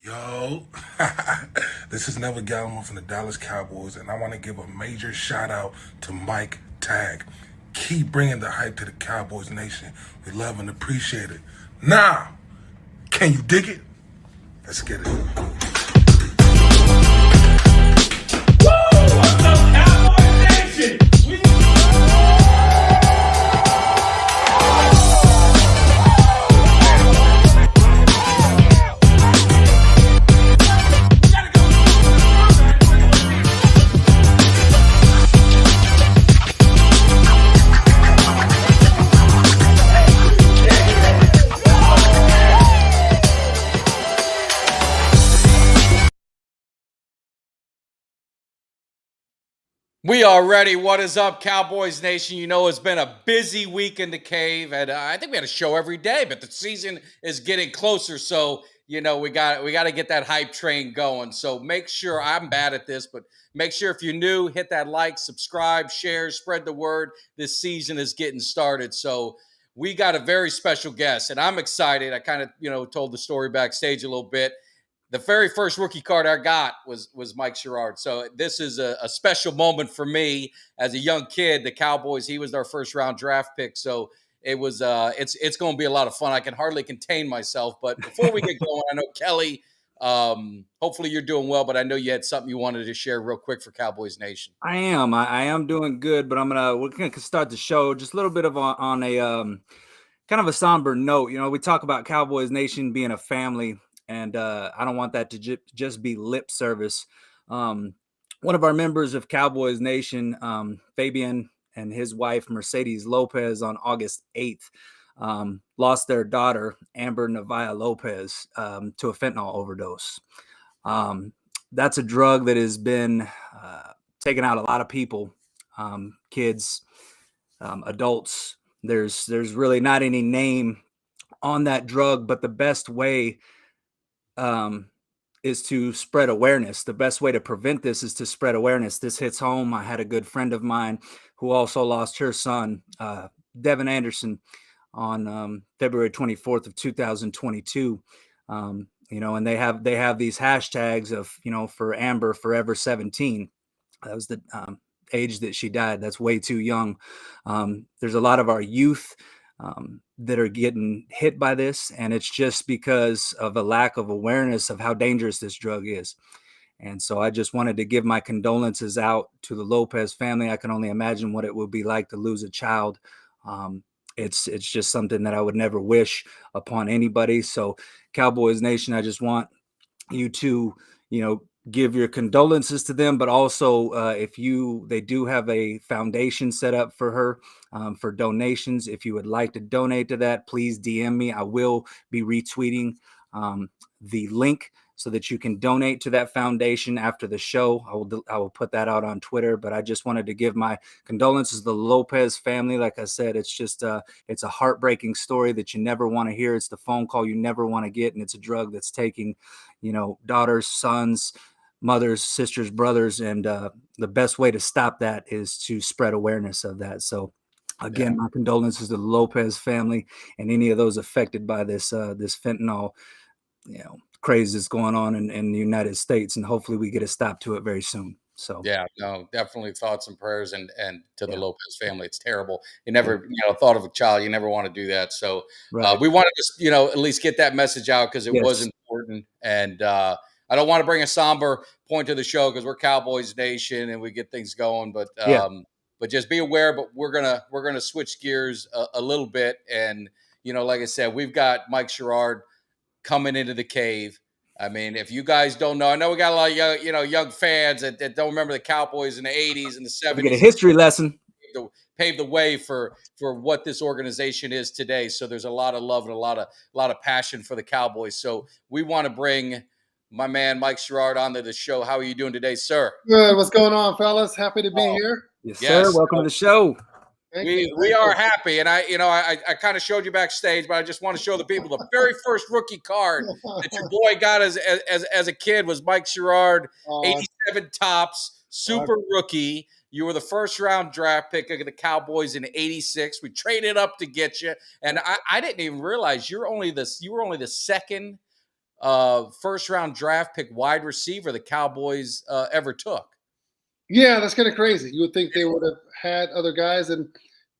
Yo, this is Never Gallimore from the Dallas Cowboys, and I want to give a major shout out to Mike Tag. Keep bringing the hype to the Cowboys Nation. We love and appreciate it. Now, can you dig it? Let's get it. What's up, Cowboys Nation? We are ready. What is up, Cowboys Nation? You know, it's been a busy week in the cave, and I think we had a show every day, but the season is getting closer. So, we got to get that hype train going. So make sure, I'm bad at this, but make sure if you're new, hit that like, subscribe, share, spread the word. This season is getting started. So we got a very special guest, and I'm excited. I kind of, told the story backstage a little bit. The very first rookie card I got was Mike Sherrard. So this is a special moment for me as a young kid. The Cowboys, he was their first round draft pick. So it was it's going to be a lot of fun. I can hardly contain myself. But before we get going, I know Kelly, hopefully you're doing well, but I know you had something you wanted to share real quick for Cowboys Nation. I am doing good, but we're gonna start the show just a little bit of on a kind of a somber note. We talk about Cowboys Nation being a family, and I don't want that to just be lip service. One of our members of Cowboys Nation, Fabian, and his wife Mercedes Lopez, on August 8th, lost their daughter Amber Navia Lopez to a fentanyl overdose. That's a drug that has been taking out a lot of people, kids, adults. There's really not any name on that drug, but the best way is to spread awareness. The best way to prevent this is to spread awareness. This hits home. I had a good friend of mine who also lost her son, Devin Anderson, on February 24th of 2022. And they have these hashtags of, for Amber Forever 17. That was the age that she died. That's way too young. There's a lot of our youth that are getting hit by this, and it's just because of a lack of awareness of how dangerous this drug is. And so I just wanted to give my condolences out to the Lopez family. I can only imagine what it would be like to lose a child. It's just something that I would never wish upon anybody. So Cowboys Nation, I just want you to, give your condolences to them, but also they do have a foundation set up for her for donations. If you would like to donate to that, please DM me. I will be retweeting the link so that you can donate to that foundation after the show. I will put that out on Twitter, but I just wanted to give my condolences to the Lopez family. Like I said, it's just it's a heartbreaking story that you never want to hear. It's the phone call you never want to get, and it's a drug that's taking, daughters, sons, mothers, sisters, brothers, and the best way to stop that is to spread awareness of that. So again, my condolences to the Lopez family and any of those affected by this fentanyl craze that's going on in the United States, and hopefully we get a stop to it very soon. So Yeah, no, definitely thoughts and prayers and to the Lopez family. It's terrible. You never, thought of a child. You never want to do that. So right. we wanted to, at least get that message out because it was Yes. important. And I don't want to bring a somber point to the show because we're Cowboys Nation and we get things going. But just be aware. But we're gonna switch gears a little bit. And like I said, we've got Mike Sherrard coming into the cave. I mean, if you guys don't know, I know we got a lot of young fans that don't remember the Cowboys in the 80s and the We get a 70s. history lesson. Paved the way for what this organization is today. So there's a lot of love and a lot of passion for the Cowboys. So we want to bring my man Mike Sherrard onto the show. How are you doing today, sir? Good. What's going on, fellas? Happy to be here. Yes, Yes. sir. Welcome to the show. We are happy, and I kind of showed you backstage, but I just want to show the people the very first rookie card that your boy got as a kid was Mike Sherrard, 87 tops, super rookie. You were the first round draft pick of the Cowboys in '86. We traded up to get you, and I didn't even realize you were only the second first round draft pick wide receiver the Cowboys ever took. Yeah, that's kind of crazy. You would think they would have had other guys, and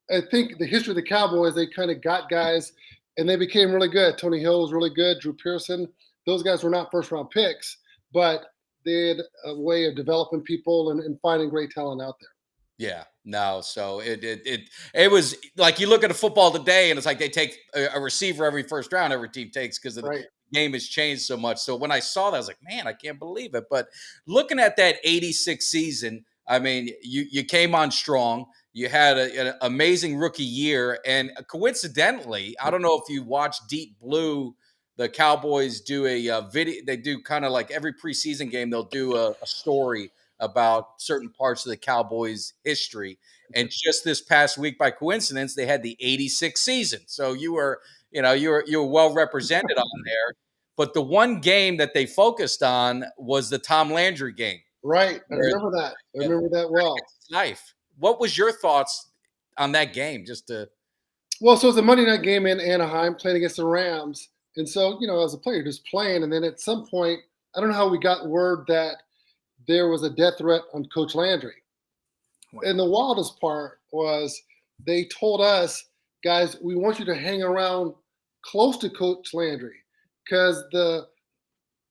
I think the history of the Cowboys, they kind of got guys, and they became really good. Tony Hill was really good. Drew Pearson, those guys were not first round picks, but they had a way of developing people and finding great talent out there. Yeah, no. So it was like you look at a football today, and it's like they take a receiver every first round. Every team takes because the Right. game has changed so much. So when I saw that, I was like, man, I can't believe it. But looking at that '86 season, I mean, you came on strong. You had an amazing rookie year, and coincidentally, I don't know if you watched Deep Blue. The Cowboys do a video. They do kind of like every preseason game. They'll do a story about certain parts of the Cowboys history. And just this past week, by coincidence, they had the '86 season. So you were well represented on there. But the one game that they focused on was the Tom Landry game. Right. I remember that. I remember that well. Life. What was your thoughts on that game? Well, so it's a Monday night game in Anaheim playing against the Rams. And so, as a player, just playing. And then at some point, I don't know how we got word that there was a death threat on Coach Landry. Wow. And the wildest part was they told us, guys, we want you to hang around close to Coach Landry because the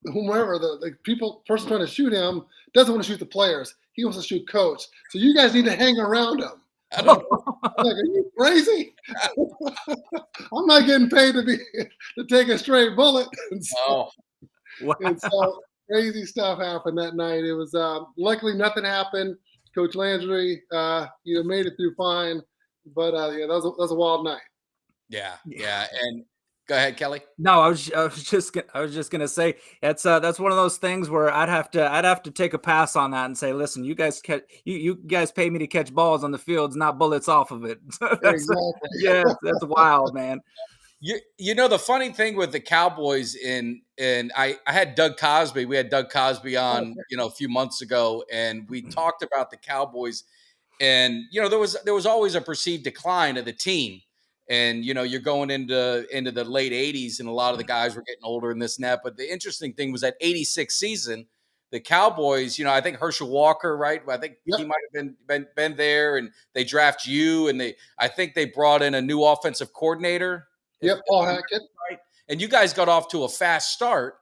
person trying to shoot him doesn't want to shoot the players. He wants to shoot Coach. So you guys need to hang around him. I'm like, are you crazy? I'm not getting paid to take a straight bullet. And so crazy stuff happened that night. It was luckily nothing happened. Coach Landry, made it through fine. But that was a wild night. Yeah. And go ahead, Kelly. No, I was just gonna say that's one of those things where I'd have to take a pass on that and say, listen, you guys pay me to catch balls on the fields, not bullets off of it. Exactly. Yeah, that's wild, man. The funny thing with the Cowboys and I had Doug Cosby. We had Doug Cosby on, a few months ago, and we talked about the Cowboys. And there was always a perceived decline of the team. And you're going into the late '80s, and a lot of the guys were getting older and this and that. But the interesting thing was that '86 season, the Cowboys. I think Herschel Walker, right? I think he might have been there, and they draft you, and I think they brought in a new offensive coordinator. Yep, Paul Hackett. Right, and you guys got off to a fast start,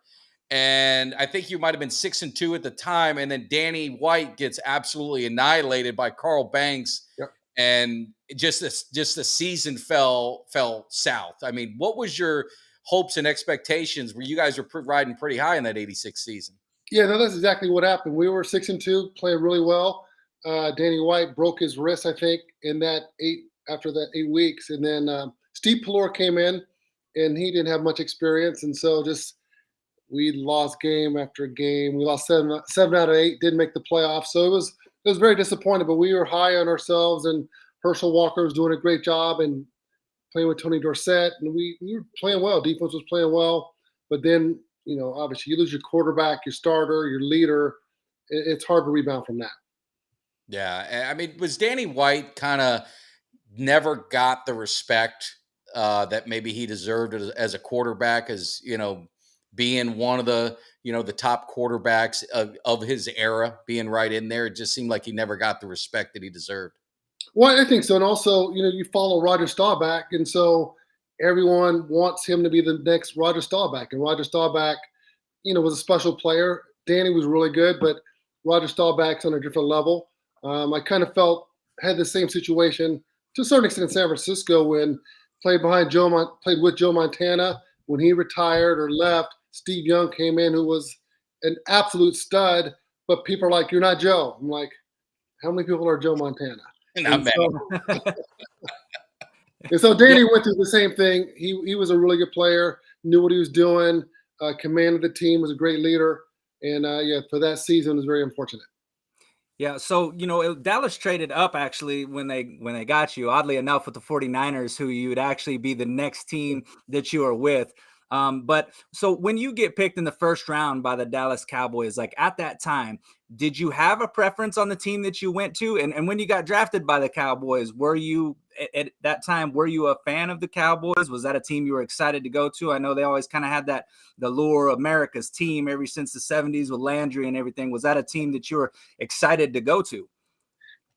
and I think you might have been 6-2 at the time, and then Danny White gets absolutely annihilated by Carl Banks. Yep. And just the season fell south. I mean, what was your hopes and expectations? Where you guys were riding pretty high in that '86 season? Yeah, no, that's exactly what happened. We were 6-2, playing really well. Danny White broke his wrist, I think, after that 8 weeks, and then Steve Pelor came in, and he didn't have much experience, and so we lost game after game. We lost 7 out of 8, didn't make the playoffs, so it was very disappointing, but we were high on ourselves, and Herschel Walker was doing a great job and playing with Tony Dorsett, and we were playing well. Defense was playing well, but then, obviously you lose your quarterback, your starter, your leader. It's hard to rebound from that. Yeah. I mean, was Danny White kind of never got the respect that maybe he deserved as a quarterback, as, being one of the, the top quarterbacks of his era, being right in there? It just seemed like he never got the respect that he deserved. Well, I think so. And also, you follow Roger Staubach, and so everyone wants him to be the next Roger Staubach. And Roger Staubach, was a special player. Danny was really good, but Roger Staubach's on a different level. I kind of had the same situation to a certain extent in San Francisco when played with Joe Montana. When he retired or left, Steve Young came in, who was an absolute stud, but people are like, you're not Joe. I'm like, how many people are Joe Montana? Not many. And so Danny went through the same thing. He was a really good player, knew what he was doing, commanded the team, was a great leader. And for that season, it was very unfortunate. Yeah, so, Dallas traded up actually when they got you, oddly enough, with the 49ers, who you would actually be the next team that you are with. But so when you get picked in the first round by the Dallas Cowboys, like at that time, did you have a preference on the team that you went to? And when you got drafted by the Cowboys, were you at that time, were you a fan of the Cowboys? Was that a team you were excited to go to? I know they always kind of had the lure of America's team ever since the 70s with Landry and everything. Was that a team that you were excited to go to?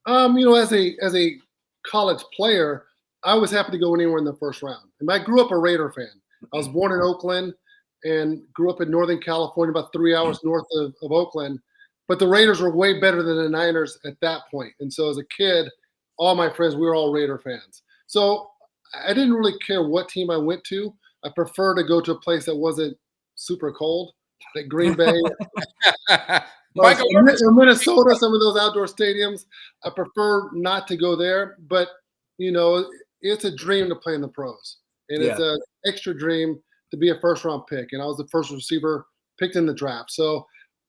As a college player, I was happy to go anywhere in the first round. And I grew up a Raider fan. I was born in Oakland and grew up in Northern California, about 3 hours north of Oakland. But the Raiders were way better than the Niners at that point. And so as a kid, all my friends, we were all Raider fans. So I didn't really care what team I went to. I prefer to go to a place that wasn't super cold, like Green Bay. Or Minnesota, some of those outdoor stadiums. I prefer not to go there. But, it's a dream to play in the pros. And it's an extra dream to be a first-round pick. And I was the first receiver picked in the draft. So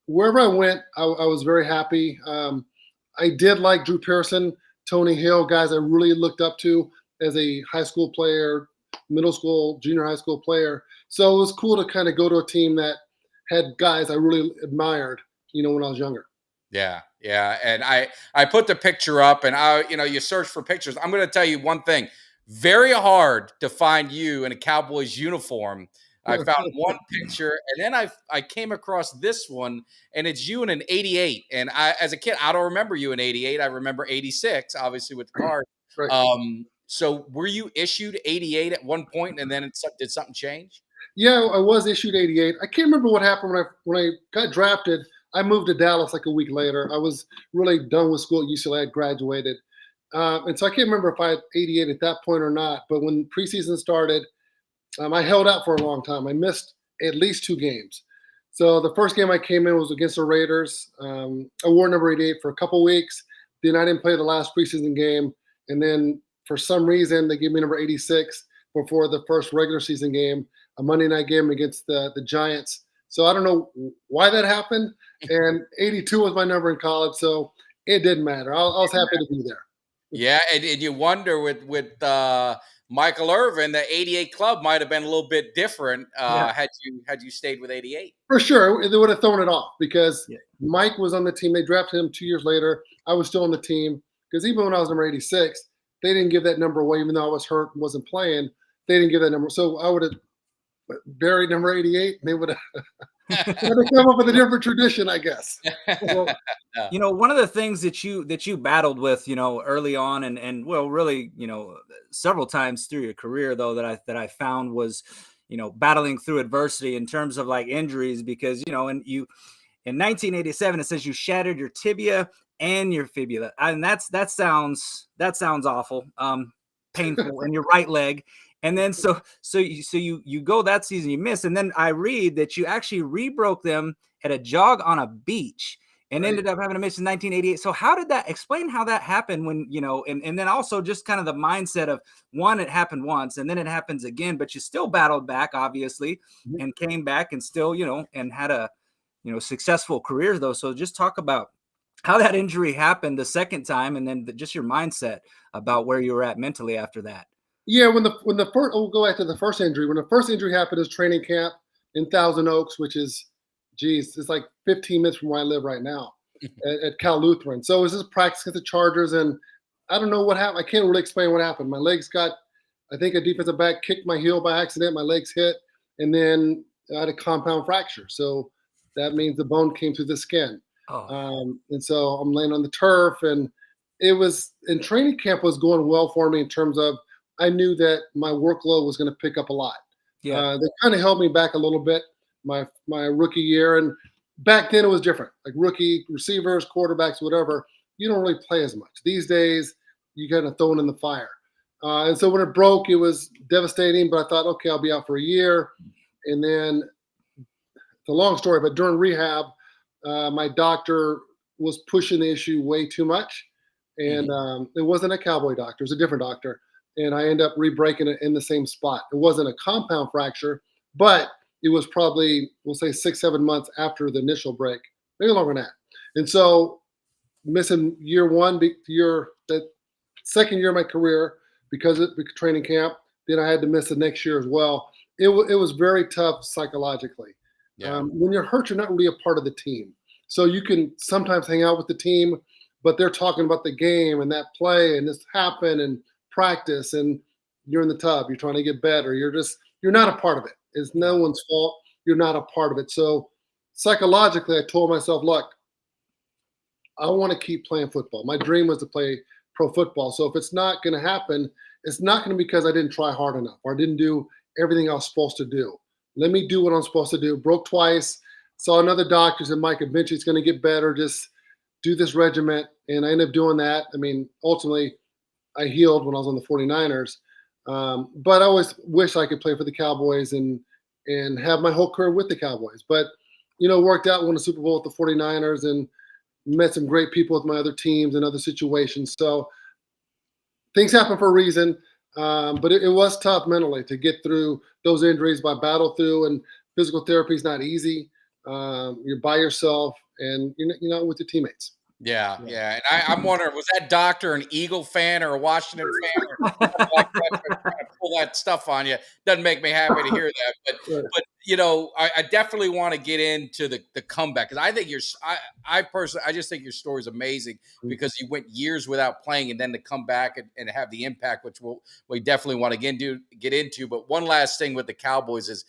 wherever I went, I was very happy. I did like Drew Pearson, Tony Hill, guys I really looked up to as a high school player, middle school, junior high school player. So it was cool to kind of go to a team that had guys I really admired, when I was younger. Yeah. And I put the picture up, and you search for pictures. I'm going to tell you one thing. Very hard to find you in a Cowboys uniform. I found one picture, and then I came across this one, and it's you in an 88. And as a kid, I don't remember you in 88. I remember 86, obviously, with the card. Right. So were you issued 88 at one point, and then did something change? Yeah, I was issued 88. I can't remember what happened when I got drafted. I moved to Dallas like a week later. I was really done with school at UCLA. I had graduated. And so I can't remember if I had 88 at that point or not. But when preseason started, I held out for a long time. I missed at least 2 games. So the first game I came in was against the Raiders. I wore number 88 for a couple weeks. Then I didn't play the last preseason game. And then for some reason, they gave me number 86 before the first regular season game, a Monday night game against the Giants. So I don't know why that happened. And 82 was my number in college, so it didn't matter. I was happy to be there. Yeah, and you wonder with Michael Irvin, the 88 club might have been a little bit different had you stayed with 88. For sure, they would have thrown it off because Mike was on the team. They drafted him 2 years later. I was still on the team because even when I was number 86, they didn't give that number away, even though I was hurt and wasn't playing. They didn't give that number. So I would have buried number 88, and they would have come up with a different tradition, I guess. Well, one of the things that you battled with, early on and well, really, several times through your career, though, that I found was, battling through adversity in terms of like injuries, because, in 1987, it says you shattered your tibia and your fibula. And that sounds awful, painful in your right leg. And then so you go that season, you miss, and then I read that you actually rebroke them at a jog on a beach and ended up having to miss in 1988. So explain how that happened when, and then also just kind of the mindset of one, it happened once and then it happens again, but you still battled back, obviously, and came back and still, and had a, successful career though. So just talk about how that injury happened the second time, and then just your mindset about where you were at mentally after that. Yeah, when the first, we'll go back to the first injury. When the first injury happened is training camp in Thousand Oaks, which is, it's like 15 minutes from where I live right now at Cal Lutheran. So it was just practice against the Chargers, and I don't know what happened. I can't really explain what happened. My legs I think a defensive back kicked my heel by accident. My legs hit, and then I had a compound fracture. So that means the bone came through the skin. And so I'm laying on the turf, and training camp was going well for me in terms of I knew that my workload was going to pick up a lot. Yeah. They kind of held me back a little bit my rookie year. And back then it was different. Like rookie receivers, quarterbacks, whatever, you don't really play as much. These days, you kind of throw it in the fire. And so when it broke, it was devastating. But I thought, okay, I'll be out for a year. And then it's a long story, but during rehab, my doctor was pushing the issue way too much. And it wasn't a Cowboy doctor. It was a different doctor. And I ended up re-breaking it in the same spot. It wasn't a compound fracture, but it was probably, we'll say 6-7 months after the initial break, maybe longer than that. And so missing year one, the second year of my career because of the training camp, then I had to miss the next year as well. it was very tough psychologically. Yeah. When you're hurt, you're not really a part of the team. So you can sometimes hang out with the team, but they're talking about the game and that play and this happened and practice, and you're in the tub. You're trying to get better. You're not a part of it. It's no one's fault. You're not a part of it. So psychologically, I told myself, look, I want to keep playing football. My dream was to play pro football. So if it's not going to happen, it's not going to be because I didn't try hard enough or I didn't do everything I was supposed to do. Let me do what I'm supposed to do. Broke twice. Saw another doctor, said, Mike, eventually it's going to get better. Just do this regiment. And I ended up doing that. I mean, ultimately, I healed when I was on the 49ers. But I always wish I could play for the Cowboys and have my whole career with the Cowboys. But, worked out, won a Super Bowl with the 49ers and met some great people with my other teams and other situations. So things happen for a reason. But it was tough mentally to get through those injuries, by battle through, and physical therapy is not easy. You're by yourself and you're not with your teammates. Yeah. And I'm wondering, was that doctor an Eagle fan or a Washington fan? Or something like that, trying to pull that stuff on you? Doesn't make me happy to hear that. But I definitely want to get into the comeback, because I think I personally, I just think your story is amazing, because you went years without playing and then to come back and have the impact, which we definitely want to get into. But one last thing with the Cowboys is,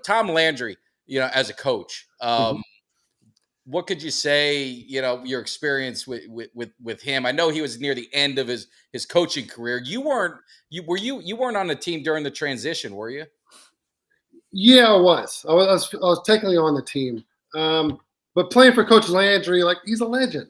Tom Landry, as a coach. What could you say, your experience with him? I know he was near the end of his coaching career. You weren't on the team during the transition, were you? Yeah, I was. I was technically on the team. But playing for Coach Landry, he's a legend.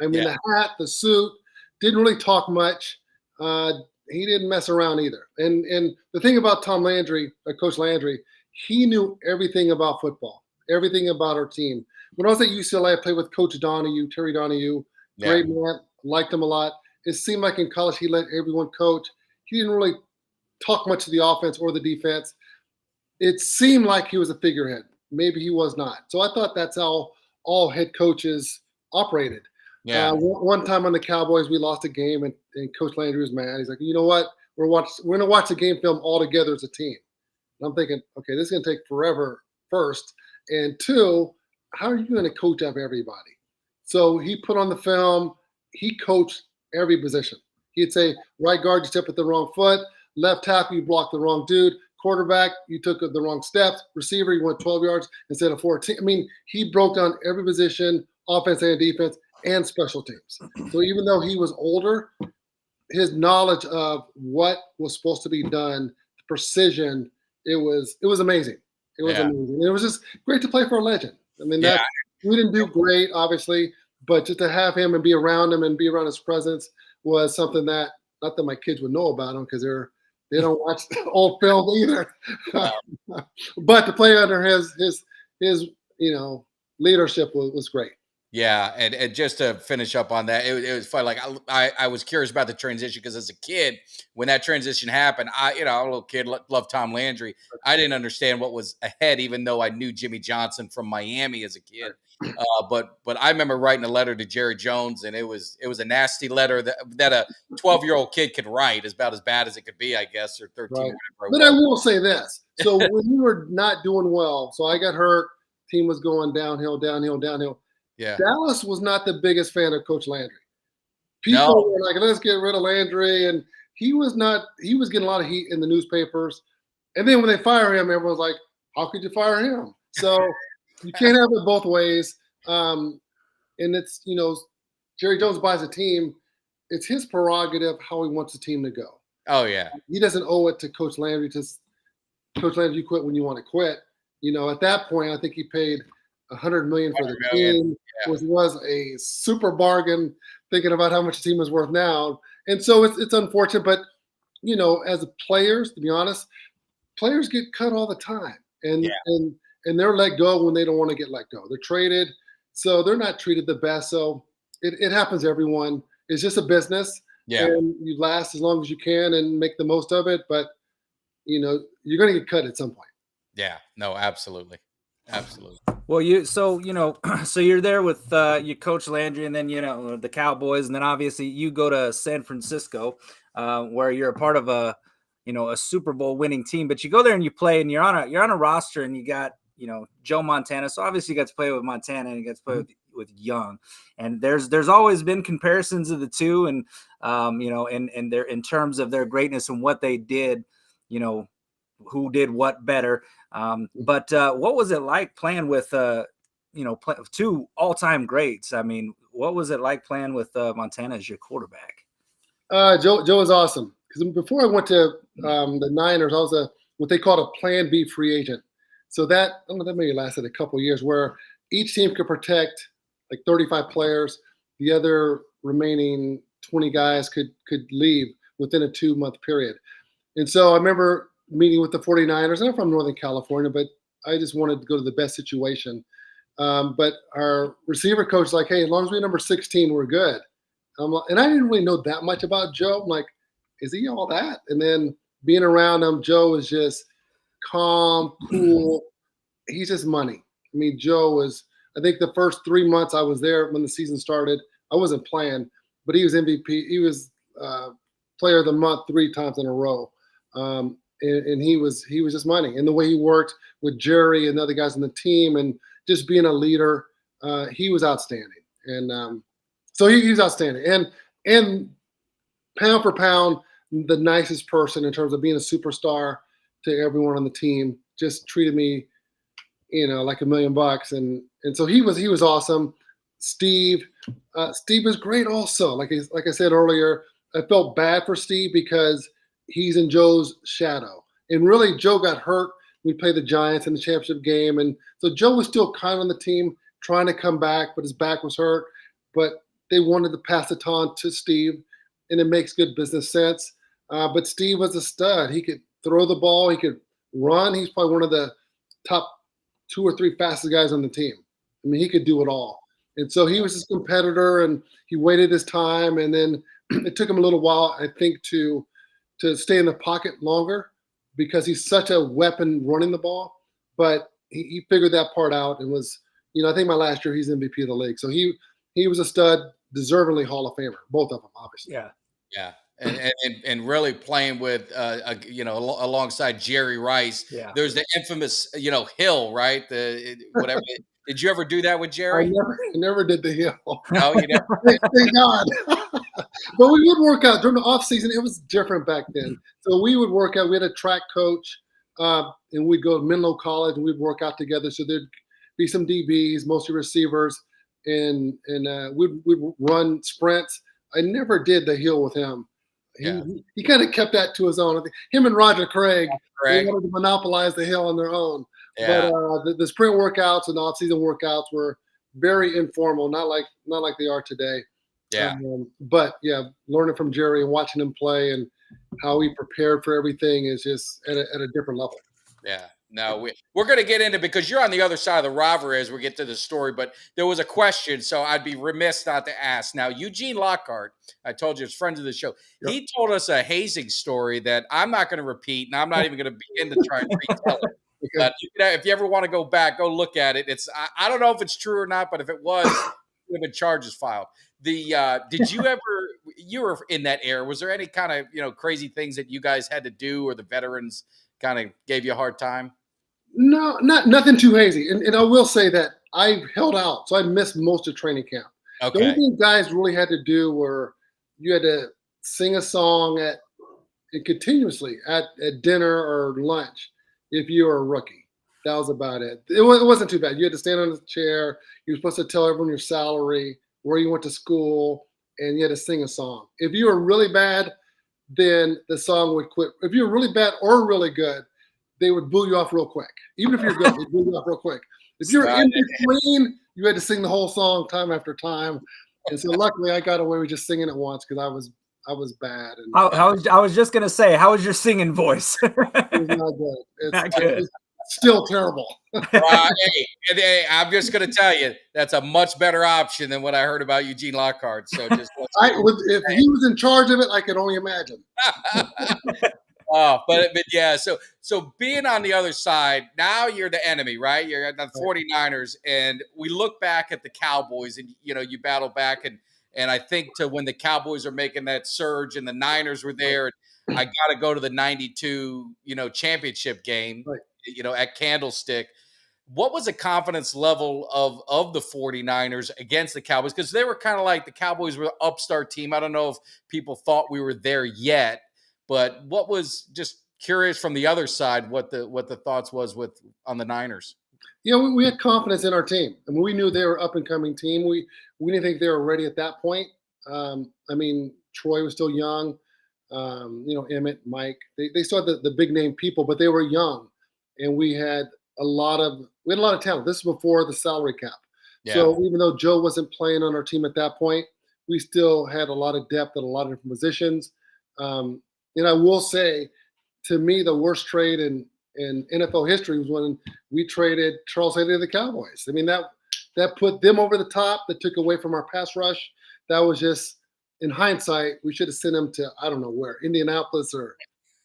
I mean, the hat, the suit, didn't really talk much. He didn't mess around either. And the thing about Tom Landry, Coach Landry, he knew everything about football, everything about our team. When I was at UCLA, I played with Coach Terry Donahue, great man, liked him a lot. It seemed like in college he let everyone coach. He didn't really talk much to the offense or the defense. It seemed like he was a figurehead. Maybe he was not. So I thought that's how all head coaches operated. Yeah. One time on the Cowboys, we lost a game, and Coach Landry was mad. He's like, you know what? We're going to watch the game film all together as a team. And I'm thinking, okay, this is going to take forever, first. And two, how are you going to coach up everybody? So he put on the film. He coached every position. He'd say, right guard, you stepped with the wrong foot. Left tackle, you blocked the wrong dude. Quarterback, you took the wrong steps. Receiver, you went 12 yards instead of 14. I mean, he broke down every position, offense and defense, and special teams. So even though he was older, his knowledge of what was supposed to be done, the precision, it was amazing. It was amazing. It was just great to play for a legend. I mean, we didn't do great, obviously, but just to have him and be around him and be around his presence was something that, not that my kids would know about him because they don't watch old film either, but to play under his leadership was great. Yeah, and just to finish up on that, it was fun. Like I was curious about the transition, because as a kid, when that transition happened, I'm a little kid, loved Tom Landry. I didn't understand what was ahead, even though I knew Jimmy Johnson from Miami as a kid. But I remember writing a letter to Jerry Jones, and it was a nasty letter that a 12-year-old kid could write. Is about as bad as it could be, I guess, or 13. Right. But I will say this: so when we were not doing well, so I got hurt, team was going downhill. Yeah. Dallas was not the biggest fan of Coach Landry. People were like, let's get rid of Landry. And he was getting a lot of heat in the newspapers. And then when they fire him, everyone's like, how could you fire him? So you can't have it both ways. And it's, Jerry Jones buys a team. It's his prerogative how he wants the team to go. Oh, yeah. He doesn't owe it to Coach Landry. Coach Landry, you quit when you want to quit. At that point, I think he paid $100 million for the team, which was a super bargain, thinking about how much the team is worth now. And so it's unfortunate, but as players, to be honest, players get cut all the time, and they're let go when they don't want to get let go. They're traded, so they're not treated the best. So it happens to everyone. It's just a business, and you last as long as you can and make the most of it. But you're going to get cut at some point. Yeah, no, absolutely. Well, so you're there with you Coach Landry, and then the Cowboys, and then obviously you go to San Francisco, where you're a part of a a Super Bowl winning team, but you go there and you play, and you're on a roster, and you got, Joe Montana. So obviously you got to play with Montana and you got to play with Young. And there's always been comparisons of the two, and and their, in terms of their greatness and what they did, who did what better. But what was it like playing with two all-time greats? I mean, what was it like playing with Montana as your quarterback? Joe was awesome, because before I went to the Niners, I was what they called a Plan B free agent. So that maybe lasted a couple of years, where each team could protect like 35 players. The other remaining 20 guys could leave within a 2-month period. And so I remember meeting with the 49ers. I'm from Northern California, but I just wanted to go to the best situation. But our receiver coach was like, hey, as long as we're number 16, we're good. And I didn't really know that much about Joe. I'm like, is he all that? And then being around him, Joe is just calm, cool. He's just money. I mean, Joe was, I think the first 3 months I was there when the season started, I wasn't playing, but he was MVP. He was player of the month 3 times in a row. And he was just money. And the way he worked with Jerry and the other guys on the team and just being a leader, he was outstanding. And so he's outstanding. And pound for pound, the nicest person in terms of being a superstar to everyone on the team. Just treated me, like $1 million. And so he was awesome. Steve was great also. Like I said earlier, I felt bad for Steve because he's in Joe's shadow. And really, Joe got hurt. We played the Giants in the championship game. And so Joe was still kind of on the team, trying to come back, but his back was hurt. But they wanted to pass the baton to Steve, and it makes good business sense. But Steve was a stud. He could throw the ball. He could run. He's probably one of the top 2 or 3 fastest guys on the team. I mean, he could do it all. And so he was his competitor, and he waited his time. And then it took him a little while, I think, to stay in the pocket longer, because he's such a weapon running the ball. But he figured that part out and was, I think my last year he's MVP of the league. So he was a stud, deservedly Hall of Famer, both of them, obviously. Yeah. Yeah. And really playing with, alongside Jerry Rice. Yeah. There's the infamous, hill, right? Whatever. Did you ever do that with Jerry? I never did the hill. No, you never. Thank God. But we would work out during the off season. It was different back then. So we would work out. We had a track coach, and we'd go to Menlo College, and we'd work out together. So there'd be some DBs, mostly receivers, and we'd run sprints. I never did the hill with him. He kind of kept that to his own. I think him and Roger Craig, they wanted to monopolize the hill on their own. Yeah. But the sprint workouts and the off-season workouts were very informal, not like they are today. Yeah. But yeah, learning from Jerry and watching him play and how he prepared for everything is just at a different level. Yeah. No, we're going to get into, because you're on the other side of the rivalry as we get to the story, but there was a question, so I'd be remiss not to ask. Now, Eugene Lockhart, I told you, is friends of the show. Yep. He told us a hazing story that I'm not going to repeat, and I'm not even going to begin to try and retell it. Okay. But if you ever want to go back, go look at it. I don't know if it's true or not, but if it was, there have been charges filed. Did you ever, you were in that era, was there any kind of, crazy things that you guys had to do, or the veterans kind of gave you a hard time? No, nothing too hazy. And I will say that I held out, so I missed most of training camp. Okay. The only thing guys really had to do were you had to sing a song continuously at dinner or lunch if you were a rookie. That was about it. It wasn't too bad. You had to stand on the chair. You were supposed to tell everyone your salary, where you went to school, and you had to sing a song. If you were really bad, then the song would quit. If you were really bad or really good, they would boo you off real quick. Even if you're good, they'd boo you off real quick. If you're in between, you had to sing the whole song time after time. And so luckily I got away with just singing it once, because I was bad. And I was just gonna say, how was your singing voice? It was not good. It's still terrible. Hey, I'm just gonna tell you, that's a much better option than what I heard about Eugene Lockhart. So just if he was in charge of it, I could only imagine. Oh, but yeah. So being on the other side, now you're the enemy, right? You're at the 49ers, and we look back at the Cowboys, and you battle back, and And I think to when the Cowboys are making that surge and the Niners were there, I got to go to the 92, championship game, Right. At Candlestick. What was the confidence level of the 49ers against the Cowboys? Because they were kind of like the Cowboys were an upstart team. I don't know if people thought we were there yet, but what was, just curious from the other side, what the thoughts was on the Niners? Yeah, we had confidence in our team. I mean, we knew they were up and coming team. We didn't think they were ready at that point. I mean, Troy was still young. Emmett, Mike, they still had the big name people, but they were young, and we had a lot of talent. This was before the salary cap. Yeah. So even though Joe wasn't playing on our team at that point, we still had a lot of depth at a lot of different positions. And I will say, to me, the worst trade in NFL history was when we traded Charles Haley to the Cowboys. I mean, that put them over the top. That took away from our pass rush. That was just, in hindsight, we should have sent him to, I don't know where, Indianapolis or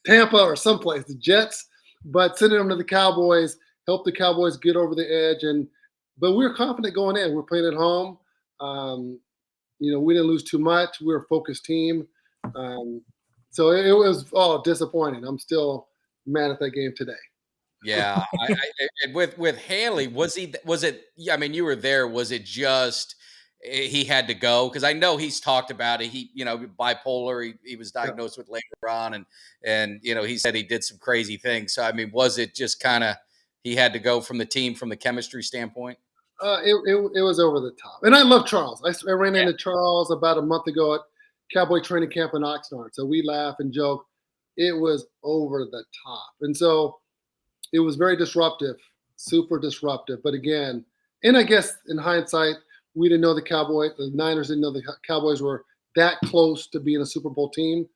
Tampa or someplace, the Jets. But sending him to the Cowboys helped the Cowboys get over the edge. But we were confident going in. We're playing at home. We didn't lose too much. We were a focused team. So it was disappointing. I'm still mad at that game today. Yeah, with Haley, was it? I mean, you were there. Was it just he had to go? Because I know he's talked about it. He, bipolar. He was diagnosed with later on, and he said he did some crazy things. So I mean, was it just kind of he had to go from the team from the chemistry standpoint? It was over the top. And I love Charles. I ran into Charles about a month ago at Cowboy training camp in Oxnard. So we laugh and joke. It was over the top. And so it was very disruptive, super disruptive. But again, and I guess in hindsight, we didn't know the Niners didn't know the Cowboys were that close to being a Super Bowl team,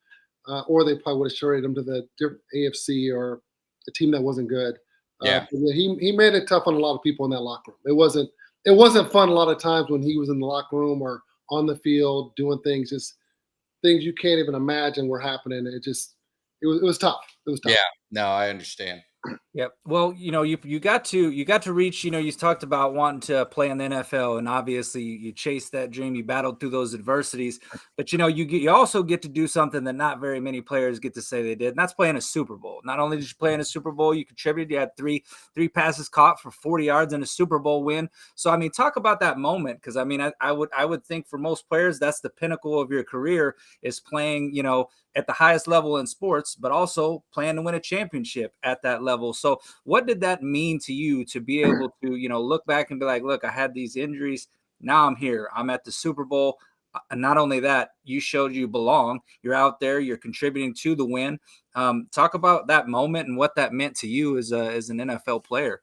or they probably would have traded them to the AFC or a team that wasn't good. He made it tough on a lot of people in that locker room. It wasn't fun a lot of times when he was in the locker room or on the field doing things you can't even imagine were happening. It was tough. It was tough. Yeah, no, I understand. Yep. Well, you got to reach, you talked about wanting to play in the NFL, and obviously you chased that dream, you battled through those adversities, but you also get to do something that not very many players get to say they did, and that's playing a Super Bowl. Not only did you play in a Super Bowl, you contributed, you had three passes caught for 40 yards in a Super Bowl win. So, I mean, talk about that moment. Cause I mean, I would think for most players, that's the pinnacle of your career, is playing, at the highest level in sports, but also playing to win a championship at that level. So what did that mean to you to be able to, look back and be like, look, I had these injuries. Now I'm here. I'm at the Super Bowl. And not only that, you showed you belong. You're out there. You're contributing to the win. Talk about that moment and what that meant to you as an NFL player.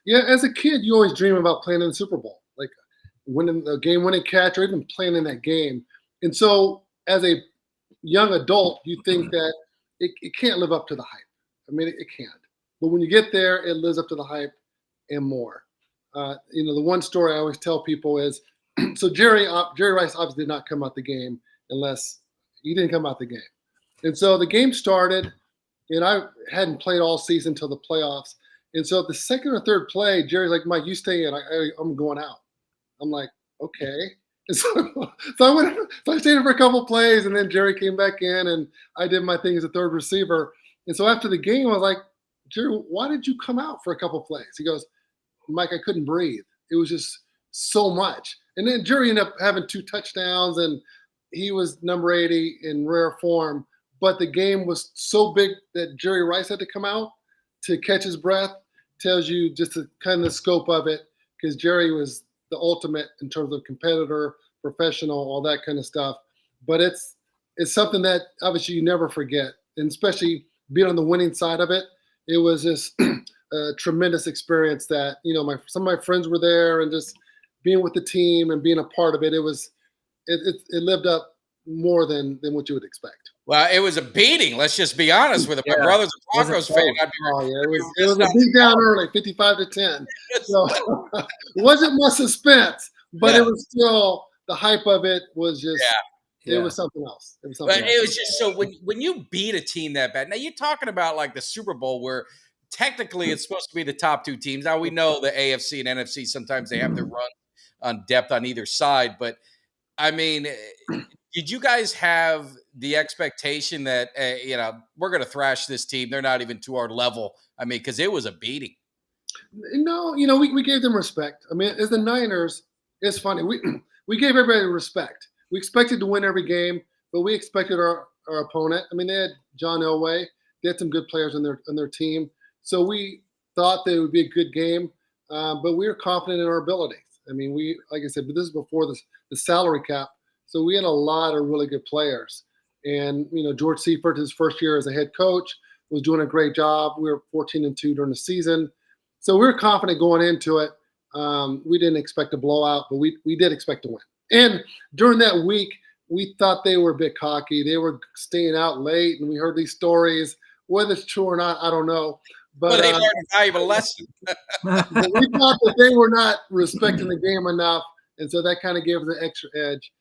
Yeah, as a kid, you always dream about playing in the Super Bowl, like winning a game-winning catch or even playing in that game. And so as a young adult, you think that it can't live up to the hype. I mean, it can't. But when you get there, it lives up to the hype and more. The one story I always tell people is, so Jerry Rice obviously did not come out the game unless he didn't come out the game. And so the game started, and I hadn't played all season until the playoffs. And so at the second or third play, Jerry's like, Mike, you stay in. I'm going out. I'm like, okay. And so I stayed in for a couple plays, and then Jerry came back in, and I did my thing as a third receiver. And so after the game, I was like, Jerry, why did you come out for a couple plays? He goes, Mike, I couldn't breathe. It was just so much. And then Jerry ended up having 2 touchdowns, and he was number 80 in rare form. But the game was so big that Jerry Rice had to come out to catch his breath. Tells you just the kind of the scope of it, because Jerry was the ultimate in terms of competitor, professional, all that kind of stuff. But it's something that obviously you never forget, and especially being on the winning side of it. It was just a tremendous experience that, some of my friends were there, and just being with the team and being a part of it. It lived up more than what you would expect. Well, it was a beating. Let's just be honest with it. My brother's a Broncos fan. It was a beat down early, 55-10. So it wasn't much suspense, but it was still, the hype of it was just, it was something else. It was just so when you beat a team that bad. Now you're talking about like the Super Bowl, where technically it's supposed to be the top 2 teams. Now we know the AFC and NFC, sometimes they have their run on depth on either side, but I mean, did you guys have the expectation that we're going to thrash this team? They're not even to our level. I mean, because it was a beating. No, we gave them respect. I mean, as the Niners, it's funny. We gave everybody respect. We expected to win every game, but we expected our opponent. I mean, they had John Elway. They had some good players on their team, so we thought that it would be a good game. But we were confident in our abilities. I mean, like I said, but this is before the salary cap, so we had a lot of really good players. And George Seifert, his first year as a head coach, was doing a great job. We were 14-2 during the season. So we were confident going into it. We didn't expect a blowout, but we did expect to win. And during that week, we thought they were a bit cocky. They were staying out late, and we heard these stories. Whether it's true or not, I don't know. But they learned a valuable lesson. but we thought that they were not respecting the game enough, and so that kind of gave us an extra edge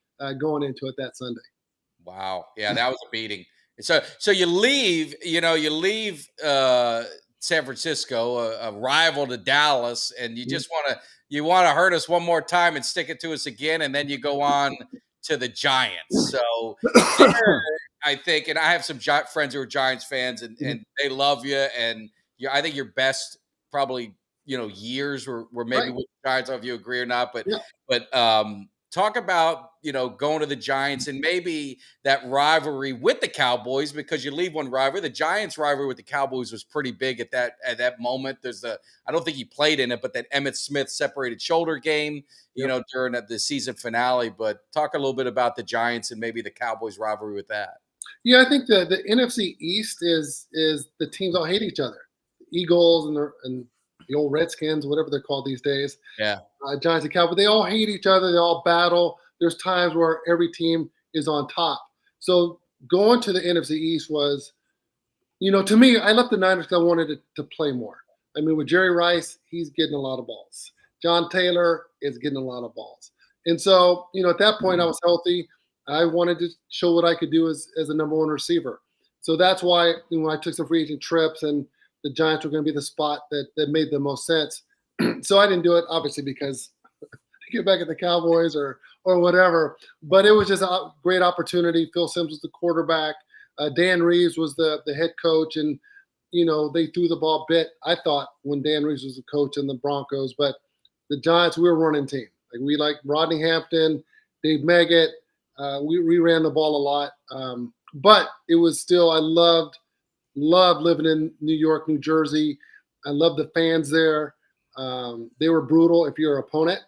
going into it that Sunday. Wow. Yeah, that was a beating. So you leave, San Francisco, a rival to Dallas, and you just want to hurt us one more time and stick it to us again, and then you go on to the Giants. So I think, and I have some friends who are Giants fans, and they love you, and I think your best probably years were maybe with the Giants. I don't know if you agree or not, but talk about going to the Giants and maybe that rivalry with the Cowboys, because you leave one rivalry. The Giants rivalry with the Cowboys was pretty big at that moment. I don't think he played in it, but that Emmitt Smith separated shoulder game, during the season finale. But talk a little bit about the Giants and maybe the Cowboys rivalry with that. Yeah, I think the NFC East is the teams all hate each other. The Eagles and the old Redskins, whatever they're called these days. Yeah. Giants and Cowboys, they all hate each other. They all battle. There's times where every team is on top. So going to the NFC East was, to me, I left the Niners because I wanted to play more. I mean, with Jerry Rice, he's getting a lot of balls. John Taylor is getting a lot of balls. And so, at that point, I was healthy. I wanted to show what I could do as a number one receiver. So that's why when I took some free agent trips, and the Giants were going to be the spot that made the most sense. So I didn't do it, obviously, because to get back at the Cowboys or whatever. But it was just a great opportunity. Phil Simms was the quarterback. Dan Reeves was the head coach, and they threw the ball a bit, I thought, when Dan Reeves was the coach in the Broncos. But the Giants, we were a running team. We like Rodney Hampton, Dave Meggett. We ran the ball a lot. But it was still, I loved living in New York, New Jersey. I loved the fans there. They were brutal if you're an opponent,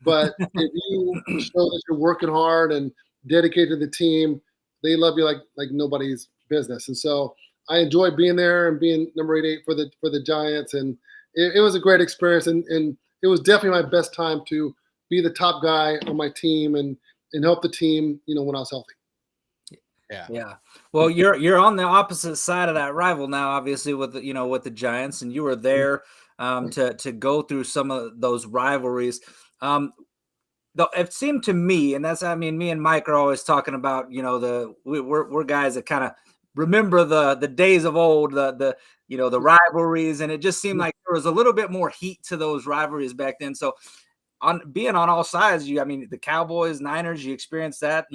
but if you show that you're working hard and dedicated to the team, they love you like nobody's business. And so I enjoyed being there and being number 88 for the Giants, and it was a great experience. And it was definitely my best time to be the top guy on my team and help the team, when I was healthy. Yeah. Well, you're on the opposite side of that rival now, obviously, with the Giants, and you were there to go through some of those rivalries. Though it seemed to me, and me and Mike are always talking about, we're guys that kind of remember the days of old, the rivalries, and it just seemed like there was a little bit more heat to those rivalries back then. So being on all sides, the Cowboys, Niners, you experienced that,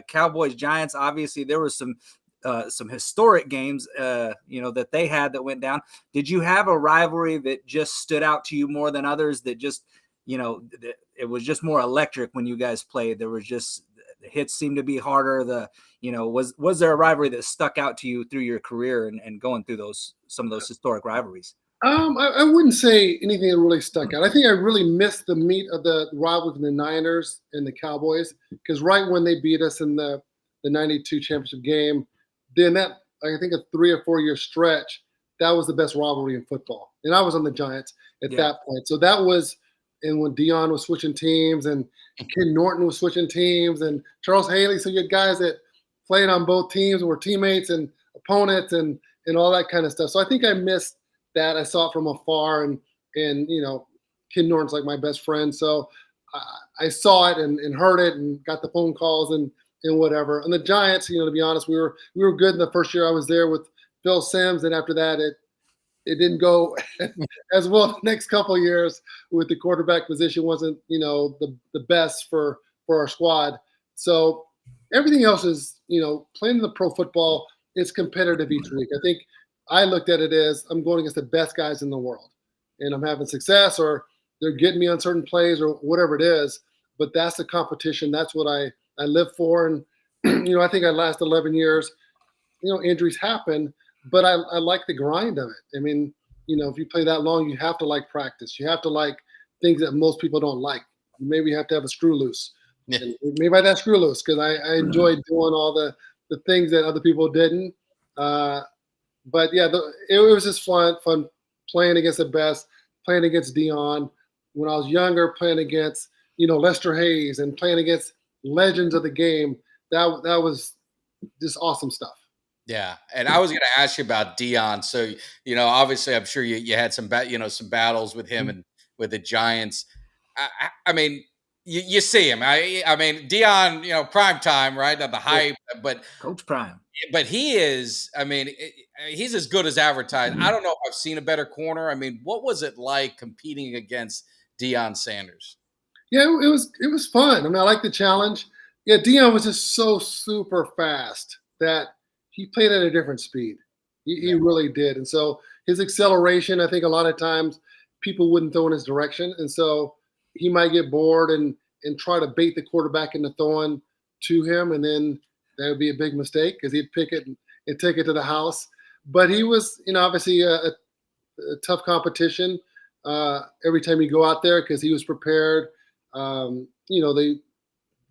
Cowboys, Giants, obviously there was some historic games, that they had that went down. Did you have a rivalry that just stood out to you more than others, that just, it was just more electric when you guys played? There was just, the hits seemed to be harder. Was there a rivalry that stuck out to you through your career and going through some of those historic rivalries? I wouldn't say anything that really stuck out. I think I really missed the meat of the rivalry with the Niners and the Cowboys, because right when they beat us in the 92 championship game, then that, I think, a 3 or 4 year stretch, that was the best rivalry in football. And I was on the Giants at that point. So that was, and when Dion was switching teams and Ken Norton was switching teams and Charles Haley. So you had guys that played on both teams and were teammates and opponents and all that kind of stuff. So I think I missed that. I saw it from afar, and Ken Norton's like my best friend. So I saw it and heard it and got the phone calls and whatever. And the Giants, to be honest, we were good in the first year I was there with Phil Simms, and after that it didn't go as well the next couple of years. With the quarterback position wasn't the best for our squad. So everything else is, playing the pro football is competitive each week. I think I looked at it as I'm going against the best guys in the world, and I'm having success, or they're getting me on certain plays, or whatever it is. But that's the competition. That's what I live for. And I think I last 11 years. Injuries happen, but I like the grind of it. I mean, if you play that long, you have to like practice. You have to like things that most people don't like. Maybe you have to have a screw loose. Yeah. And maybe I had screw loose because I enjoyed doing all the things that other people didn't. But yeah, it was just fun playing against the best, playing against Dion. When I was younger, playing against Lester Hayes and playing against legends of the game. That was just awesome stuff. Yeah, and I was going to ask you about Dion. So, obviously, I'm sure you had some some battles with him and with the Giants. I mean, you see him. I mean, Dion, prime time, right? At the hype, but Coach Prime. But he is. I mean, he's as good as advertised. I don't know if I've seen a better corner. I mean, what was it like competing against Deion Sanders? Yeah, it was fun. I mean, I like the challenge. Yeah, Dion was just so super fast that he played at a different speed. He really did. And so his acceleration, I think a lot of times people wouldn't throw in his direction. And so he might get bored and try to bait the quarterback into throwing to him. And then that would be a big mistake because he'd pick it and take it to the house. But he was, obviously a tough competition every time you go out there because he was prepared. They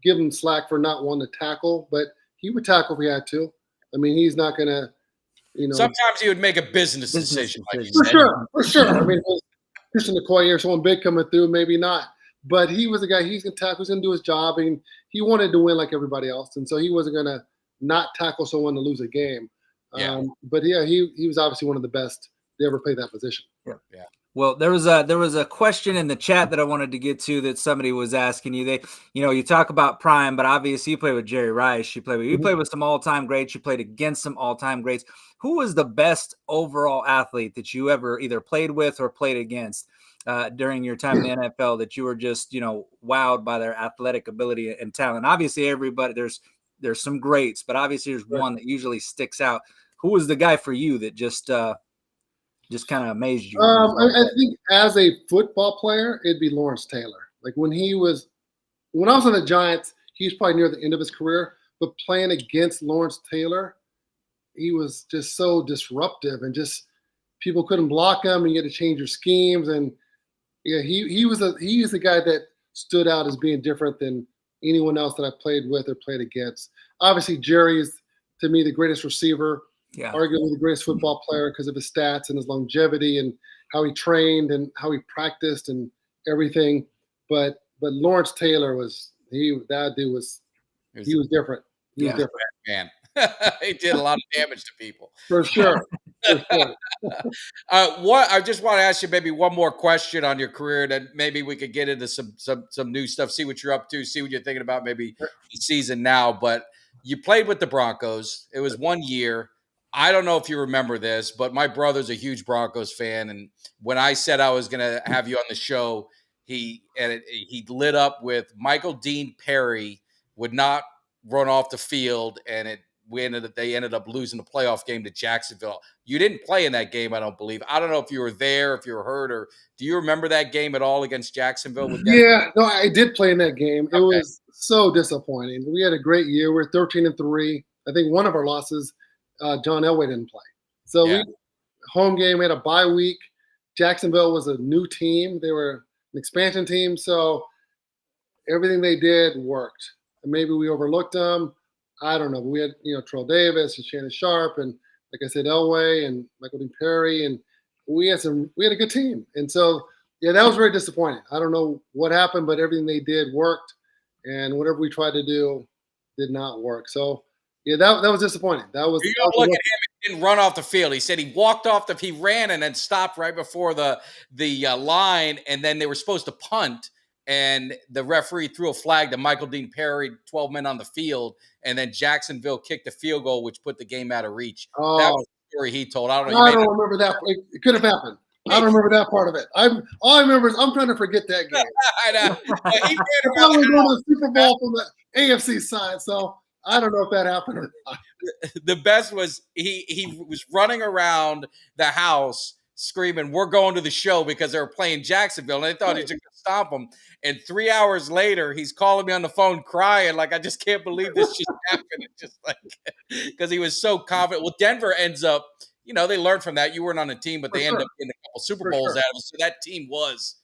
give him slack for not wanting to tackle, but he would tackle if he had to. I mean, he's not going to, Sometimes he would make a business decision. Like for sure. I mean, Christian McCoy or someone big coming through, maybe not. But he was a guy, he's going to tackle, he's going to do his job, and he wanted to win like everybody else. And so he wasn't going to not tackle someone to lose a game. Yeah. But yeah, he was obviously one of the best to ever play that position. Yeah. Well, there was a question in the chat that I wanted to get to that somebody was asking you. You talk about Prime, but obviously you play with Jerry Rice. You played with some all-time greats. You played against some all-time greats. Who was the best overall athlete that you ever either played with or played against during your time in the NFL that you were just, wowed by their athletic ability and talent? Obviously, everybody there's some greats, but obviously there's one that usually sticks out. Who was the guy for you that just kind of amazed you? I think as a football player, it'd be Lawrence Taylor. Like when I was on the Giants, he was probably near the end of his career, but playing against Lawrence Taylor, he was just so disruptive and just people couldn't block him and you had to change your schemes. And yeah, he is the guy that stood out as being different than anyone else that I played with or played against. Obviously, Jerry is, to me, the greatest receiver. Yeah. Arguably the greatest football player because of his stats and his longevity and how he trained and how he practiced and everything. But Lawrence Taylor was different. He was different. Man. He did a lot of damage to people. For sure. I just want to ask you maybe one more question on your career that maybe we could get into some new stuff, see what you're up to, see what you're thinking about maybe the season now. But you played with the Broncos. It was 1 year. I don't know if you remember this, but my brother's a huge Broncos fan. And when I said I was going to have you on the show, he lit up with Michael Dean Perry would not run off the field. And they ended up losing the playoff game to Jacksonville. You didn't play in that game, I don't believe. I don't know if you were there, if you were hurt, or do you remember that game at all against Jacksonville? Yeah, no, I did play in that game. Okay. It was so disappointing. We had a great year. We're 13-3. I think one of our losses, John Elway didn't play. So home game, we had a bye week. Jacksonville was a new team. They were an expansion team. So everything they did worked. And maybe we overlooked them. I don't know. But we had, Terrell Davis and Shannon Sharp and, like I said, Elway and Michael Dean Perry. And we had a good team. And so, yeah, that was very disappointing. I don't know what happened, but everything they did worked. And whatever we tried to do did not work. So, yeah, that was disappointing. That was. You don't look at him. He didn't run off the field. He said he walked off he ran and then stopped right before the line, and then they were supposed to punt, and the referee threw a flag to Michael Dean Perry, 12 men on the field, and then Jacksonville kicked a field goal, which put the game out of reach. Oh. That was the story he told. I don't know. I don't remember that. It could have happened. I don't remember that part of it. All I remember is I'm trying to forget that game. I know. Well, he ran I around thought we the were going house. to the Super Bowl from the AFC side, so I don't know if that happened or not. The best was he was running around the house screaming, "We're going to the show," because they were playing Jacksonville, and they thought he was going to stomp them. And 3 hours later, he's calling me on the phone crying, like, "I just can't believe this just happened." It's just like because he was so confident. Well, Denver ends up, they learned from that. You weren't on the team, but For they end sure. up getting a couple Super For Bowls sure. out of it. So that team was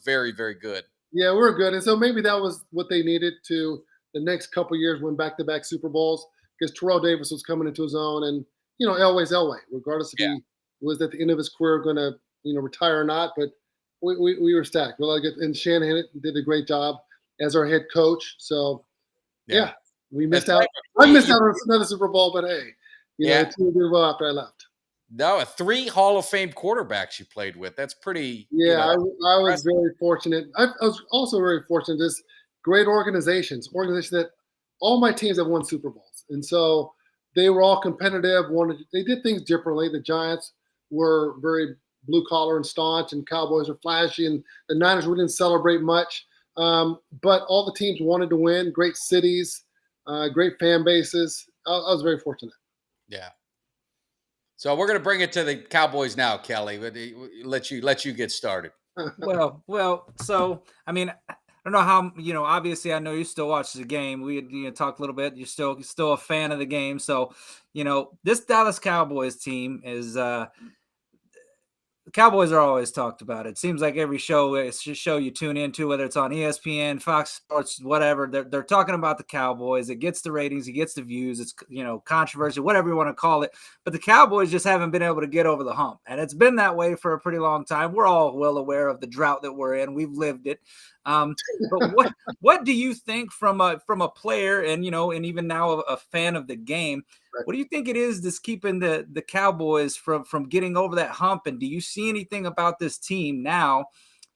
very, very good. Yeah, we were good. And so maybe that was what they needed to the next couple of years win back-to-back Super Bowls because Terrell Davis was coming into his own. And, Elway's Elway, regardless if Yeah. he was at the end of his career going to, retire or not. But we were stacked. And Shanahan did a great job as our head coach. So, yeah, we missed out. I missed out on another Super Bowl, but hey, the team did well after I left. No, 3 Hall of Fame quarterbacks you played with. That's pretty. Yeah, I was very fortunate. I was also very fortunate. Just great organizations that all my teams have won Super Bowls, and so they were all competitive. They did things differently. The Giants were very blue collar and staunch, and Cowboys were flashy, and the Niners we didn't celebrate much. But all the teams wanted to win. Great cities, great fan bases. I was very fortunate. Yeah. So we're going to bring it to the Cowboys now, Kelly. Let you get started. Well. So I mean, I don't know how. Obviously, I know you still watch the game. We talked a little bit. You're still a fan of the game. So this Dallas Cowboys team is. The Cowboys are always talked about. It seems like every show you tune into, whether it's on ESPN, Fox Sports, whatever, they're talking about the Cowboys. It gets the ratings, it gets the views. It's controversy, whatever you want to call it. But the Cowboys just haven't been able to get over the hump, and it's been that way for a pretty long time. We're all well aware of the drought that we're in. We've lived it. But what do you think from a player and and even now a fan of the game? What do you think it is that's keeping the Cowboys from getting over that hump? And do you see anything about this team now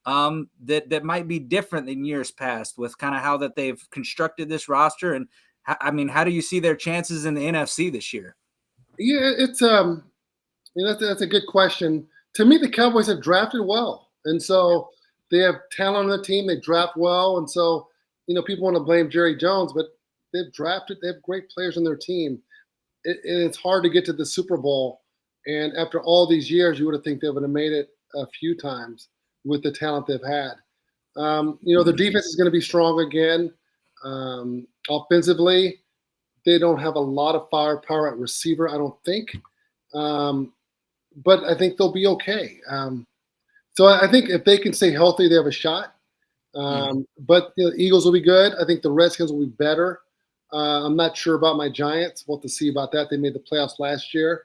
that might be different than years past with kind of how that they've constructed this roster? And how do you see their chances in the NFC this year? Yeah, it's that's a good question. To me, the Cowboys have drafted well, and so they have talent on the team. They draft well, and so people want to blame Jerry Jones, but they have great players on their team. It's hard to get to the Super Bowl, and after all these years, you would have think they would have made it a few times with the talent they've had. Their defense is going to be strong again. Offensively, they don't have a lot of firepower at receiver, I don't think, but I think they'll be okay. So I think if they can stay healthy, they have a shot. But the Eagles will be good. I think the Redskins will be better. I'm not sure about my Giants. We'll have to see about that. They made the playoffs last year.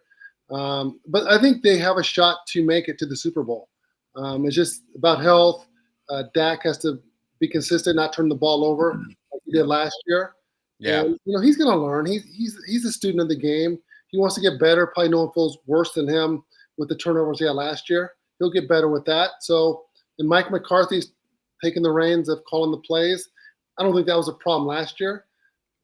But I think they have a shot to make it to the Super Bowl. It's just about health. Dak has to be consistent, not turn the ball over like he did last year. Yeah. And, he's going to learn. He's a student of the game. He wants to get better. Probably no one feels worse than him with the turnovers he had last year. He'll get better with that. So, and Mike McCarthy's taking the reins of calling the plays. I don't think that was a problem last year.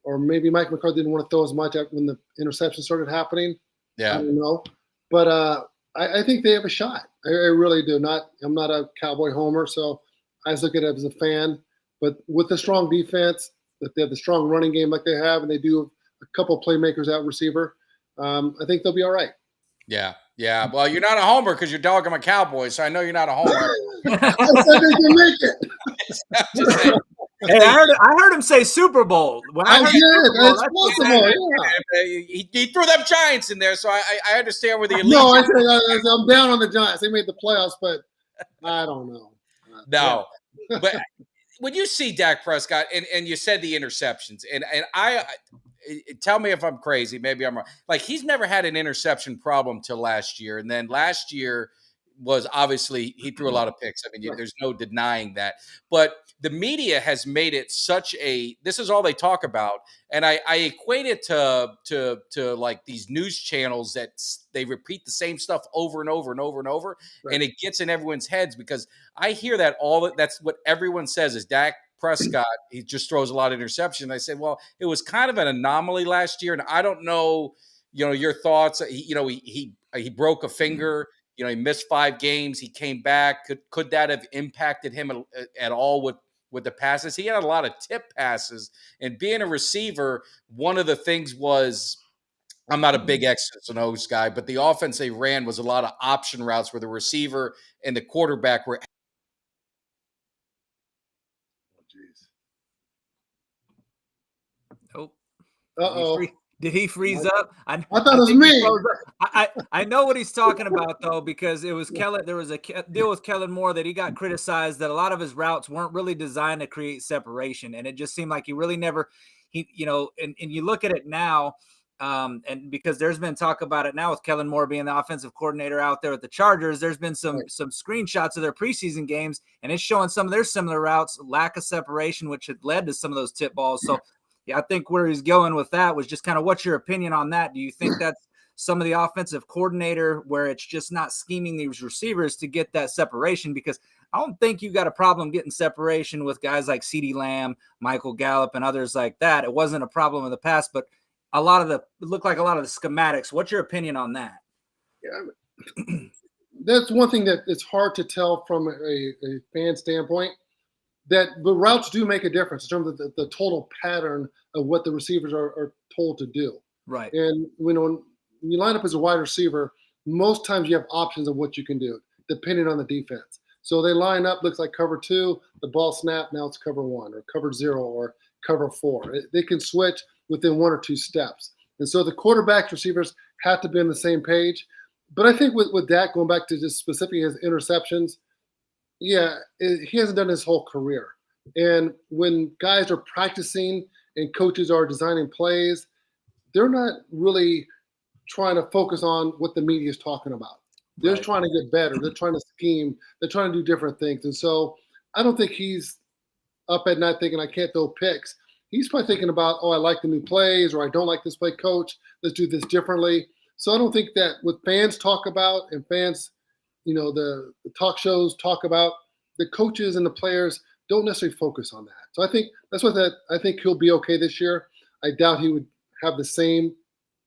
Or maybe Mike McCarthy didn't want to throw as much when the interception started happening. Yeah. I don't know. But I think they have a shot. I really do. I'm not a Cowboy homer, so I just look at it as a fan. But with the strong defense, if they have the strong running game like they have, and they do a couple of playmakers at receiver, I think they'll be all right. Yeah. Yeah. Well, you're not a homer because you're dogging my Cowboys, so I know you're not a homer. I said they can make it. Just saying. Hey, I heard him say Super Bowl. When I did. It's possible. Yeah. He threw them Giants in there, so I understand where the elite. No, I'm down on the Giants. They made the playoffs, but I don't know. No, but when you see Dak Prescott and you said the interceptions, and I tell me if I'm crazy, maybe I'm wrong. Like, he's never had an interception problem till last year, and then last year was obviously he threw a lot of picks. I mean, there's no denying that. But the media has made it such a this is all they talk about, and I equate it to like these news channels that they repeat the same stuff over and over and over and over, and it gets in everyone's heads because I hear that that's what everyone says is Dak Prescott. He just throws a lot of interceptions. I said, well, it was kind of an anomaly last year, and I don't know, your thoughts. He broke a finger. he missed 5 games. He came back. Could that have impacted him at all with the passes? He had a lot of tip passes, and being a receiver, one of the things was, I'm not a big X's and O's guy, but the offense they ran was a lot of option routes where the receiver and the quarterback were. Oh, Uh-oh. Did he freeze up? I thought it was me. I know what he's talking about, though, because it was Kellen. There was a deal with Kellen Moore that he got criticized that a lot of his routes weren't really designed to create separation, and it just seemed like he really never, and you look at it now, and because there's been talk about it now with Kellen Moore being the offensive coordinator out there at the Chargers, there's been some screenshots of their preseason games, and it's showing some of their similar routes, lack of separation, which had led to some of those tip balls. So. Yeah, I think where he's going with that was just kind of what's your opinion on that? Do you think that's some of the offensive coordinator where it's just not scheming these receivers to get that separation? Because I don't think you got a problem getting separation with guys like CeeDee Lamb, Michael Gallup, and others like that. It wasn't a problem in the past, but it looked like a lot of the schematics. What's your opinion on that? Yeah, that's one thing that it's hard to tell from a fan standpoint. That the routes do make a difference in terms of the total pattern of what the receivers are told to do. Right. And when you line up as a wide receiver, most times you have options of what you can do, depending on the defense. So they line up, looks like cover 2, the ball snap, now it's cover 1, or cover 0, or cover 4. They can switch within 1 or 2 steps. And so the quarterbacks, receivers have to be on the same page. But I think with Dak, going back to just specifically his interceptions, yeah, he hasn't done his whole career. And when guys are practicing and coaches are designing plays, they're not really trying to focus on what the media is talking about. They're just trying to get better. They're trying to scheme. They're trying to do different things. And so I don't think he's up at night thinking, I can't throw picks. He's probably thinking about, I like the new plays, or I don't like this play, coach. Let's do this differently. So I don't think that what fans talk about and fans – the talk shows talk about, the coaches and the players don't necessarily focus on that. So I think that's I think he'll be okay this year. I doubt he would have the same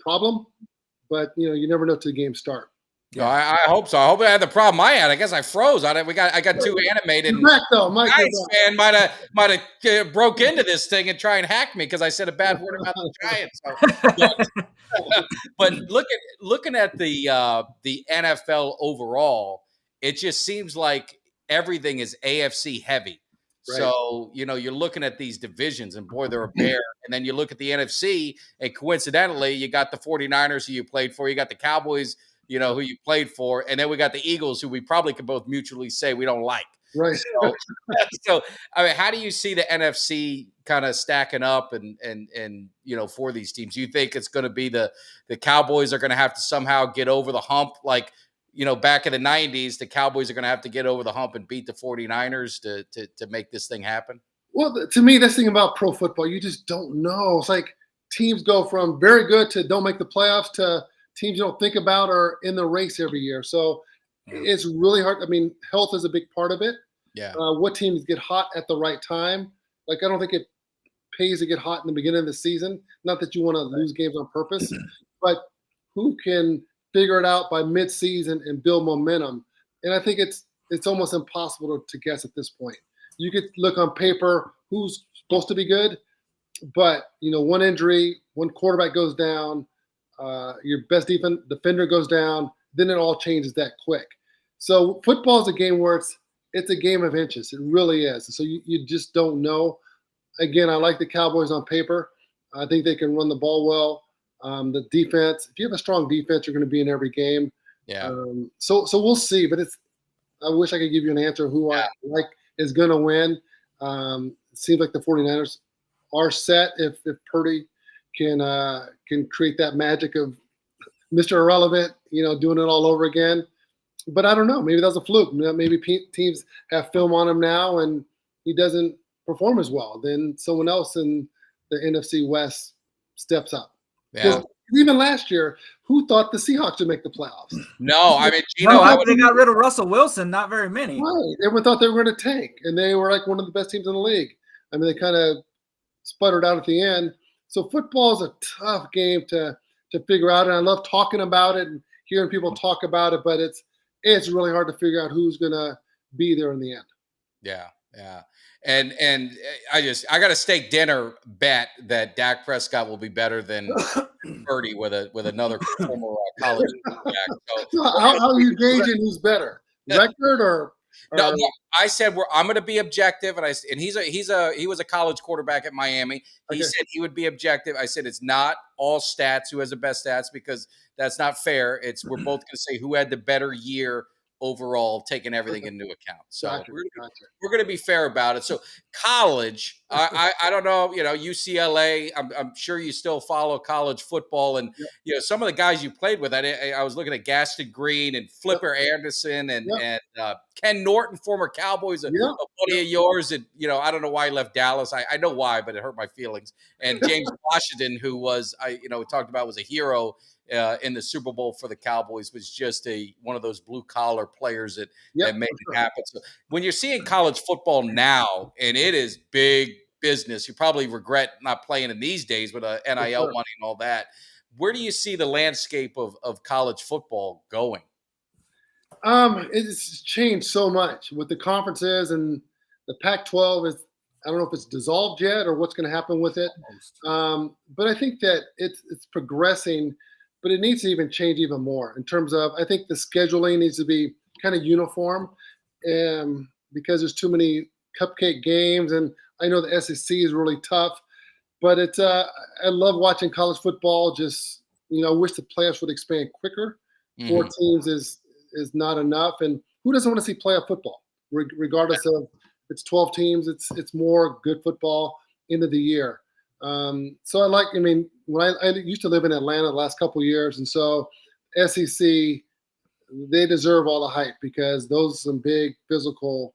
problem, but you never know till the games start. Yeah. I hope so. I hope I had the problem I had. I guess I froze. I got too animated. Back though, Mike. Giants fan might have broke into this thing and try and hack me because I said a bad word about the Giants. So, but looking at the NFL overall, it just seems like everything is AFC heavy. Right. So, you're looking at these divisions and boy, they're a bear. And then you look at the NFC and coincidentally, you got the 49ers who you played for. You got the Cowboys, who you played for. And then we got the Eagles who we probably could both mutually say we don't like. Right. So I mean, how do you see the NFC kind of stacking up and for these teams? Do you think it's going to be the Cowboys are going to have to somehow get over the hump? Like, back in the 90s, the Cowboys are going to have to get over the hump and beat the 49ers to make this thing happen? Well, to me, that's the thing about pro football. You just don't know. It's like teams go from very good to don't make the playoffs to teams you don't think about are in the race every year. So it's really hard. I mean, health is a big part of it. Yeah. What teams get hot at the right time? Like, I don't think it pays to get hot in the beginning of the season. Not that you want to lose games on purpose, but who can figure it out by mid-season and build momentum? And I think it's almost impossible to guess at this point. You could look on paper who's supposed to be good, but one injury, one quarterback goes down, your best defender goes down, then it all changes that quick. So football is a game where it's a game of inches. It really is. So you just don't know. Again, I like the Cowboys on paper. I think they can run the ball well. The defense, if you have a strong defense, you're going to be in every game. Yeah. So we'll see. But I wish I could give you an answer who I like is going to win. It seems like the 49ers are set if Purdy can create that magic of Mr. Irrelevant, doing it all over again. But I don't know. Maybe that's a fluke. Maybe teams have film on him now and he doesn't perform as well. Then someone else in the NFC West steps up. Yeah. Even last year, who thought the Seahawks would make the playoffs? No, I mean, they got rid of Russell Wilson. Not very many. Right. Everyone thought they were going to tank, and they were like one of the best teams in the league. I mean, they kind of sputtered out at the end. So football is a tough game to figure out, and I love talking about it and hearing people talk about it. But it's it's really hard to figure out who's going to be there in the end. Yeah, yeah. And I got a steak dinner bet that Dak Prescott will be better than Purdy with another former college quarterback. So how are you gauging who's better, record or? No, I said I'm going to be objective, and he was a college quarterback at Miami. He said he would be objective. I said it's not all stats who has the best stats, because that's not fair. We're both going to say who had the better year overall, taking everything into account. So we're going to be fair about it. So college, I don't know, UCLA. I'm sure you still follow college football, and some of the guys you played with. I was looking at Gaston Green and Flipper Anderson and Ken Norton, former Cowboys, a buddy of yours. And I don't know why he left Dallas. I know why, but it hurt my feelings. And James Washington, who was we talked about, was a hero in the Super Bowl for the Cowboys, was just one of those blue collar players that made it happen. So when you're seeing college football now, and it is big business, you probably regret not playing in these days with NIL money and all that. Where do you see the landscape of college football going? It's changed so much with the conferences, and the Pac-12 is, I don't know if it's dissolved yet or what's going to happen with it. But I think that it's progressing, but it needs to even change even more in terms of, I think the scheduling needs to be kind of uniform, because there's too many cupcake games. And I know the SEC is really tough, but I love watching college football. Just, I wish the playoffs would expand quicker. 4 teams is not enough. And who doesn't want to see playoff football? Regardless of if it's 12 teams, it's more good football end of the year. So when I used to live in Atlanta the last couple of years, and so SEC, they deserve all the hype, because those are some big physical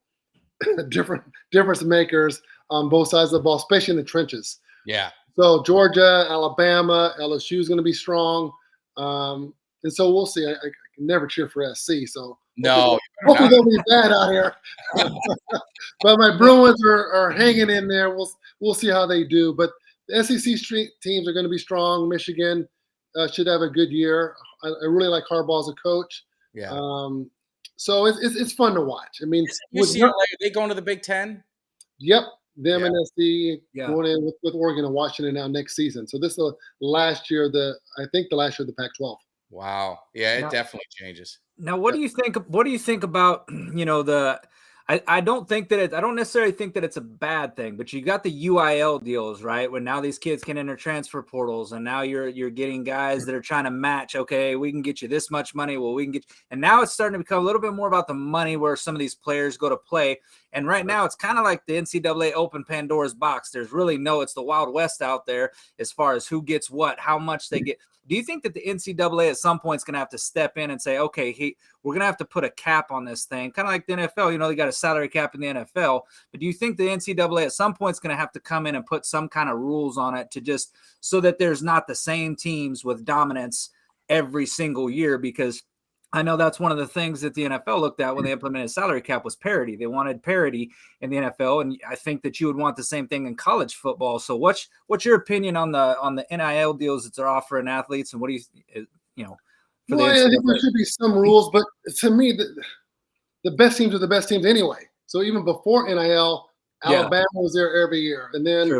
difference makers on both sides of the ball, especially in the trenches. Yeah. So Georgia, Alabama, LSU is going to be strong. And so we'll see. I can never cheer for SC. So hopefully they'll be bad out here. But my Bruins are hanging in there. We'll see how they do. But the SEC teams are going to be strong. Michigan should have a good year. I really like Harbaugh as a coach. Yeah. So it's fun to watch. I mean, UCLA, are they going to the Big Ten? Yep. Them and SC going in with Oregon and Washington now next season. So this is the last year of the Pac-12. Wow. Yeah, it definitely changes. Now, what do you think? What do you think about I don't necessarily think that it's a bad thing, but you got the UIL deals, right? When now these kids can enter transfer portals, and now you're getting guys that are trying to match. Okay, we can get you this much money. Well, we can get, and now it's starting to become a little bit more about the money where some of these players go to play. And right now it's kind of like the NCAA open Pandora's box. There's really it's the Wild West out there as far as who gets what, how much they get. Do you think that the NCAA at some point is going to have to step in and say, okay, we're going to have to put a cap on this thing, kind of like the NFL? They got a salary cap in the NFL. But do you think the NCAA at some point is going to have to come in and put some kind of rules on it to just so that there's not the same teams with dominance every single year? Because I know that's one of the things that the NFL looked at when they implemented salary cap was parity. They wanted parity in the NFL, and I think that you would want the same thing in college football. So what's your opinion on the NIL deals that they're offering athletes, and what do you Well, I think there should be some rules, but to me, the best teams are the best teams anyway. So even before NIL, Alabama was there every year, and then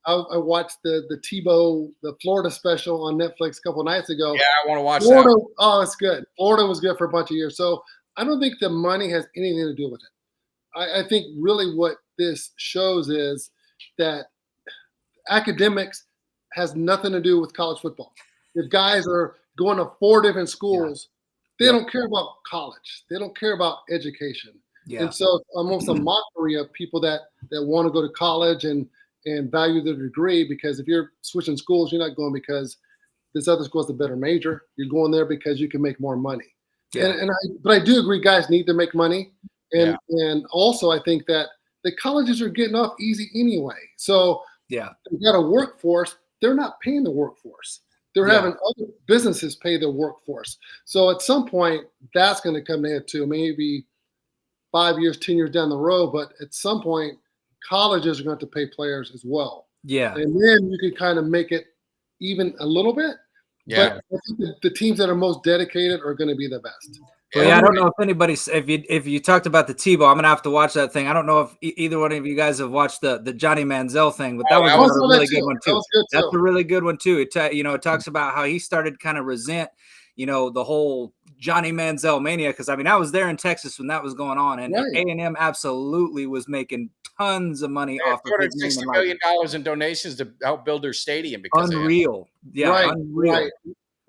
I watched the Tebow, the Florida special on Netflix a couple of nights ago. Yeah, I want to watch Florida. that. Oh, it's good. Florida was good for a bunch of years. So I don't think the money has anything to do with it. I think really what this shows is that academics has nothing to do with college football. If guys are going to 4 different schools, they don't care about college. They don't care about education. Yeah. And so it's almost a mockery of people that want to go to college and value their degree, because if you're switching schools, you're not going because this other school is a better major. You're going there because you can make more money. Yeah. But I do agree guys need to make money. And also I think that the colleges are getting off easy anyway. So they've got a workforce. They're not paying the workforce. They're having other businesses pay their workforce. So at some point, that's going to come to head too. Maybe 5 years, 10 years down the road. But at some point, colleges are going to pay players as well. Yeah. And then you can kind of make it even a little bit. Yeah. But I think the teams that are most dedicated are going to be the best. Well, yeah, I don't know if anybody's if you talked about the Tebow, I'm gonna have to watch that thing. I don't know if either one of you guys have watched the Johnny Manziel thing, but that was another really good one too. That was good That's a really good one too. It talks about how he started kind of resent, the whole Johnny Manziel mania, because I mean I was there in Texas when that was going on, and A&M absolutely was making tons of money off of $260 million in donations to help build their stadium because unreal. Yeah, unreal.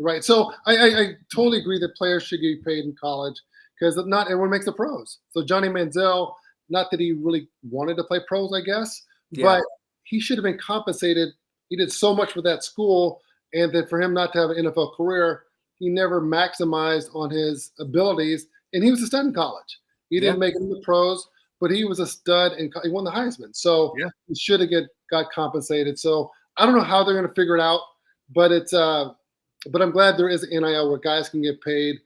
Right. So I totally agree that players should get paid in college because not everyone makes the pros. So Johnny Manziel, not that he really wanted to play pros, I guess, but he should have been compensated. He did so much for that school, and that for him not to have an NFL career, he never maximized on his abilities. And he was a stud in college. He didn't make it in the pros, but he was a stud and he won the Heisman. So he should have got compensated. So I don't know how they're going to figure it out, but but I'm glad there is an NIL where guys can get paid.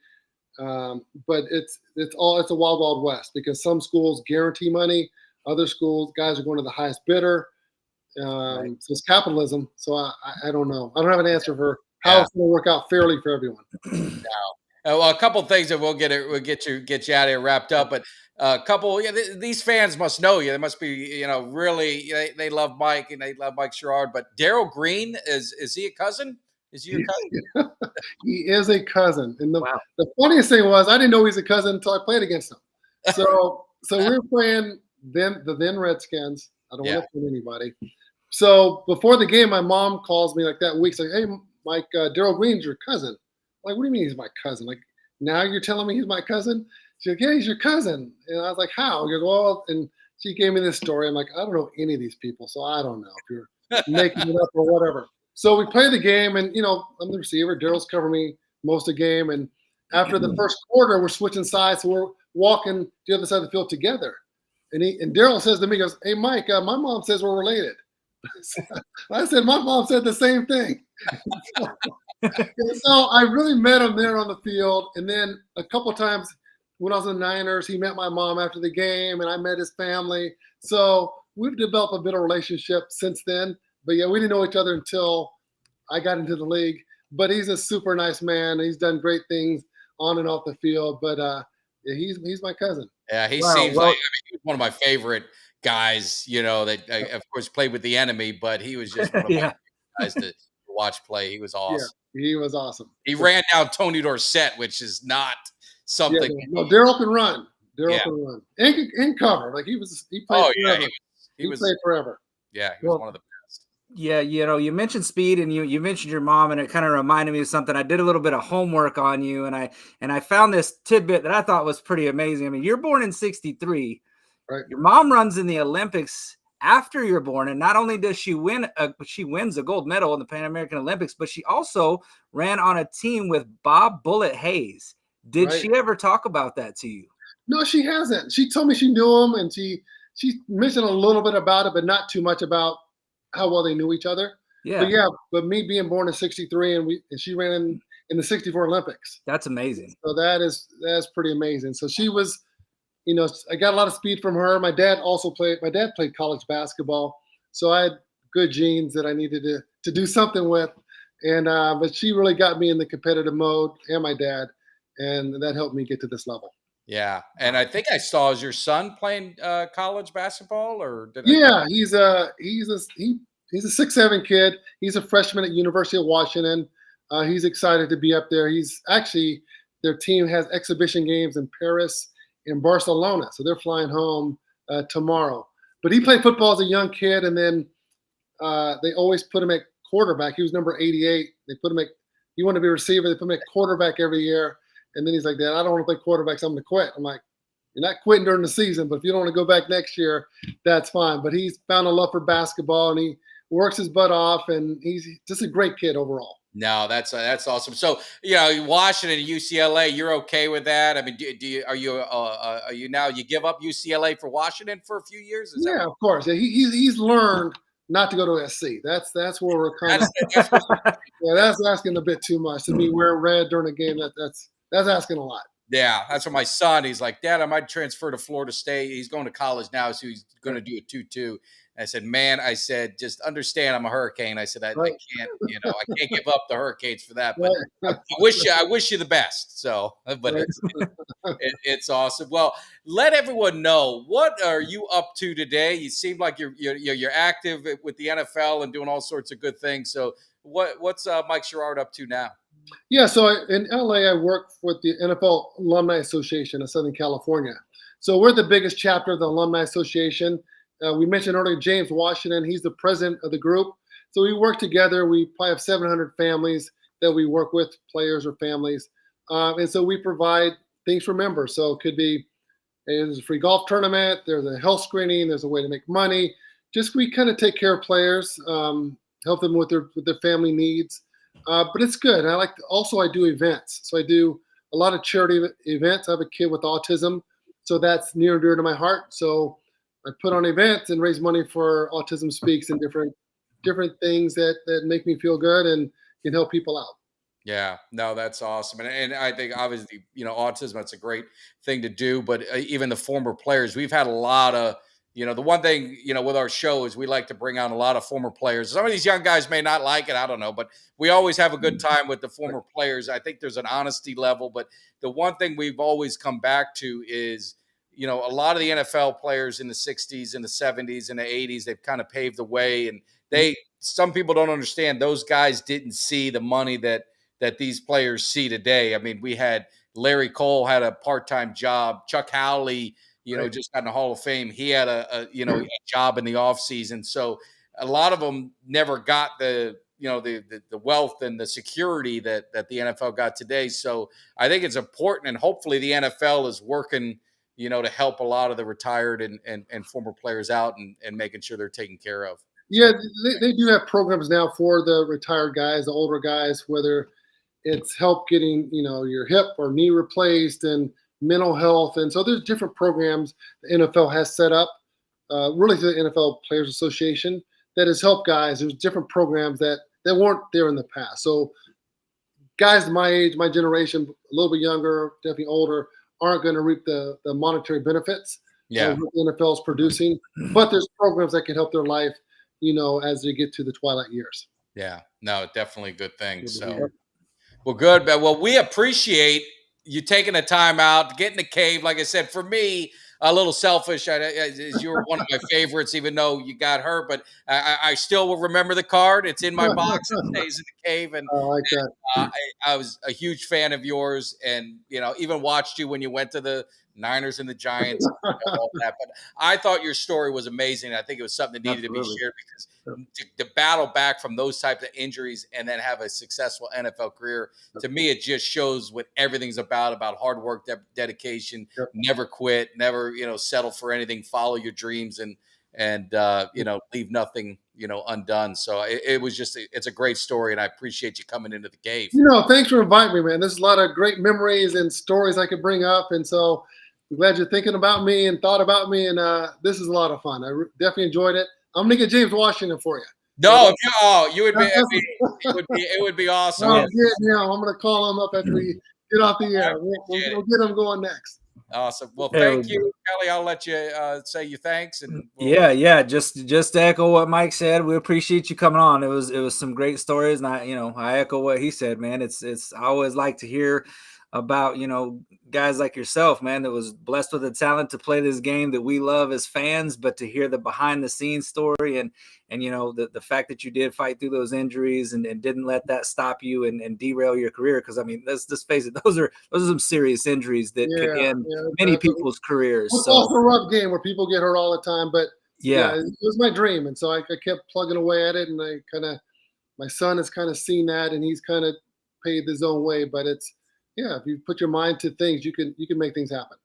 But it's a wild, wild west because some schools guarantee money, other schools guys are going to the highest bidder. So it's capitalism. So I don't know. I don't have an answer for how it's going to work out fairly for everyone. Well, a couple of things that we'll get you out of here wrapped up, but a couple. These fans must know you. They must be, really. They love Mike and they love Mike Sherrard. But Darrell Green is he a cousin? Is he your cousin? He is a cousin. And the funniest thing was I didn't know he's a cousin until I played against him. So we were playing the then Redskins. I don't want to offend anybody. So before the game, my mom calls me like that week, saying, "Hey, Mike, Darrell Green's your cousin." I'm like, what do you mean he's my cousin? Like, now you're telling me he's my cousin? She's like, yeah, he's your cousin. And I was like, how? He goes, well, and she gave me this story. I'm like, I don't know any of these people, so I don't know if you're making it up or whatever. So we play the game, and, I'm the receiver. Darrell's covering me most of the game. And after the first quarter, we're switching sides, so we're walking the other side of the field together. And Darrell says to me, he goes, hey, Mike, my mom says we're related. I said, my mom said the same thing. So I really met him there on the field. And then a couple of times when I was in the Niners, he met my mom after the game, and I met his family. So we've developed a bit of relationship since then. But, yeah, we didn't know each other until I got into the league. But he's a super nice man. He's done great things on and off the field. But, he's my cousin. Yeah, he seems like he's one of my favorite guys, that, of course, played with the enemy, but he was just one of my favorite guys to watch play. He was awesome. Yeah, he was awesome. He ran down Tony Dorsett, which is not something. No, Darrell can run. Darrell can run and cover. Like he played forever. He played forever. Yeah, he was one of the best. Yeah, you mentioned speed, and you mentioned your mom, and it kind of reminded me of something. I did a little bit of homework on you, and I found this tidbit that I thought was pretty amazing. I mean, you're born in '63. Right. Your mom runs in the Olympics after you're born, and not only does she she wins a gold medal in the Pan American Olympics, but she also ran on a team with Bob Bullet Hayes. Did she ever talk about that to you? No, she hasn't. She told me she knew him, and she mentioned a little bit about it, but not too much about how well they knew each other. Yeah. But me being born in '63, and she ran in the '64 Olympics. That's amazing. So that's pretty amazing. So she was. I got a lot of speed from her. My dad played college basketball. So I had good genes that I needed to do something with. And but she really got me in the competitive mode, and my dad. And that helped me get to this level. Yeah. And I think I saw, is your son playing college basketball or he's a 6'7" kid. He's a freshman at University of Washington. He's excited to be up there. He's actually, their team has exhibition games in Paris, in Barcelona, so they're flying home tomorrow. But he played football as a young kid, and then they always put him at quarterback. He was number 88. They put him he wanted to be a receiver. They put him at quarterback every year, and then he's like, Dad, I don't want to play quarterback, so I'm going to quit. I'm like, you're not quitting during the season, but if you don't want to go back next year, that's fine. But he's found a love for basketball, and he works his butt off, and he's just a great kid overall. No, that's awesome. So, Washington, UCLA, you're okay with that? I mean, are you now you give up UCLA for Washington for a few years? Of course. Yeah, he's learned not to go to SC. That's where we're kind of. That's asking a bit too much to me. Wear red during a game. That's asking a lot. Yeah, that's what my son. He's like, Dad, I might transfer to Florida State. He's going to college now, so he's going to do a 2-2. I said, man, I said, just understand I'm a Hurricane. I said, I can't, I can't give up the Hurricanes for that. But Right. I wish you the best. So, but Right. it's awesome. Well, let everyone know, what are you up to today? You seem like you're active with the NFL and doing all sorts of good things. So, what's Mike Sherrard up to now? Yeah, so in LA, I work with the NFL Alumni Association of Southern California. So we're the biggest chapter of the Alumni Association. We mentioned earlier James Washington. He's the president of the group. So we work together. We probably have 700 families that we work with, players or families. And so we provide things for members. So it could be there's a free golf tournament, there's a health screening, there's a way to make money. Just we kind of take care of players, help them with their family needs. But it's good. And I do events. So I do a lot of charity events. I have a kid with autism, so that's near and dear to my heart. So I put on events and raise money for Autism Speaks and different things that make me feel good and can help people out. Yeah, no, that's awesome. And I think obviously, autism, that's a great thing to do. But even the former players, we've had a lot of, the one thing, with our show is we like to bring on a lot of former players. Some of these young guys may not like it. I don't know, but we always have a good time with the former players. I think there's an honesty level. But the one thing we've always come back to is, a lot of the NFL players in the 60s and the 70s and the 80s, they've kind of paved the way. And some people don't understand, those guys didn't see the money that these players see today. I mean, we had Larry Cole had a part-time job. Chuck Howley, Right. just got in the Hall of Fame. He had a job in the offseason. So a lot of them never got the wealth and the security that the NFL got today. So I think it's important, and hopefully the NFL is working, to help a lot of the retired and former players out and making sure they're taken care of. Yeah, they do have programs now for the retired guys, the older guys, whether it's help getting, your hip or knee replaced and mental health. And so there's different programs the NFL has set up, really through the NFL Players Association, that has helped guys. There's different programs that weren't there in the past. So guys my age, my generation, a little bit younger, definitely older, aren't going to reap the monetary benefits of what the NFL is producing. But there's programs that can help their life, as they get to the twilight years. Yeah, no, definitely good thing. So. Well, good. Well, we appreciate you taking the time out, getting the cave. Like I said, for me, a little selfish. You were one of my favorites, even though you got hurt. But I still will remember the card. It's in my box. It stays in the cave. And I like that. I was a huge fan of yours, and even watched you when you went to the Niners and the Giants and all that. But I thought your story was amazing. I think it was something that needed to be shared, because to battle back from those types of injuries and then have a successful NFL career, to me, it just shows what everything's about hard work, dedication, never quit, never, settle for anything, follow your dreams, and leave nothing, undone. So it was it's a great story, and I appreciate you coming into the cave. Thanks for inviting me, man. There's a lot of great memories and stories I could bring up. And so I'm glad you're thinking about me and thought about me. And this is a lot of fun. I definitely enjoyed it. I'm going to get James Washington for you. No, you would be, it would be awesome. I'm going to call him up after we get off the air. We'll get him going next. Awesome. Well, thank you, Kelly. I'll let you say your thanks. And just to echo what Mike said, we appreciate you coming on. It was some great stories, and I echo what he said, man. It's I always like to hear about guys like yourself, man, that was blessed with the talent to play this game that we love as fans, but to hear the behind the scenes story and the fact that you did fight through those injuries and didn't let that stop you and derail your career. Because I mean, let's just face it, those are some serious injuries that could end many people's careers. It's also a rough game where people get hurt all the time, but it was my dream, and so I kept plugging away at it, and my son has kind of seen that, and he's kind of paved his own way. But it's if you put your mind to things, you can make things happen.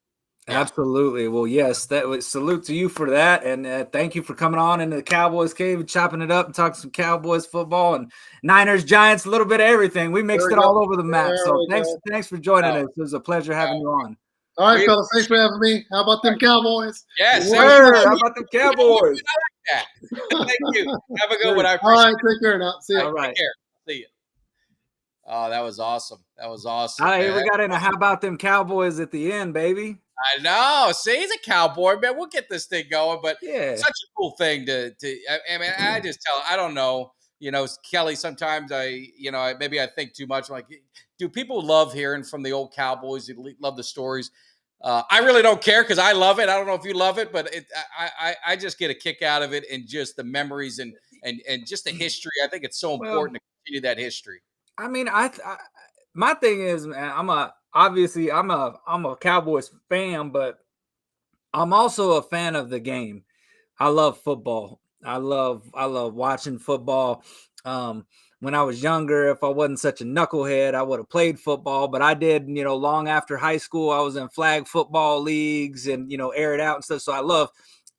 Absolutely. Well, yes, that was salute to you for that. And thank you for coming on into the Cowboys cave and chopping it up and talking some Cowboys football and Niners, Giants, a little bit of everything. We mixed it all over the map. So thanks for joining us. It was a pleasure having you on. All right, fellas. Thanks for having me. How about them Cowboys? Yes. How about them Cowboys? Thank you. Have a good one. I appreciate all right. Take care now. See you. All right. Take care. See you. Oh, that was awesome. We got in a how about them Cowboys at the end, baby. I know. See, he's a Cowboy, man. We'll get this thing going, but Yeah. such a cool thing I mean, I just I don't know. Kelly, sometimes maybe I think too much. I'm like, do people love hearing from the old Cowboys? They love the stories. I really don't care because I love it. I don't know if you love it, but I just get a kick out of it and just the memories and just the history. I think it's so Well, important to continue that history. I mean, my thing is, man, I'm a Cowboys fan, but I'm also a fan of the game. I love football. I love watching football. When I was younger, if I wasn't such a knucklehead, I would have played football. But I did, long after high school, I was in flag football leagues and air it out and stuff. So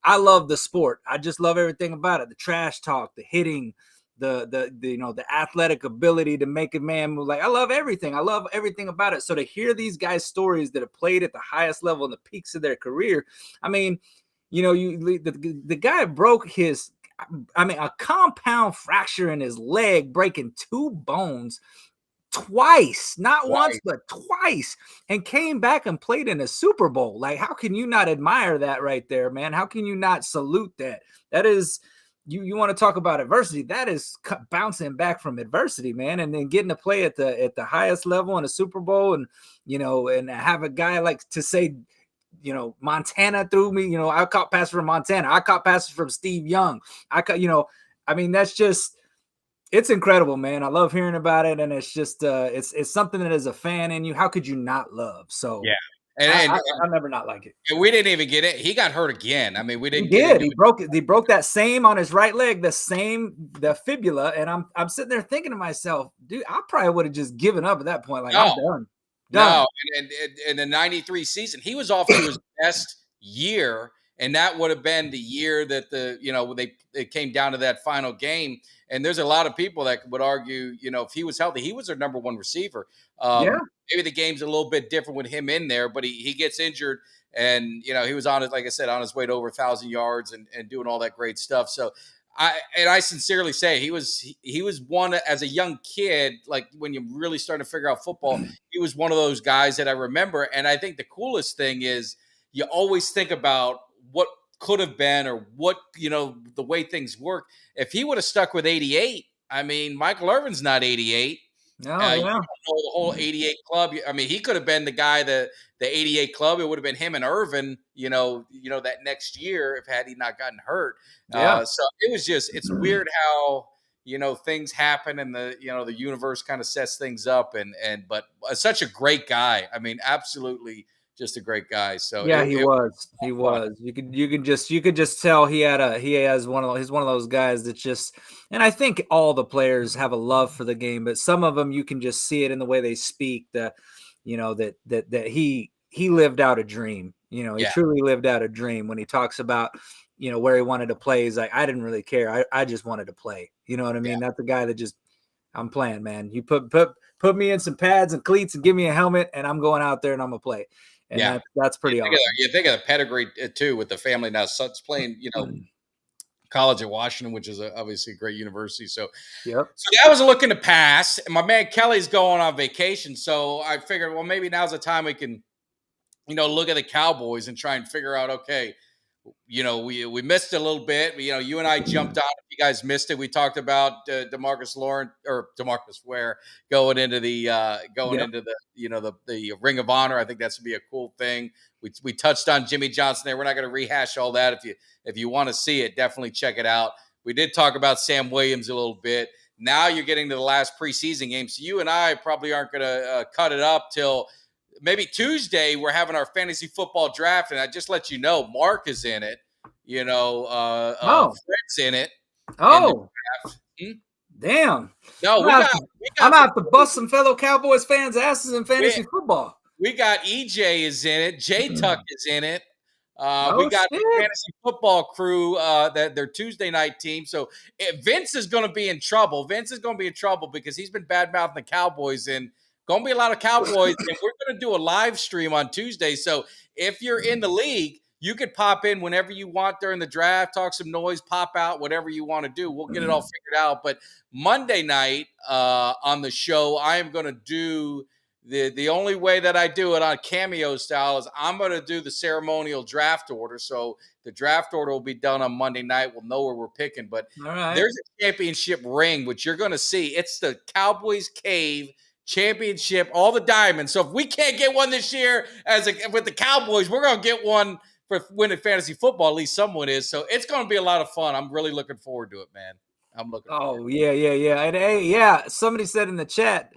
I love the sport. I just love everything about it. The trash talk, the hitting, the athletic ability to make a man move. Like, I love everything. I love everything about it. So to hear these guys' stories that have played at the highest level in the peaks of their career, I mean, the guy broke a compound fracture in his leg, breaking 2 bones twice, not once, but twice, and came back and played in a Super Bowl. Like, how can you not admire that right there, man? How can you not salute that? That is, you want to talk about adversity. That is bouncing back from adversity, man. And then getting to play at the highest level in a Super Bowl, and and have a guy like to say, Montana threw me. I caught passes from Montana. I caught passes from Steve Young. That's just, it's incredible, man. I love hearing about it. And it's just, it's something that as a fan in you, how could you not love? So Yeah. And I never not like it. And we didn't even get it. He got hurt again. I mean, we didn't He get did. it. He broke that same on his right leg, the fibula. And I'm sitting there thinking to myself, dude, I probably would have just given up at that point. Like, I'm done. No, and in the 93 season, he was off to his best year, and that would have been the year that they came down to that final game. And there's a lot of people that would argue, if he was healthy, he was their number one receiver. Yeah. Maybe the game's a little bit different with him in there, but he gets injured, and he was like I said, on his way to over 1,000 yards and doing all that great stuff. So I sincerely say he was one as a young kid, like when you really started to figure out football, he was one of those guys that I remember. And I think the coolest thing is you always think about what could have been or what, the way things work. If he would have stuck with 88, I mean, Michael Irvin's not 88. No, You don't know the whole 88 club. I mean, he could have been the guy, the 88 club. It would have been him and Irvin, that next year had he not gotten hurt. Yeah. So it was it's weird how, things happen and the universe kind of sets things up but such a great guy. I mean, absolutely just a great guy. So yeah, he was. You could just tell he's one of those guys that just, and I think all the players have a love for the game, but some of them you can just see it in the way they speak, that he lived out a dream. He truly lived out a dream when he talks about, where he wanted to play. He's like, I didn't really care. I just wanted to play. You know what I mean? That's the guy that just, I'm playing, man. You put me in some pads and cleats and give me a helmet and I'm going out there and I'm gonna play. And that's pretty awesome. You think of the pedigree too with the family now. Son's playing, college at Washington, which is obviously a great university. So, yep. So that was a look in the past. And my man Kelly's going on vacation, so I figured, well, maybe now's the time we can, look at the Cowboys and try and figure out, okay, we missed it a little bit. You and I jumped on. If you guys missed it, we talked about DeMarcus Ware going into the the Ring of Honor. I think that's gonna be a cool thing. We touched on Jimmy Johnson there. We're not going to rehash all that. If you want to see it, definitely check it out. We did talk about Sam Williams a little bit. Now you're getting to the last preseason game, so you and I probably aren't going to cut it up till maybe Tuesday. We're having our fantasy football draft, and I just let you know, Mark is in it. Fred's in it. Oh, damn! No, I'm out to bust some fellow Cowboys fans' asses in fantasy football. We got EJ is in it. J Tuck is in it. We got the fantasy football crew, that their Tuesday night team. So Vince is going to be in trouble. Vince is going to be in trouble because he's been bad mouthing the Cowboys, and going to be a lot of Cowboys. And we're going to do a live stream on Tuesday. So if you're in the league, you could pop in whenever you want during the draft, talk some noise, pop out, whatever you want to do. We'll get it all figured out. But Monday night on the show, I am going to do The only way that I do it on cameo style is I'm going to do the ceremonial draft order. So the draft order will be done on Monday night. We'll know where we're picking, but All right. there's a championship ring, which you're going to see. It's the Cowboys Cave Championship, all the diamonds. So if we can't get one this year with the Cowboys, we're going to get one for winning fantasy football. At least someone is. So it's going to be a lot of fun. I'm really looking forward to it, man. I'm looking forward. Oh, yeah. And hey, yeah, somebody said in the chat,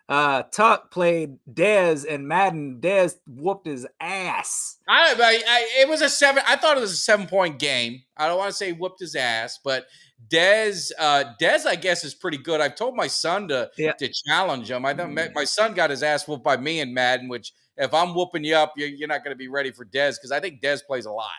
Tuck played Dez and Madden. Dez whooped his ass. It was a 7. I thought it was a 7-point game. I don't want to say whooped his ass, but Dez, I guess, is pretty good. I've told my son to challenge him. My son got his ass whooped by me in Madden, which if I'm whooping you up, you're not going to be ready for Dez because I think Dez plays a lot.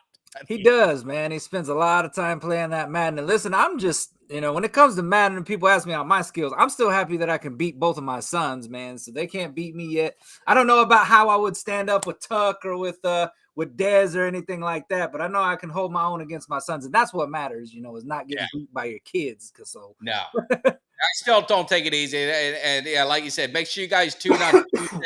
He does, man. He spends a lot of time playing that Madden. And listen, I'm just, when it comes to Madden and people ask me on my skills, I'm still happy that I can beat both of my sons, man. So they can't beat me yet. I don't know about how I would stand up with Tuck or with Dez or anything like that, but I know I can hold my own against my sons. And that's what matters, is not getting beat by your kids. No. I still don't take it easy. And yeah, like you said, make sure you guys tune on Tuesday.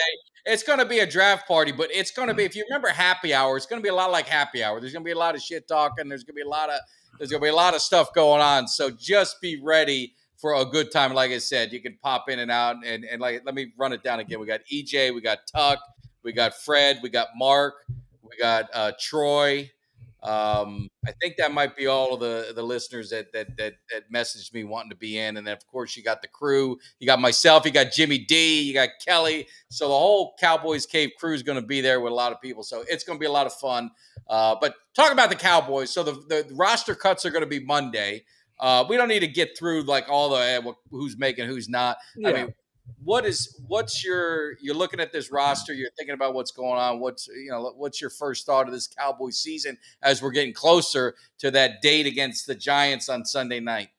It's going to be a draft party, but it's going to be, if you remember happy hour, it's going to be a lot like happy hour. There's going to be a lot of shit talking. There's going to be a lot of stuff going on. So just be ready for a good time. Like I said, you can pop in and out and like, let me run it down again. We got EJ, we got Tuck, we got Fred, we got Mark, we got Troy. I think that might be all of the listeners that messaged me wanting to be in. And then of course you got the crew, you got myself, you got Jimmy D, you got Kelly. So the whole Cowboys Cave crew is going to be there with a lot of people. So it's going to be a lot of fun. But talk about the Cowboys. So the roster cuts are going to be Monday. We don't need to get through like all the who's making, who's not. Yeah. I mean, you're looking at this roster, you're thinking about what's going on. What's your first thought of this Cowboys season as we're getting closer to that date against the Giants on Sunday night?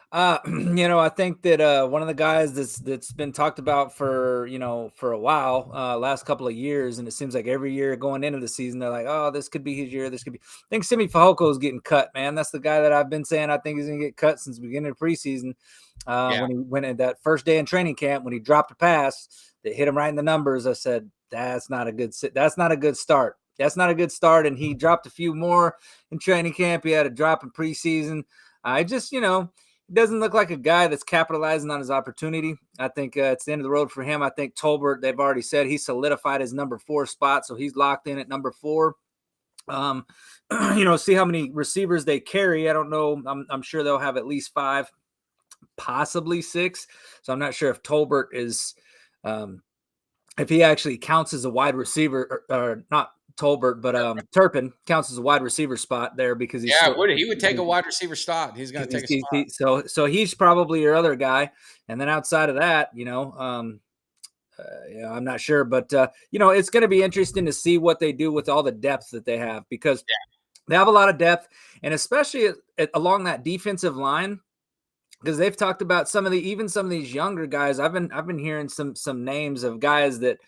I think that one of the guys that's been talked about for a while, last couple of years, and it seems like every year going into the season, they're like, oh, this could be his year. This could be. I think Simi Fehoko is getting cut, man. That's the guy that I've been saying I think he's going to get cut since the beginning of preseason. When he went in that first day in training camp, when he dropped a pass that hit him right in the numbers, I said, that's not a good start. That's not a good start. And he dropped a few more in training camp. He had a drop in preseason. I just, he doesn't look like a guy that's capitalizing on his opportunity. I think it's the end of the road for him. I think Tolbert, they've already said he solidified his number 4 spot, so he's locked in at number 4. See how many receivers they carry. I don't know. I'm sure they'll have at least 5, possibly 6. So I'm not sure if Tolbert is, if he actually counts as a wide receiver or not. Tolbert, but Turpin counts as a wide receiver spot there because he would take a wide receiver spot. He's going to take a spot. So he's probably your other guy, and then outside of that, I'm not sure, but it's going to be interesting to see what they do with all the depth that they have because they have a lot of depth, and especially along that defensive line. Because they've talked about some of these younger guys. I've been hearing some names of guys that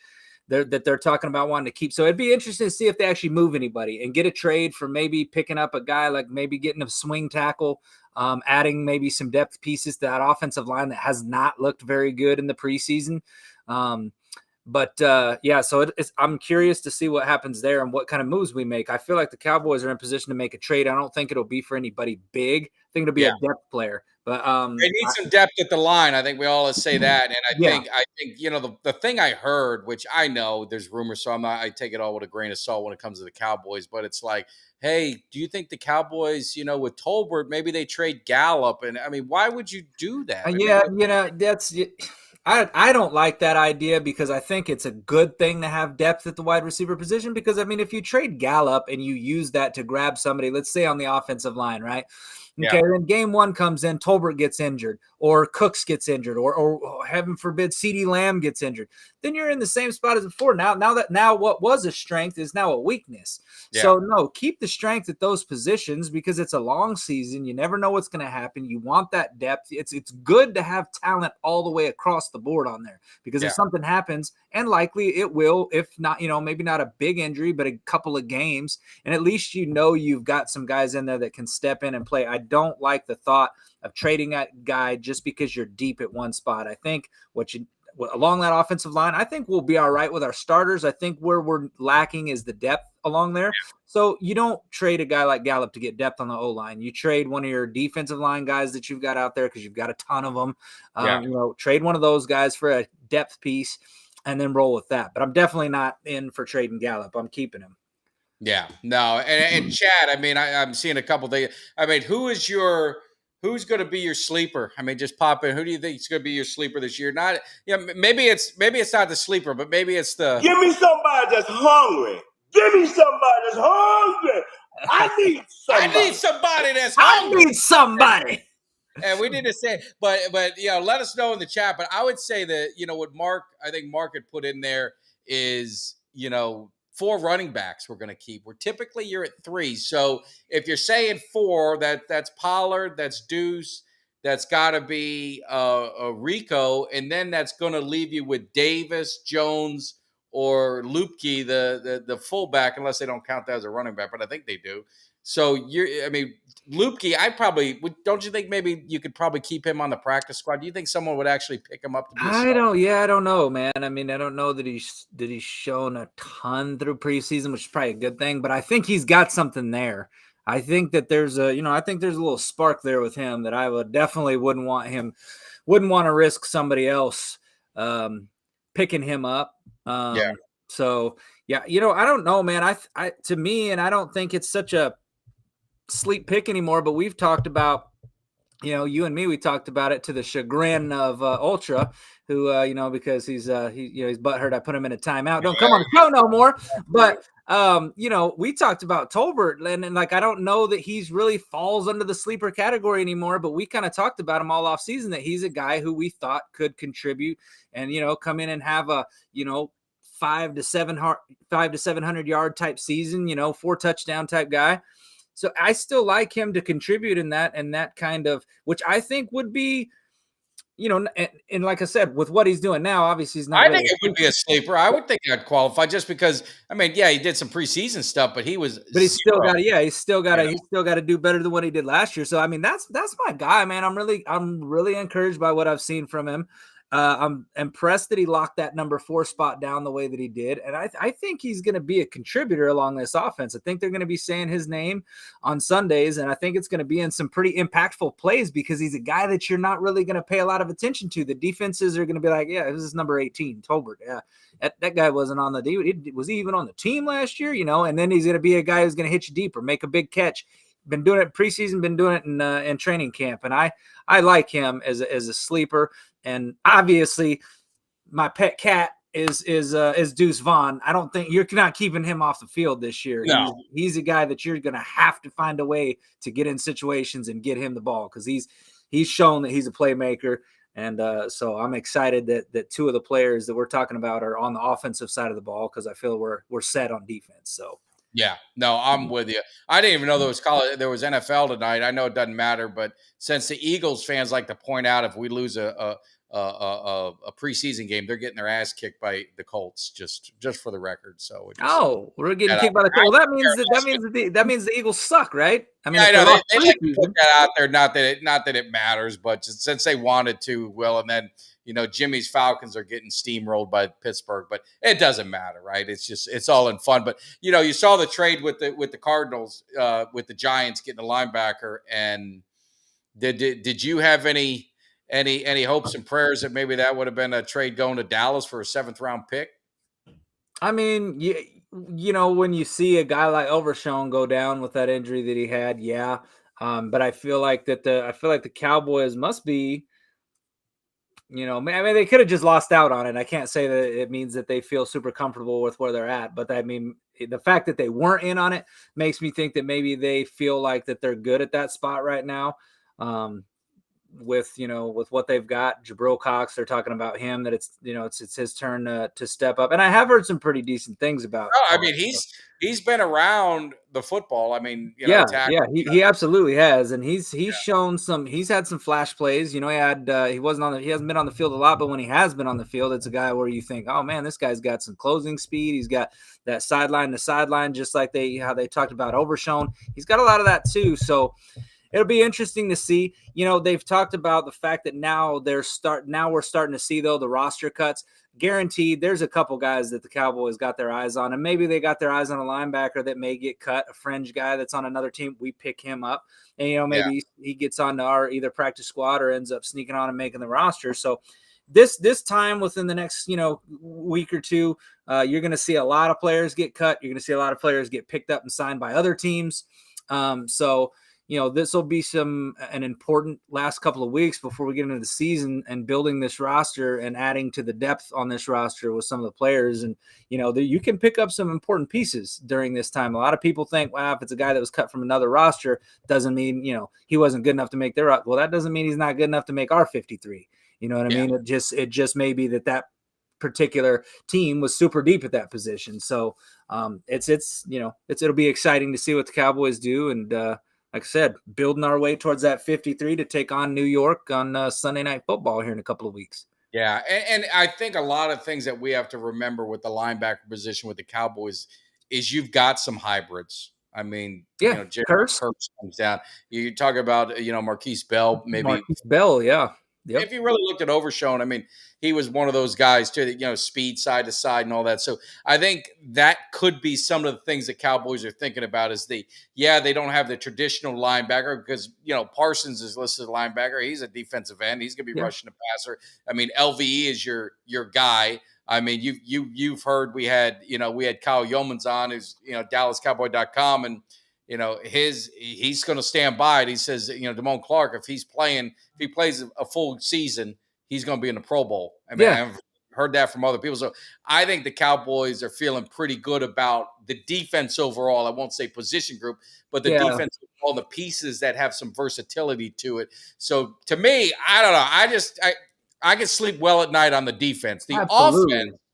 they're talking about wanting to keep. So it'd be interesting to see if they actually move anybody and get a trade for maybe picking up a guy, like maybe getting a swing tackle, adding maybe some depth pieces to that offensive line that has not looked very good in the preseason. So I'm curious to see what happens there and what kind of moves we make. I feel like the Cowboys are in position to make a trade. I don't think it'll be for anybody big. I think it'll be a depth player. But they need some depth at the line. I think we all say that. And I think the thing I heard, which I know there's rumors, so I take it all with a grain of salt when it comes to the Cowboys, but it's like, hey, do you think the Cowboys, with Tolbert, maybe they trade Gallup? And I mean, why would you do that? I don't like that idea because I think it's a good thing to have depth at the wide receiver position because, I mean, if you trade Gallup and you use that to grab somebody, let's say on the offensive line, right? Okay, then game 1 comes in, Tolbert gets injured, or Cooks gets injured, or heaven forbid, CeeDee Lamb gets injured. Then you're in the same spot as before. Now what was a strength is now a weakness. Yeah. So no, keep the strength at those positions because it's a long season. You never know what's going to happen. You want that depth. It's good to have talent all the way across the board on there because if something happens, and likely it will, if not, maybe not a big injury, but a couple of games, and at least you've got some guys in there that can step in and play. I don't like the thought of trading that guy just because you're deep at one spot. I think along that offensive line. I think we'll be all right with our starters. I think where we're lacking is the depth along there. So you don't trade a guy like Gallup to get depth on the O-line. You trade one of your defensive line guys that you've got out there because you've got a ton of them. Trade one of those guys for a depth piece and then roll with that. But I'm definitely not in for trading Gallup. I'm keeping him. Yeah, no. And Chad, I mean, I'm seeing a couple things. I mean, who's going to be your sleeper? I mean, just pop in. Who do you think is going to be your sleeper this year? Not, maybe it's not the sleeper, but maybe it's the. Give me somebody that's hungry. Give me somebody that's hungry. I need somebody that's hungry. I need somebody. And we need to say, but let us know in the chat. But I would say that what I think Mark had put in there is 4 running backs we're going to keep. You're at 3. So if you're saying 4, that's Pollard, that's Deuce, that's got to be Rico, and then that's going to leave you with Davis, Jones, or Lupke, the fullback, unless they don't count that as a running back, but I think they do. So Lupke, don't you think maybe you could probably keep him on the practice squad? Do you think someone would actually pick him up to be a starter? I don't know, man. I mean, I don't know that he's shown a ton through preseason, which is probably a good thing, but I think he's got something there. I think that there's a little spark there with him that I definitely wouldn't want to risk somebody else picking him up. So yeah, I don't know, man. To me, and I don't think it's such a sleep pick anymore, but we've talked about, you and me, we talked about it to the chagrin of Ultra, who, because he's butthurt. I put him in a timeout. Don't come on the show no more. But, we talked about Tolbert and I don't know that he's really falls under the sleeper category anymore, but we kind of talked about him all off season, that he's a guy who we thought could contribute and, come in and have a, 500 to 700 yard type season, 4 touchdown type guy. So I still like him to contribute in that kind of, which I think would be, and like I said, with what he's doing now, obviously he's not. I think it would be a sleeper. I would think I'd qualify just because. I mean, he did some preseason stuff, but he's still got to do better than what he did last year. So I mean, that's my guy, man. I'm really encouraged by what I've seen from him. I'm impressed that he locked that number 4 spot down the way that he did. And I think he's going to be a contributor along this offense. I think they're going to be saying his name on Sundays, and I think it's going to be in some pretty impactful plays because he's a guy that you're not really going to pay a lot of attention to. The defenses are going to be like, yeah, this is number 18, Tolbert. Yeah, that guy wasn't on was he even on the team last year, and then he's going to be a guy who's going to hit you deep or make a big catch. Been doing it preseason, been doing it in training camp. And I like him as a sleeper. And obviously, my pet cat is Deuce Vaughn. I don't think you're not keeping him off the field this year. No. He's a guy that you're going to have to find a way to get in situations and get him the ball because he's shown that he's a playmaker. And so I'm excited that 2 of the players that we're talking about are on the offensive side of the ball because I feel we're set on defense. So. Yeah, no, I'm with you. I didn't even know there was NFL tonight. I know it doesn't matter, but since the Eagles fans like to point out if we lose a preseason game, they're getting their ass kicked by the Colts. Just for the record. So we're getting kicked by the Colts. Well, that means the Eagles suck, right? I mean, I know they like to put that out there. Not that it matters, but since they wanted to, and then. Jimmy's Falcons are getting steamrolled by Pittsburgh, but it doesn't matter, right? It's all in fun. But you saw the trade with the Cardinals, with the Giants getting a linebacker. And did you have any hopes and prayers that maybe that would have been a trade going to Dallas for a 7th round pick? I mean, when you see a guy like Overshown go down with that injury that he had, yeah. But I feel like the Cowboys must be. I mean, they could have just lost out on it. I can't say that it means that they feel super comfortable with where they're at, but I mean, the fact that they weren't in on it makes me think that maybe they feel like that they're good at that spot right now. With what they've got, Jabril Cox, they're talking about him that it's his turn to step up, and I have heard some pretty decent things about. I mean, he's been around the football. I mean, he absolutely has, and he's shown some. He's had some flash plays. He hasn't been on the field a lot, but when he has been on the field, it's a guy where you think, oh man, this guy's got some closing speed. He's got that sideline to sideline, just like how they talked about Overshown. He's got a lot of that too. So. it'll be interesting to see. They've talked about the fact that now we're starting to see, though, the roster cuts. Guaranteed, there's a couple guys that the Cowboys got their eyes on, and maybe they got their eyes on a linebacker that may get cut, a fringe guy that's on another team. We pick him up, and maybe he gets onto our either practice squad or ends up sneaking on and making the roster. So this time within the next week or two, you're going to see a lot of players get cut. You're going to see a lot of players get picked up and signed by other teams. So this will be an important last couple of weeks before we get into the season and building this roster and adding to the depth on this roster with some of the players. And, you can pick up some important pieces during this time. A lot of people think, wow, if it's a guy that was cut from another roster, doesn't mean, he wasn't good enough to make their, well, that doesn't mean he's not good enough to make our 53. You know what I mean? It just may be that particular team was super deep at that position. So it'll be exciting to see what the Cowboys do. And, like I said, building our way towards that 53 to take on New York on Sunday Night Football here in a couple of weeks. Yeah, and I think a lot of things that we have to remember with the linebacker position with the Cowboys is you've got some hybrids. I mean, Curse comes down. You talk about, Marquise Bell, maybe. Marquise Bell, yeah. Yep. If you really looked at Overshown, I mean, he was one of those guys too that, speed side to side and all that. So I think that could be some of the things that Cowboys are thinking about is they don't have the traditional linebacker because, Parsons is listed as a linebacker. He's a defensive end. He's going to be rushing the passer. I mean, LVE is your guy. I mean, you've heard we had Kyle Yeomans on who's, DallasCowboy.com and, he's going to stand by it. He says, Damone Clark, if he plays a full season, he's going to be in the Pro Bowl. I mean, I've heard that from other people. So I think the Cowboys are feeling pretty good about the defense overall. I won't say position group, but the defense, all the pieces that have some versatility to it. So to me, I don't know. I can sleep well at night on the defense. The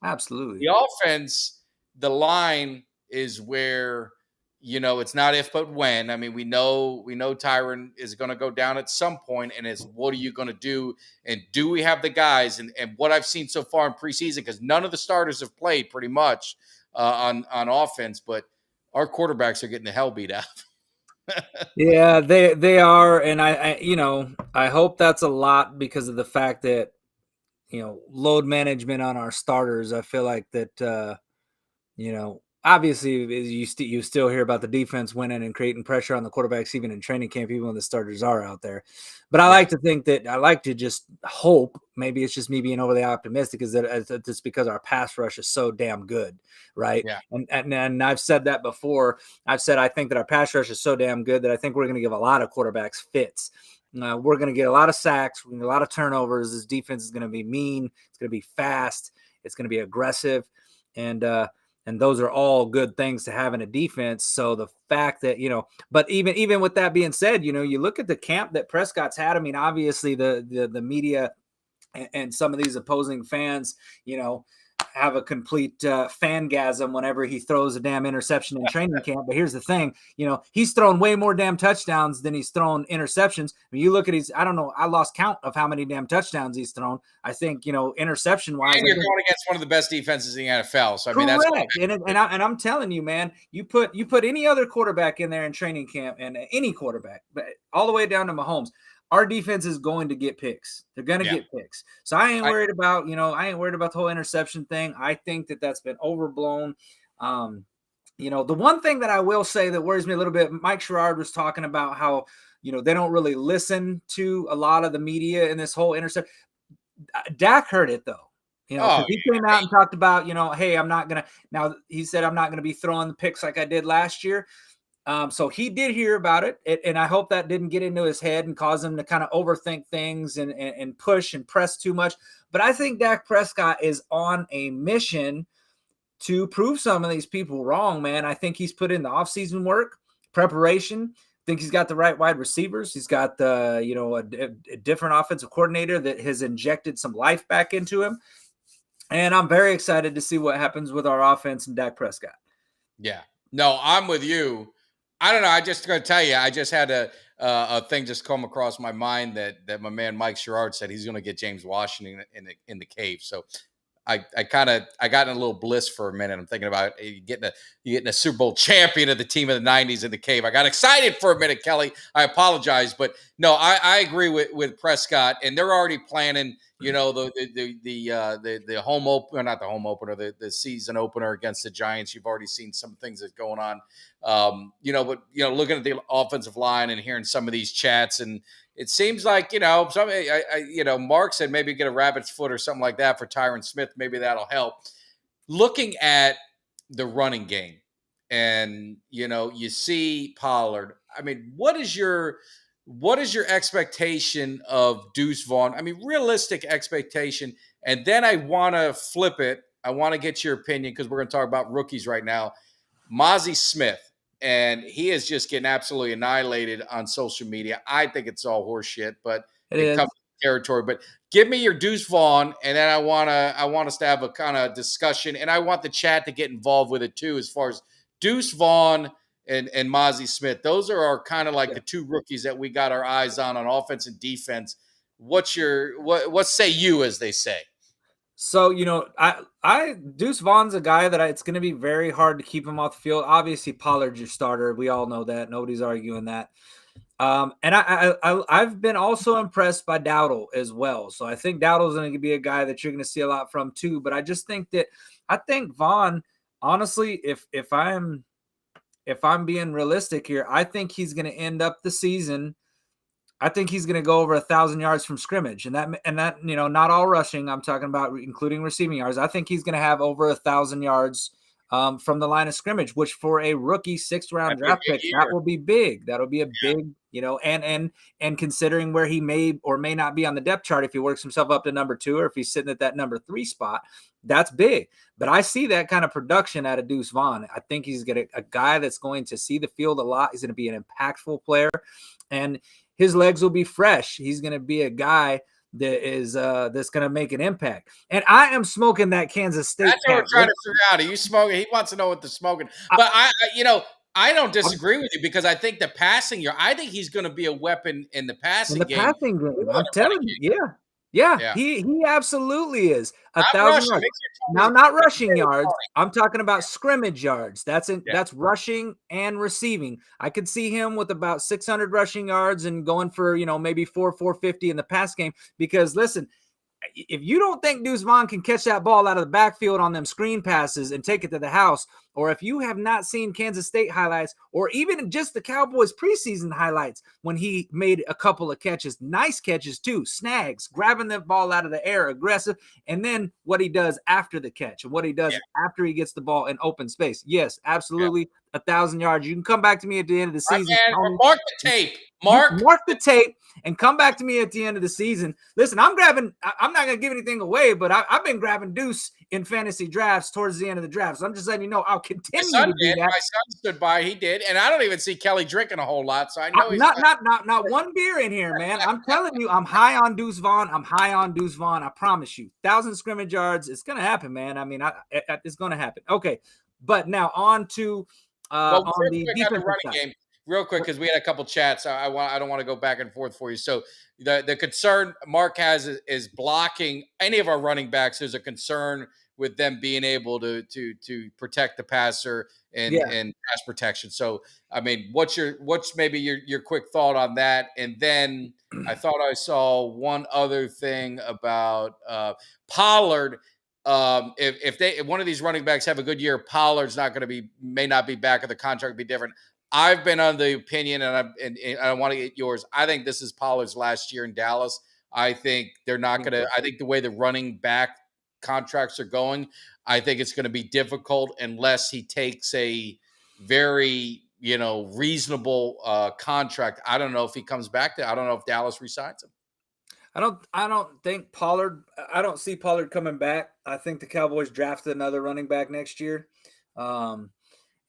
offense, the line is where, it's not if but when. I mean, we know Tyron is going to go down at some point, and it's what are you going to do? And do we have the guys? And what I've seen so far in preseason, because none of the starters have played pretty much on offense, but our quarterbacks are getting the hell beat out. Yeah, they are, and I hope that's a lot because of the fact that load management on our starters. I feel like that obviously, you still hear about the defense winning and creating pressure on the quarterbacks, even in training camp, even when the starters are out there. But I like to think that I like to just hope, maybe it's just me being overly optimistic, is that it's because our pass rush is so damn good, right? Yeah. And I've said that before. I've said I think that our pass rush is so damn good that I think we're going to give a lot of quarterbacks fits. We're going to get a lot of sacks, we're going to get a lot of turnovers. This defense is going to be mean. It's going to be fast. It's going to be aggressive. And those are all good things to have in a defense. So the fact that, but even with that being said, you look at the camp that Prescott's had. I mean, obviously the media and some of these opposing fans, have a complete fangasm whenever he throws a damn interception in training camp. But here's the thing, he's thrown way more damn touchdowns than he's thrown interceptions. I mean, you look at I don't know, I lost count of how many damn touchdowns he's thrown. I think, interception wise, and you're going against one of the best defenses in the NFL. So I mean, correct. And I'm telling you, man, you put any other quarterback in there in training camp, and any quarterback, but all the way down to Mahomes, our defense is going to get picks. They're going to get picks. So I ain't worried about, the whole interception thing. I think that that's been overblown. The one thing that I will say that worries me a little bit, Mike Sherrard was talking about how, they don't really listen to a lot of the media in this whole interception. Dak heard it though. He came out and talked about, hey, I'm not going to, now he said, I'm not going to be throwing the picks like I did last year. So he did hear about it, and I hope that didn't get into his head and cause him to kind of overthink things and push and press too much. But I think Dak Prescott is on a mission to prove some of these people wrong, man. I think he's put in the offseason work, preparation. I think he's got the right wide receivers. He's got a different offensive coordinator that has injected some life back into him. And I'm very excited to see what happens with our offense and Dak Prescott. Yeah. No, I'm with you. I don't know. I just going to tell you, I just had a thing just come across my mind that my man Mike Sherrard said he's going to get James Washington in the cave. So I got in a little bliss for a minute. I'm thinking about you getting a Super Bowl champion of the team of the '90s in the cave. I got excited for a minute, Kelly. I apologize, but no, I agree with Prescott, and they're already planning. You know, the home opener, not the home opener, the season opener against the Giants. You've already seen some things that's going on. But looking at the offensive line and hearing some of these chats, and it seems like Mark said maybe get a rabbit's foot or something like that for Tyron Smith. Maybe that'll help. Looking at the running game, and you see Pollard. I mean, what is your expectation of Deuce Vaughn? I mean, realistic expectation. And then I want to flip it. I want to get your opinion because we're going to talk about rookies right now. Mozzie Smith. And he is just getting absolutely annihilated on social media. I think it's all horseshit, but it comes to territory. But give me your Deuce Vaughn, and then I want us to have a kind of discussion, and I want the chat to get involved with it too, as far as Deuce Vaughn and Mozzie Smith. Those are our kind of like the two rookies that we got our eyes on offense and defense. What say you, as they say? So, Deuce Vaughn's a guy that it's going to be very hard to keep him off the field. Obviously, Pollard's your starter. We all know that. Nobody's arguing that. And I've been also impressed by Dowdle as well. So I think Dowdle's going to be a guy that you're going to see a lot from too. But I just think Vaughn, honestly, if I'm being realistic here, I think he's going to end up the season. I think he's going to go over 1,000 yards from scrimmage, and that, not all rushing. I'm talking about including receiving yards. I think he's going to have over 1,000 yards from the line of scrimmage, which for a rookie 6th round draft pick, that will be big. That'll be a big, and considering where he may or may not be on the depth chart, if he works himself up to number 2 or if he's sitting at that number 3 spot, that's big. But I see that kind of production out of Deuce Vaughn. I think he's a guy that's going to see the field a lot. He's going to be an impactful player, and his legs will be fresh. He's going to be a guy that is that's going to make an impact. And I am smoking that Kansas State. That's what we're trying to figure out. Are you smoking? He wants to know what the smoking. But I don't disagree with you because I think the passing year, I think he's going to be a weapon in the passing game. Passing game. I'm telling you, yeah. He absolutely is. 1,000 yards. Now, not rushing yards. I'm talking about scrimmage yards. That's rushing and receiving. I could see him with about 600 rushing yards and going for, maybe 450 in the pass game. Because listen, if you don't think Deuce Vaughn can catch that ball out of the backfield on them screen passes and take it to the house, or if you have not seen Kansas State highlights, or even just the Cowboys preseason highlights when he made a couple of catches, nice catches too, snags, grabbing the ball out of the air, aggressive, and then what he does after the catch and what he does after he gets the ball in open space. Yes, absolutely. 1,000 yards. You can come back to me at the end of the season. Mark the tape. Mark the tape and come back to me at the end of the season. Listen, I'm not going to give anything away, but I've been grabbing Deuce in fantasy drafts towards the end of the draft. So I'm just letting you know I'll continue to do that. My son stood by. He did. And I don't even see Kelly drinking a whole lot. So I know he's not one beer in here, man. I'm telling you, I'm high on Deuce Vaughn. I promise you. 1,000 scrimmage yards. It's going to happen, man. I mean, it's going to happen. Okay. But now on to on the defensive running game. Real quick, because we had a couple chats. I don't want to go back and forth for you. So the concern Mark has is blocking any of our running backs. There's a concern with them being able to protect the passer and pass protection. So I mean, what's maybe your quick thought on that? And then I thought I saw one other thing about Pollard. If one of these running backs have a good year, Pollard's may not be back, or the contract will be different. I've been on the opinion, and I want to get yours. I think this is Pollard's last year in Dallas. I think they're not going to. I think the way the running back contracts are going, I think it's going to be difficult unless he takes a very reasonable contract. I don't know if he comes back I don't know if Dallas resigns him. I don't think Pollard. I don't see Pollard coming back. I think the Cowboys drafted another running back next year.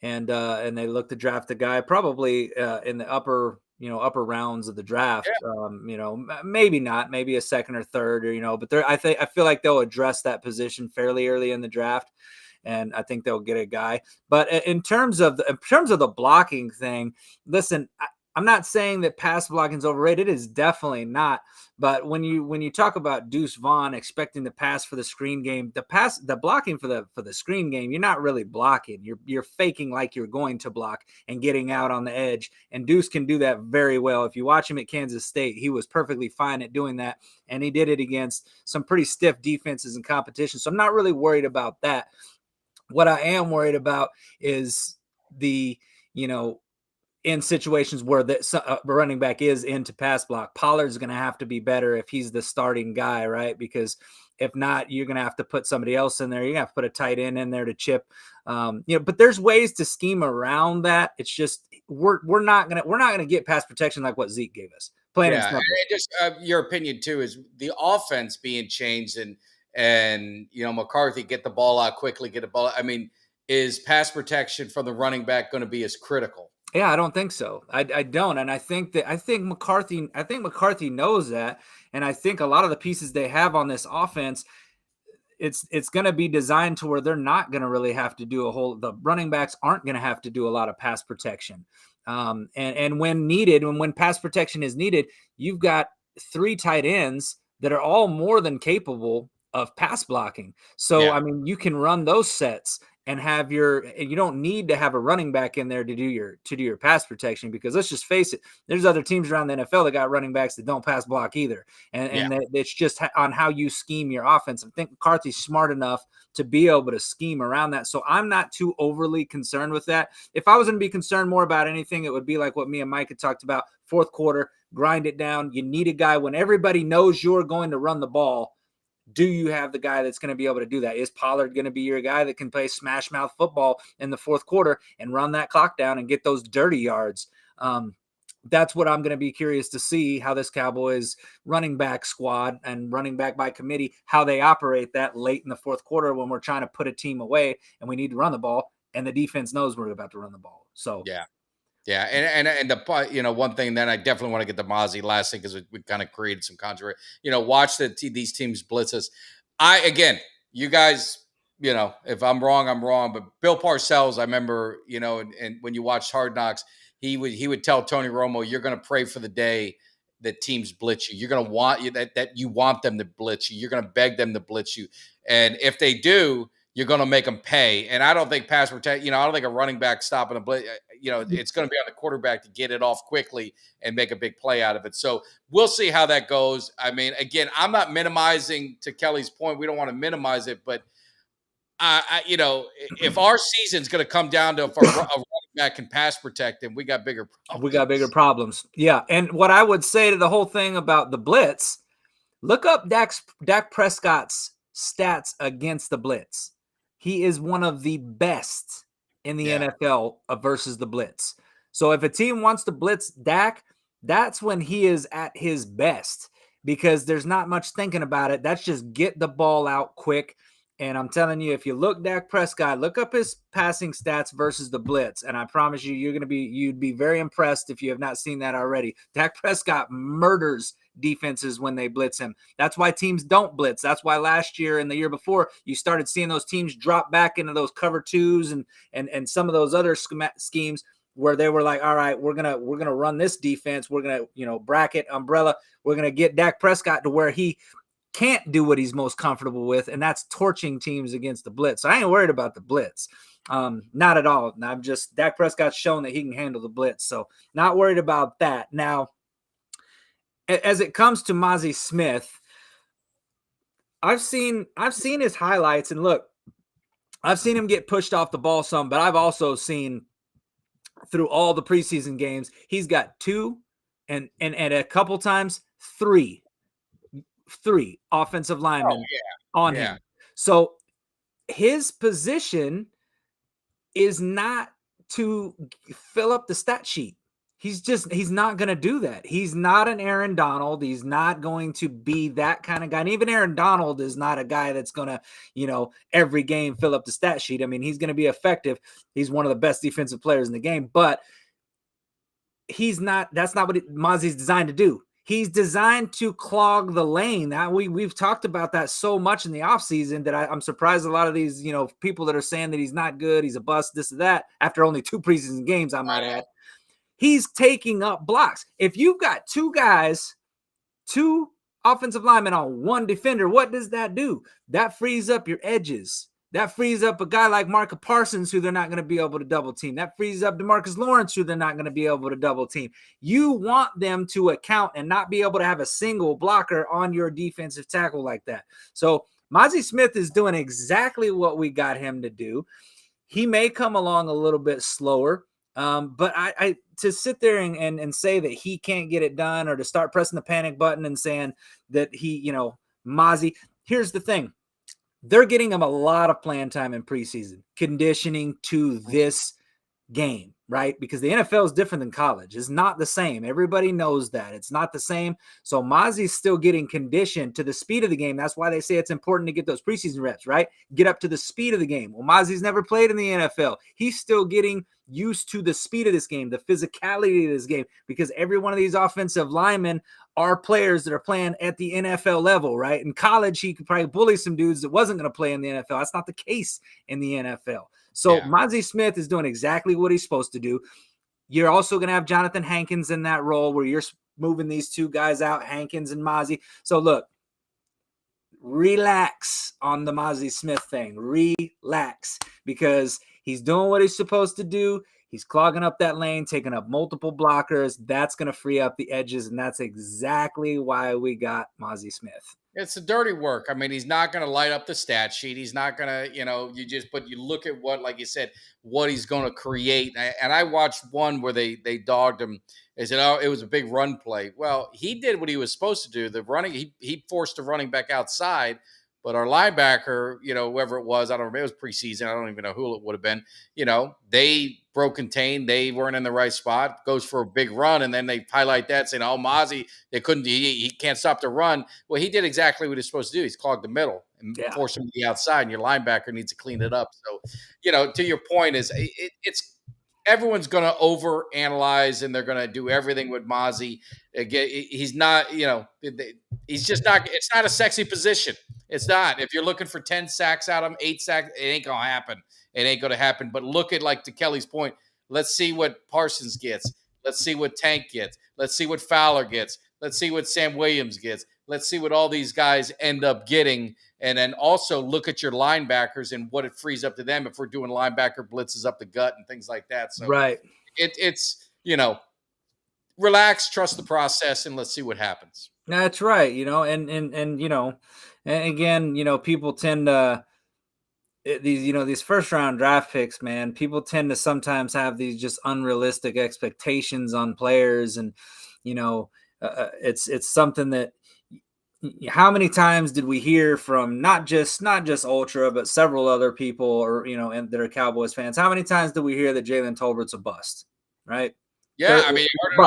And they look to draft a guy probably in the upper rounds of the draft. Maybe not, maybe a second or third, but I feel like they'll address that position fairly early in the draft, and I think they'll get a guy. But in terms of the blocking thing, listen, I'm not saying that pass blocking is overrated. It is definitely not. But when you talk about Deuce Vaughn expecting the pass for the screen game, the blocking for the screen game, you're not really blocking. You're faking like you're going to block and getting out on the edge. And Deuce can do that very well. If you watch him at Kansas State, he was perfectly fine at doing that, and he did it against some pretty stiff defenses and competition. So I'm not really worried about that. What I am worried about is the, in situations where the running back is into pass block, Pollard's going to have to be better if he's the starting guy, right? Because if not, you're going to have to put somebody else in there. You're going to have to put a tight end in there to chip. But there's ways to scheme around that. It's just we're not gonna get pass protection like what Zeke gave us. And just your opinion too is the offense being changed and McCarthy get the ball out quickly, get the ball. I mean, is pass protection from the running back going to be as critical? Yeah, I don't think so. I don't, and I think McCarthy knows that, and I think a lot of the pieces they have on this offense, it's going to be designed to where they're not going to really have to do the running backs aren't going to have to do a lot of pass protection. And when needed, when pass protection is needed, you've got 3 tight ends that are all more than capable of pass blocking. So, I mean, you can run those sets and you don't need to have a running back in there to do your pass protection, because let's just face it, there's other teams around the NFL that got running backs that don't pass block either. And it's just on how you scheme your offense. I think McCarthy's smart enough to be able to scheme around that. So I'm not too overly concerned with that. If I was going to be concerned more about anything, it would be like what me and Mike had talked about, fourth quarter, grind it down. You need a guy when everybody knows you're going to run the ball. Do you have the guy that's going to be able to do that? Is Pollard going to be your guy that can play smash mouth football in the fourth quarter and run that clock down and get those dirty yards? That's what I'm going to be curious to see, how this Cowboys running back squad and running back by committee, how they operate that late in the fourth quarter when we're trying to put a team away and we need to run the ball and the defense knows we're about to run the ball. So, yeah, and the one thing that I definitely want to get the Mozzie last thing, because we kind of created some controversy. Watch these teams blitz us. You guys, if I'm wrong, I'm wrong. But Bill Parcells, I remember, and when you watched Hard Knocks, he would tell Tony Romo, "You're going to pray for the day that teams blitz you. You're going to want that you want them to blitz you. You're going to beg them to blitz you, and if they do, you're going to make them pay." And I don't think pass protection, I don't think a running back stopping a blitz, it's going to be on the quarterback to get it off quickly and make a big play out of it. So we'll see how that goes. I mean, again, I'm not minimizing, to Kelly's point, we don't want to minimize it, but if our season's going to come down to if a running back can pass protect him, we got bigger problems. We got bigger problems. Yeah. And what I would say to the whole thing about the blitz, look up Dak Prescott's stats against the blitz. He is one of the best in the NFL versus the blitz. So if a team wants to blitz Dak, that's when he is at his best, because there's not much thinking about it. That's just get the ball out quick. And I'm telling you, if you look Dak Prescott, look up his passing stats versus the blitz, and I promise you, you'd be very impressed if you have not seen that already. Dak Prescott murders defenses when they blitz him. That's why teams don't blitz. That's why last year and the year before, you started seeing those teams drop back into those cover twos and some of those other schemes where they were like, all right, we're gonna run this defense. We're gonna bracket umbrella. We're gonna get Dak Prescott to where he can't do what he's most comfortable with, and that's torching teams against the blitz. So I ain't worried about the blitz. Not at all. I'm just, Dak Prescott's shown that he can handle the blitz. So not worried about that. Now, as it comes to Mozzie Smith, I've seen his highlights, and look, I've seen him get pushed off the ball some, but I've also seen through all the preseason games, he's got 2 and a couple times 3 offensive linemen on him. So his position is not to fill up the stat sheet. He's not going to do that. He's not an Aaron Donald. He's not going to be that kind of guy. And even Aaron Donald is not a guy that's going to, every game fill up the stat sheet. I mean, he's going to be effective. He's one of the best defensive players in the game, but that's not what Mozzie's designed to do. He's designed to clog the lane. Now we've talked about that so much in the offseason that I'm surprised a lot of these, people that are saying that he's not good, he's a bust, this or that, after only 2 preseason games, I might add. He's taking up blocks. If you've got two offensive linemen on one defender, what does that do? That frees up your edges. That frees up a guy like Micah Parsons, who they're not going to be able to double team. That frees up DeMarcus Lawrence, who they're not going to be able to double team. You want them to account and not be able to have a single blocker on your defensive tackle like that. So Mazi Smith is doing exactly what we got him to do. He may come along a little bit slower, but I to sit there and say that he can't get it done, or to start pressing the panic button and saying that Mazi, here's the thing. They're getting him a lot of playing time in preseason, conditioning to this game, right? Because the NFL is different than college. It's not the same. Everybody knows that. It's not the same. So Mazi's still getting conditioned to the speed of the game. That's why they say it's important to get those preseason reps, right? Get up to the speed of the game. Well, Mazi's never played in the NFL. He's still getting used to the speed of this game, the physicality of this game, because every one of these offensive linemen are players that are playing at the NFL level, right? In college, he could probably bully some dudes that wasn't going to play in the NFL. That's not the case in the NFL. So Mazi Smith is doing exactly what he's supposed to do. You're also going to have Jonathan Hankins in that role where you're moving these two guys out, Hankins and Mazi. So look, relax on the Mazi Smith thing. Relax, because he's doing what he's supposed to do. He's clogging up that lane, taking up multiple blockers. That's going to free up the edges, and that's exactly why we got Mazi Smith. It's the dirty work. I mean, he's not going to light up the stat sheet. He's not going to, but you look at what, like you said, what he's going to create. And I watched one where they dogged him. They said, oh, it was a big run play. Well, he did what he was supposed to do. The running, he forced the running back outside. But our linebacker, whoever it was, I don't remember, it was preseason. I don't even know who it would have been. They broke contained. They weren't in the right spot. Goes for a big run, and then they highlight that, saying, "Oh, Mazi, they couldn't. He can't stop the run." Well, he did exactly what he's supposed to do. He's clogged the middle and forced him to the outside, and your linebacker needs to clean it up. So, to your point, it's everyone's going to overanalyze, and they're going to do everything with Mazi. Again, he's not. He's just not. It's not a sexy position. It's not. If you're looking for 10 sacks out of him, 8 sacks, it ain't going to happen. It ain't going to happen. But look at, like, to Kelly's point, let's see what Parsons gets. Let's see what Tank gets. Let's see what Fowler gets. Let's see what Sam Williams gets. Let's see what all these guys end up getting. And then also look at your linebackers and what it frees up to them if we're doing linebacker blitzes up the gut and things like that. So right. It's relax, trust the process, and let's see what happens. That's right. And again, people tend to these first round draft picks, man, people tend to sometimes have these just unrealistic expectations on players. And, it's something that, how many times did we hear from not just Ultra, but several other people, or, and that are Cowboys fans? How many times did we hear that Jalen Tolbert's a bust? Right. Yeah, I mean, you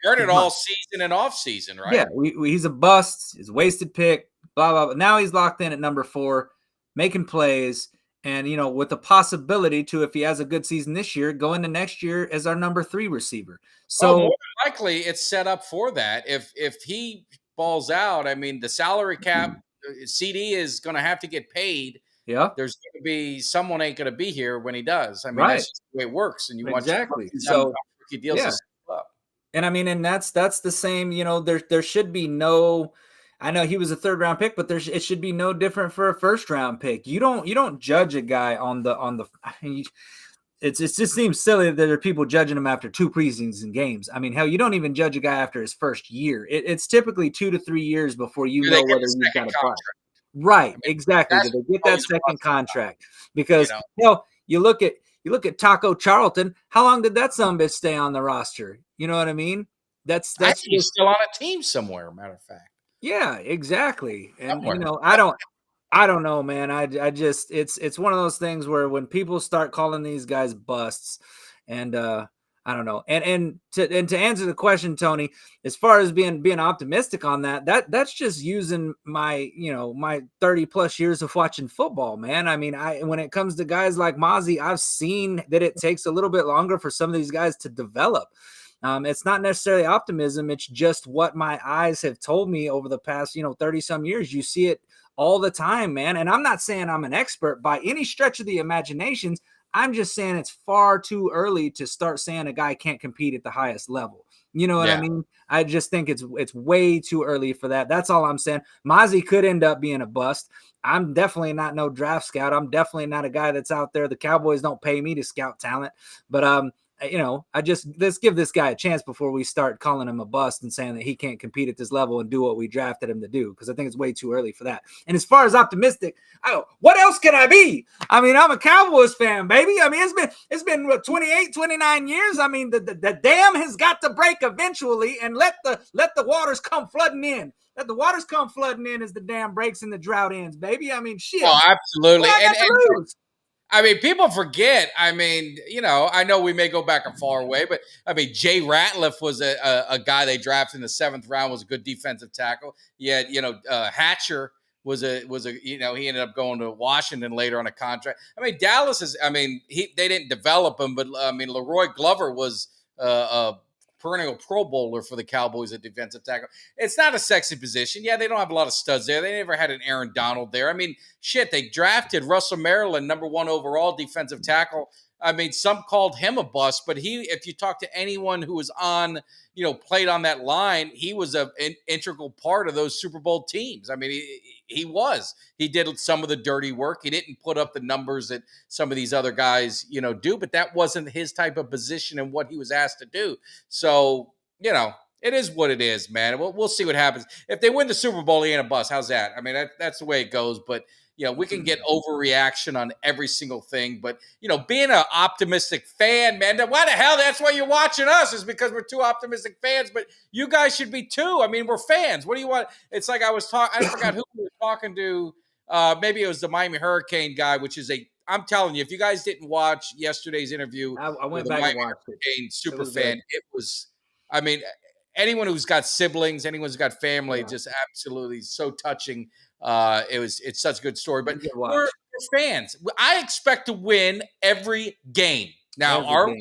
heard it all season and off season, right? Yeah, he's a bust. He's a wasted pick. Blah blah. But now he's locked in at number 4, making plays, and with the possibility to, if he has a good season this year, go into next year as our number 3 receiver. So more than likely, it's set up for that. If he balls out, I mean, the salary cap, CD is going to have to get paid. Yeah, there's going to be someone ain't going to be here when he does. I mean, that's just the way it works, and you exactly. Want so. Deals up. And I mean, and that's the same, there should be no, I know he was a 3rd round pick, but it should be no different for a 1st round pick. You don't judge a guy on the, I mean, it just seems silly that there are people judging him after 2 preseason games. I mean, hell, you don't even judge a guy after his first year. It's typically 2 to 3 years before you know whether he's got a contract. Right. I mean, exactly. They get that second contract because, you look at Taco Charlton. How long did that son-of-a-bitch stay on the roster? You know what I mean? That's he's still on a team somewhere, matter of fact. Yeah, exactly. And I don't know, man. I just it's one of those things where when people start calling these guys busts, and I don't know. And to answer the question, Tony, as far as being optimistic on that's just using my, my 30 plus years of watching football, man. I mean, when it comes to guys like Mazi, I've seen that it takes a little bit longer for some of these guys to develop. It's not necessarily optimism. It's just what my eyes have told me over the past, 30 some years. You see it all the time, man. And I'm not saying I'm an expert by any stretch of the imaginations. I'm just saying it's far too early to start saying a guy can't compete at the highest level. You know what I mean? I just think it's way too early for that. That's all I'm saying. Mozzie could end up being a bust. I'm definitely not no draft scout. I'm definitely not a guy that's out there. The Cowboys don't pay me to scout talent. But let's give this guy a chance before we start calling him a bust and saying that he can't compete at this level and do what we drafted him to do, because I think it's way too early for that. And as far as optimistic, what else can I be? I mean, I'm a Cowboys fan, baby. I mean, it's been 28, 29 years. I mean, the dam has got to break eventually, and let the waters come flooding in. Let the waters come flooding in as the dam breaks and the drought ends, baby. I mean, shit. Oh, absolutely. And I mean, people forget. I mean, I know we may go back a far way, but I mean, Jay Ratliff was a guy they drafted in the 7th round, was a good defensive tackle. Yet, Hatcher was a he ended up going to Washington later on a contract. I mean, Dallas they didn't develop him, but I mean, Leroy Glover was a perennial Pro Bowler for the Cowboys at defensive tackle. It's not a sexy position. Yeah, they don't have a lot of studs there. They never had an Aaron Donald there. I mean, shit, they drafted Russell Maryland, number 1 overall defensive tackle. I mean, some called him a bust, but if you talk to anyone who was on, played on that line, he was an integral part of those Super Bowl teams. I mean, he did some of the dirty work. He didn't put up the numbers that some of these other guys, do, but that wasn't his type of position and what he was asked to do. So, it is what it is, man. We'll see what happens. If they win the Super Bowl, he ain't a bust. How's that? I mean, that's the way it goes, but we can get overreaction on every single thing, but being an optimistic fan, man, why the hell? That's why you're watching us, is because we're 2 optimistic fans, but you guys should be too. I mean, we're fans. What do you want? It's like I forgot who we were talking to. Maybe it was the Miami Hurricane guy, I'm telling you, if you guys didn't watch yesterday's interview, I went with back Miami and watched Hurricane super fan, it was, I mean, anyone who's got siblings, anyone who's got family, just absolutely so touching. It's such a good story, but we're fans. I expect to win every game. Now, I don't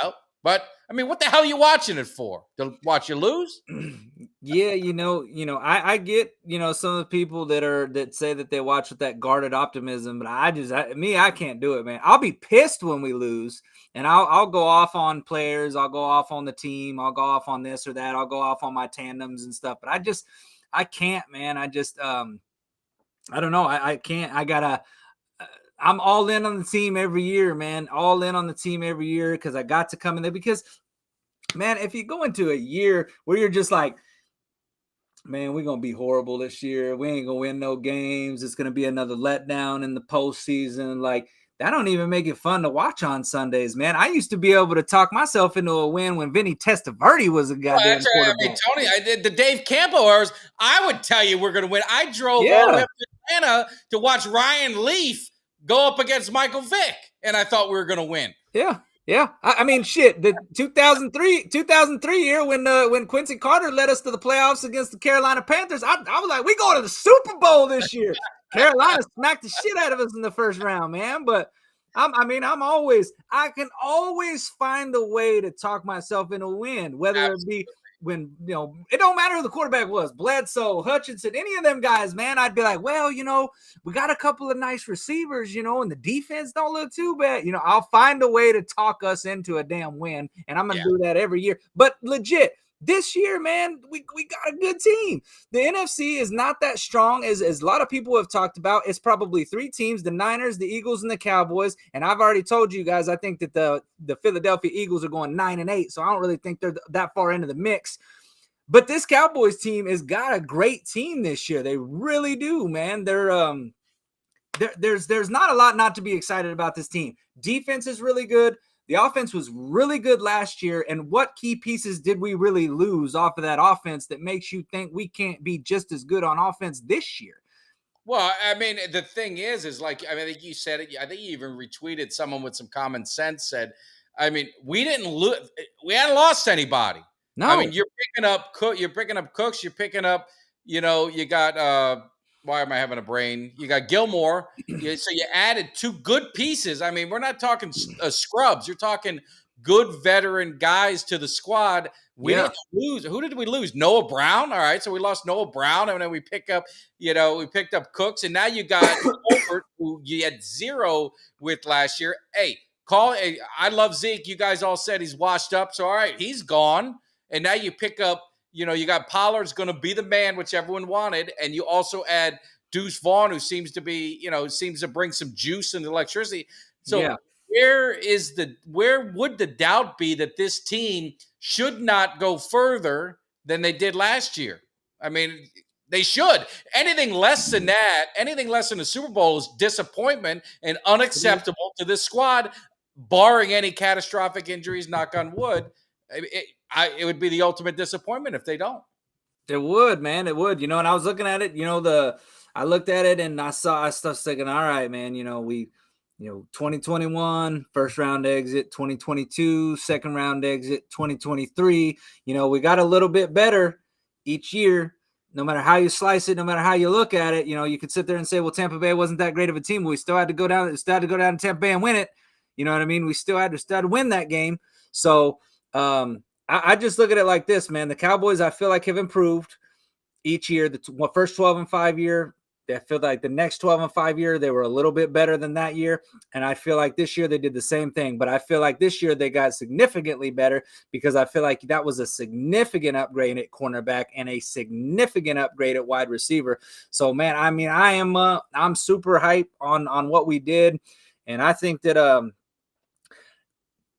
know, but I mean, what the hell are you watching it for? To watch you lose? Yeah, I get, some of the people that say that they watch with that guarded optimism, but I can't do it, man. I'll be pissed when we lose, and I'll go off on players, I'll go off on the team, I'll go off on this or that, I'll go off on my tandems and stuff, but I can't, man. I don't know. I can't. I'm all in on the team every year, man. All in on the team every year because I got to come in there. Because, man, if you go into a year where you're just like, man, we're going to be horrible this year. We ain't going to win no games. It's going to be another letdown in the postseason. Like, that don't even make it fun to watch on Sundays, man. I used to be able to talk myself into a win when Vinny Testaverde was a goddamn quarterback. I mean, Tony, I did the Dave Campo hours. I would tell you we're going to win. I drove all the way up to Atlanta to watch Ryan Leaf go up against Michael Vick, and I thought we were going to win. Yeah. Yeah, I mean, shit. The 2003 year when Quincy Carter led us to the playoffs against the Carolina Panthers, I was like, we going to the Super Bowl this year. Carolina smacked the shit out of us in the first round, man. But I can always find a way to talk myself into a win, whether it be when, it don't matter who the quarterback was, Bledsoe, Hutchinson, any of them guys, man. I'd be like, well, we got a couple of nice receivers, and the defense don't look too bad. I'll find a way to talk us into a damn win, and I'm going to do that every year. But legit, this year, man, we got a good team. The NFC is not that strong as a lot of people have talked about. It's probably 3 teams, the Niners, the Eagles, and the Cowboys. And I've already told you guys, I think that the Philadelphia Eagles are going 9-8. So I don't really think they're that far into the mix. But this Cowboys team has got a great team this year. They really do, man. There's not a lot not to be excited about this team. Defense is really good. The offense was really good last year. And what key pieces did we really lose off of that offense that makes you think we can't be just as good on offense this year? Well, I mean, the thing is like, I think you said it. I think you even retweeted someone with some common sense said, I mean, we didn't lose. We hadn't lost anybody. No. I mean, you're picking up Cooks. You're picking up, you got, why am I having a brain? You got Gilmore. So you added 2 good pieces. I mean, we're not talking scrubs. You're talking good veteran guys to the squad. We didn't lose. Who did we lose? Noah Brown. All right. So we lost Noah Brown. And then we picked up Cooks. And now you got Colbert, who you had 0 with last year. Hey, I love Zeke. You guys all said he's washed up. So, all right, he's gone. And now you pick up, you got Pollard's going to be the man, which everyone wanted. And you also add Deuce Vaughn, who seems to bring some juice and electricity. So Yeah. where would the doubt be that this team should not go further than they did last year? I mean, they should. Anything less than that, anything less than a Super Bowl is disappointment and unacceptable to this squad, barring any catastrophic injuries, knock on wood. It would be the ultimate disappointment if they don't. It would, man. It would. And I was looking at it, I looked at it and I started thinking, all right, man, we 2021 first round exit, 2022 second round exit, 2023, we got a little bit better each year. No matter how you slice it, no matter how you look at it, you could sit there and say, well, Tampa Bay wasn't that great of a team, but we still had to go down to Tampa Bay and win it. You know what I mean? We still had to win that game. So I just look at it like this, man. The Cowboys, I feel like, have improved each year. The first 12-5 year, I feel like the next 12-5 year, they were a little bit better than that year. And I feel like this year they did the same thing. But I feel like this year they got significantly better because I feel like that was a significant upgrade at cornerback and a significant upgrade at wide receiver. So, man, I mean, I'm super hype on what we did. And I think that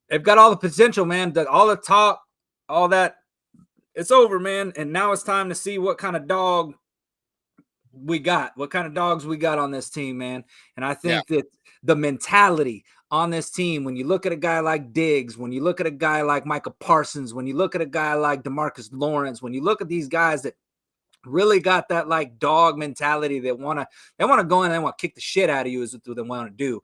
they've got all the potential, man, all the talk, all that. It's over, man. And now it's time to see what kind of dogs we got on this team, man. And I think that the mentality on this team, when you look at a guy like Diggs, when you look at a guy like Micah Parsons, when you look at a guy like DeMarcus Lawrence, when you look at these guys that really got that like dog mentality that want to go in and they want to kick the shit out of you is what they want to do.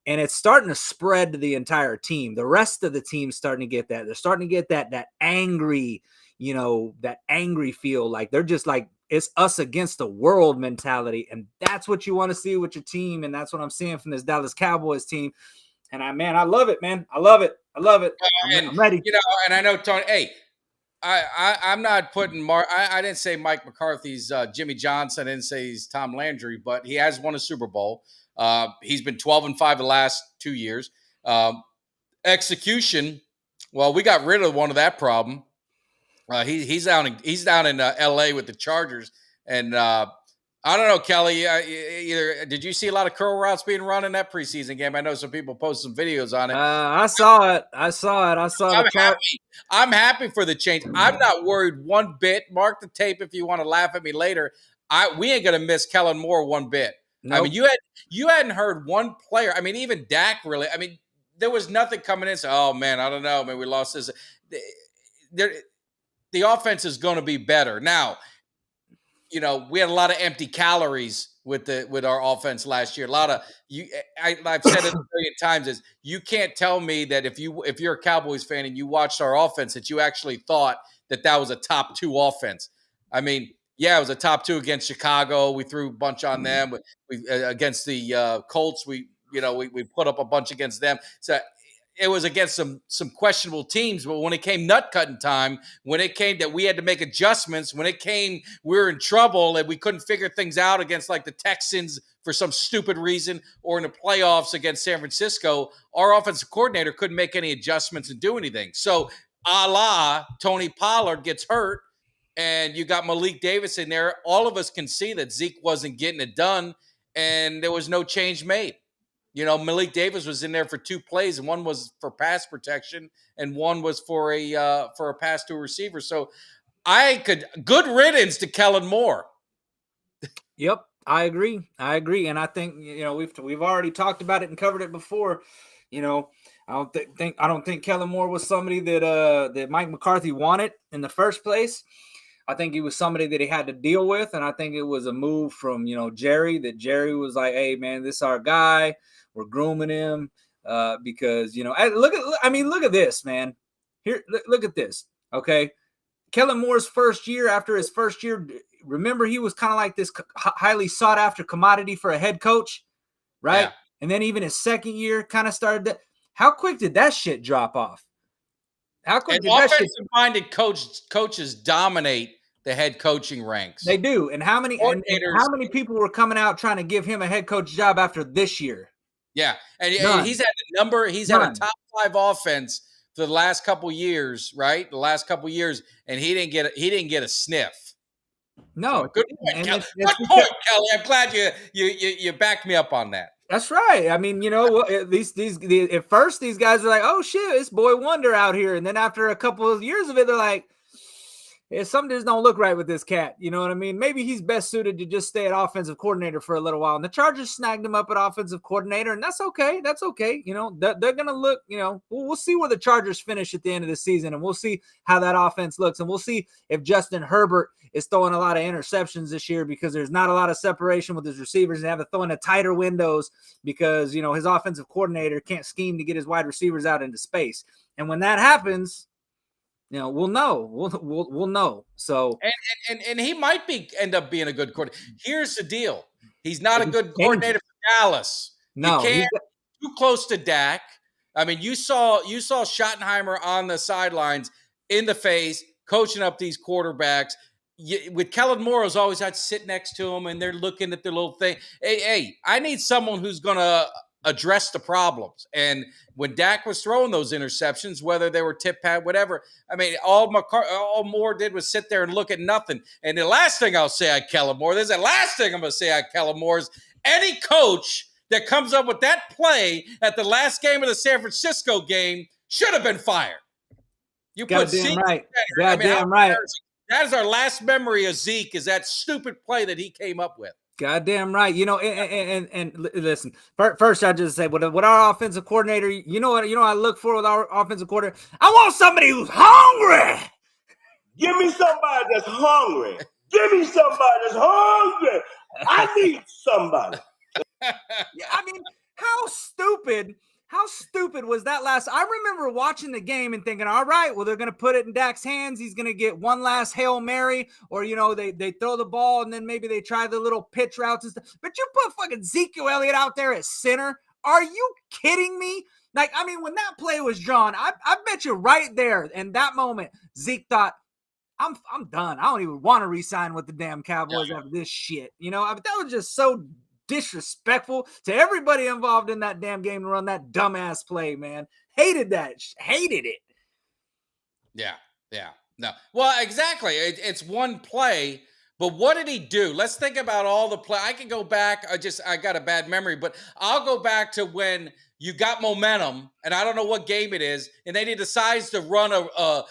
And it's starting to spread to the entire team. The rest of the team's starting to get that. They're starting to get that angry, that angry feel. Like they're just like, it's us against the world mentality. And that's what you want to see with your team. And that's what I'm seeing from this Dallas Cowboys team. And I love it, man. I love it. I'm ready. And I know, Tony, hey, I'm not putting I didn't say Mike McCarthy's Jimmy Johnson. I didn't say he's Tom Landry, but he has won a Super Bowl. He's been 12-5 the last 2 years. Execution. Well, we got rid of one of that problem. He's down in L.A. with the Chargers, and I don't know, Kelly. Did you see a lot of curl routes being run in that preseason game? I know some people posted some videos on it. I saw it. I'm happy for the change. I'm not worried one bit. Mark the tape if you want to laugh at me later. We ain't gonna miss Kellen Moore one bit. Nope. I mean, you hadn't heard one player. I mean, even Dak really. I mean, there was nothing coming in. So, oh man, I don't know. Man, we lost this. The offense is going to be better. Now, we had a lot of empty calories with our offense last year. A lot of I've said it a million times is you can't tell me that if you're a Cowboys fan and you watched our offense that you actually thought that was a top 2 offense. I mean, yeah, it was a top 2 against Chicago. We threw a bunch on them. We against the Colts. We put up a bunch against them. So it was against some questionable teams, but when it came nut cutting time, when it came that we had to make adjustments, when it came we were in trouble and we couldn't figure things out against like the Texans for some stupid reason, or in the playoffs against San Francisco, our offensive coordinator couldn't make any adjustments and do anything. So a la Tony Pollard gets hurt and you got Malik Davis in there. All of us can see that Zeke wasn't getting it done and there was no change made. Malik Davis was in there for 2 plays, and one was for pass protection, and one was for a pass to a receiver. So, good riddance to Kellen Moore. Yep, I agree, and I think we've already talked about it and covered it before. I don't think Kellen Moore was somebody that Mike McCarthy wanted in the first place. I think he was somebody that he had to deal with, and I think it was a move from Jerry. That Jerry was like, "Hey, man, this is our guy. We're grooming him because look at this, man. Here, look at this. Okay, Kellen Moore's first year. After his first year, remember he was kind of like this highly sought after commodity for a head coach, right? Yeah. And then even his second year kind of started that. How quick did that shit drop off? How quick did that shit? Offensive-minded coaches dominate the head coaching ranks. They do. And how many people were coming out trying to give him a head coach job after this year? Yeah, and None. he's had a top 5 offense for the last couple years, right? The last couple years, and he didn't get a sniff. No, So, good point, Kelly. it's Good point, Kelly. I'm glad you backed me up on that. That's right. I mean, at first these guys are like, "Oh shit, it's boy wonder out here," and then after a couple of years of it, they're like, something just don't look right with this cat. You know what I mean? Maybe he's best suited to just stay at offensive coordinator for a little while. And the Chargers snagged him up at offensive coordinator, and that's okay. That's okay. They're going to look, we'll see where the Chargers finish at the end of the season, and we'll see how that offense looks. And we'll see if Justin Herbert is throwing a lot of interceptions this year because there's not a lot of separation with his receivers and have to throw in tighter windows because, his offensive coordinator can't scheme to get his wide receivers out into space. And when that happens, we'll know. We'll know. So and he might end up being a good coordinator. Here's the deal: he's not a good coordinator for Dallas. No, you can't too close to Dak. I mean, you saw Schottenheimer on the sidelines in the face, coaching up these quarterbacks. With Kellen Moore's always had to sit next to him, and they're looking at their little thing. Hey, I need someone who's gonna address the problems. And when Dak was throwing those interceptions, whether they were tip pad, whatever, I mean, all Moore did was sit there and look at nothing. And the last thing I'll say on Kellen Moore, this is the last thing I'm going to say on Kellen Moore is any coach that comes up with that play at the last game of the San Francisco game should have been fired. You put Zeke right. Goddamn right. That is our last memory of Zeke, is that stupid play that he came up with. Goddamn right. And listen, first I just say, with our offensive coordinator, I look for with our offensive coordinator, I want somebody who's hungry. Give me somebody that's hungry. Give me somebody that's hungry. I need somebody. I mean, how stupid was that last? I remember watching the game and thinking, all right, well, they're going to put it in Dak's hands. He's going to get one last Hail Mary, or, they throw the ball and then maybe they try the little pitch routes and stuff. But you put fucking Ezekiel Elliott out there at center. Are you kidding me? Like, I mean, when that play was drawn, I bet you right there in that moment, Zeke thought, I'm done. I don't even want to re-sign with the damn Cowboys after this shit. I mean, that was just so disrespectful to everybody involved in that damn game to run that dumbass play, man. Hated it. Yeah. No. Well, exactly. It's one play, but what did he do? Let's think about all the play. I can go back. I got a bad memory, but I'll go back to when you got momentum, and I don't know what game it is, and then he decides to run a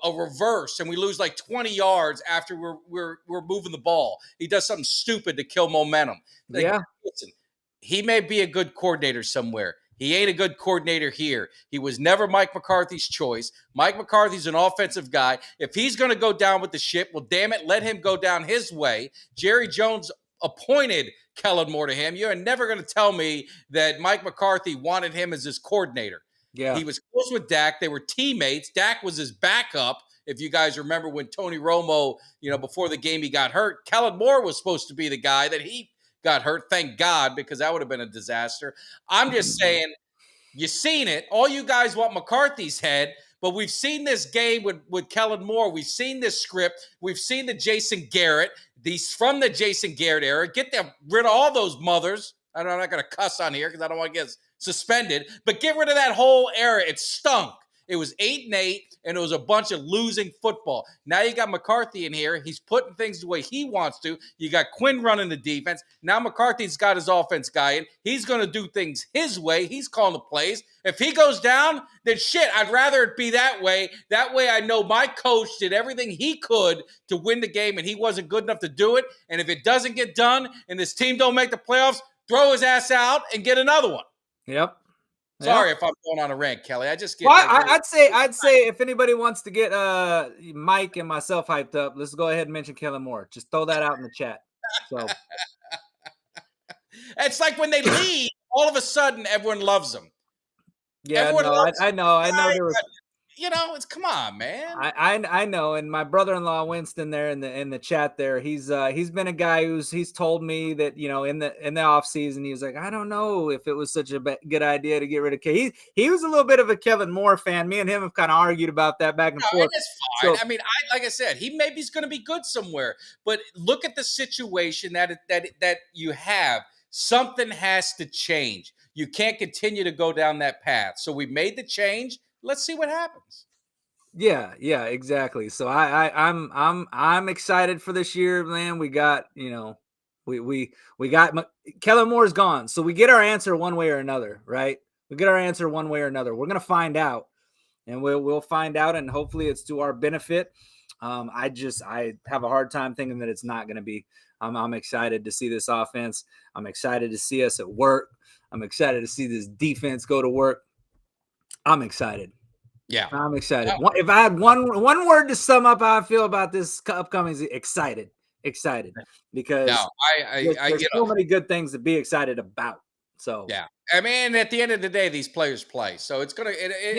reverse, and we lose like 20 yards after we're moving the ball. He does something stupid to kill momentum. Listen, he may be a good coordinator somewhere. He ain't a good coordinator here. He was never Mike McCarthy's choice. Mike McCarthy's an offensive guy. If he's going to go down with the ship, well, damn it, let him go down his way. Jerry Jones appointed Kellen Moore to him. You're never going to tell me that Mike McCarthy wanted him as his coordinator. Yeah, he was close with Dak. They were teammates. Dak was his backup. If you guys remember when Tony Romo, before the game he got hurt, Kellen Moore was supposed to be the guy that he got hurt. Thank God, because that would have been a disaster. I'm just saying, you've seen it. All you guys want McCarthy's head, but we've seen this game with Kellen Moore. We've seen this script. We've seen the Jason Garrett. These from the Jason Garrett era. Get rid of all those mothers. I'm not going to cuss on here because I don't want to get suspended, but get rid of that whole era. It stunk. It was 8-8, and it was a bunch of losing football. Now you got McCarthy in here. He's putting things the way he wants to. You got Quinn running the defense. Now McCarthy's got his offense guy in. He's going to do things his way. He's calling the plays. If he goes down, then shit, I'd rather it be that way. That way I know my coach did everything he could to win the game, and he wasn't good enough to do it. And if it doesn't get done and this team don't make the playoffs, throw his ass out and get another one. Yep. Sorry if I'm going on a rant, Kelly. I just get. Well, I'd say if anybody wants to get Mike and myself hyped up, let's go ahead and mention Kellen Moore. Just throw that out in the chat. So it's like when they leave, all of a sudden everyone loves them. Yeah, I know. There was. It's come on, man. I know, and my brother-in-law Winston there in the chat there, he's been a guy he's told me that in the off season he was like, I don't know if it was such a good idea to get rid of K. He was a little bit of a Kellen Moore fan. Me and him have kind of argued about that back and forth. It's fine. So, I mean, like I said, he's going to be good somewhere, but look at the situation that you have. Something has to change. You can't continue to go down that path. So we made the change. Let's see what happens. Yeah, exactly. So I'm excited for this year, man. We got, we got Kellen Moore's gone. So we get our answer one way or another, right? We get our answer one way or another. We're going to find out, and we'll find out, and hopefully it's to our benefit. I have a hard time thinking that it's not going to be. I'm excited to see this offense. I'm excited to see us at work. I'm excited to see this defense go to work. I'm excited. Yeah, I'm excited. Yeah. If I had one word to sum up how I feel about this upcoming season, excited, because there's so many good things to be excited about. So yeah, I mean, at the end of the day, these players play, so it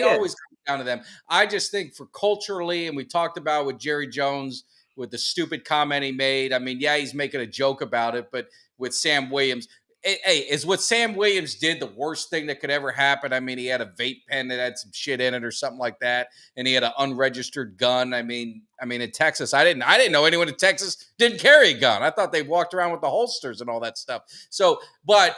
always comes down to them. I just think for culturally, and we talked about with Jerry Jones with the stupid comment he made. I mean, yeah, he's making a joke about it, but with Sam Williams. Hey, is what Sam Williams did the worst thing that could ever happen? I mean, he had a vape pen that had some shit in it or something like that, and he had an unregistered gun. I mean, in Texas, I didn't know anyone in Texas didn't carry a gun. I thought they walked around with the holsters and all that stuff. So, but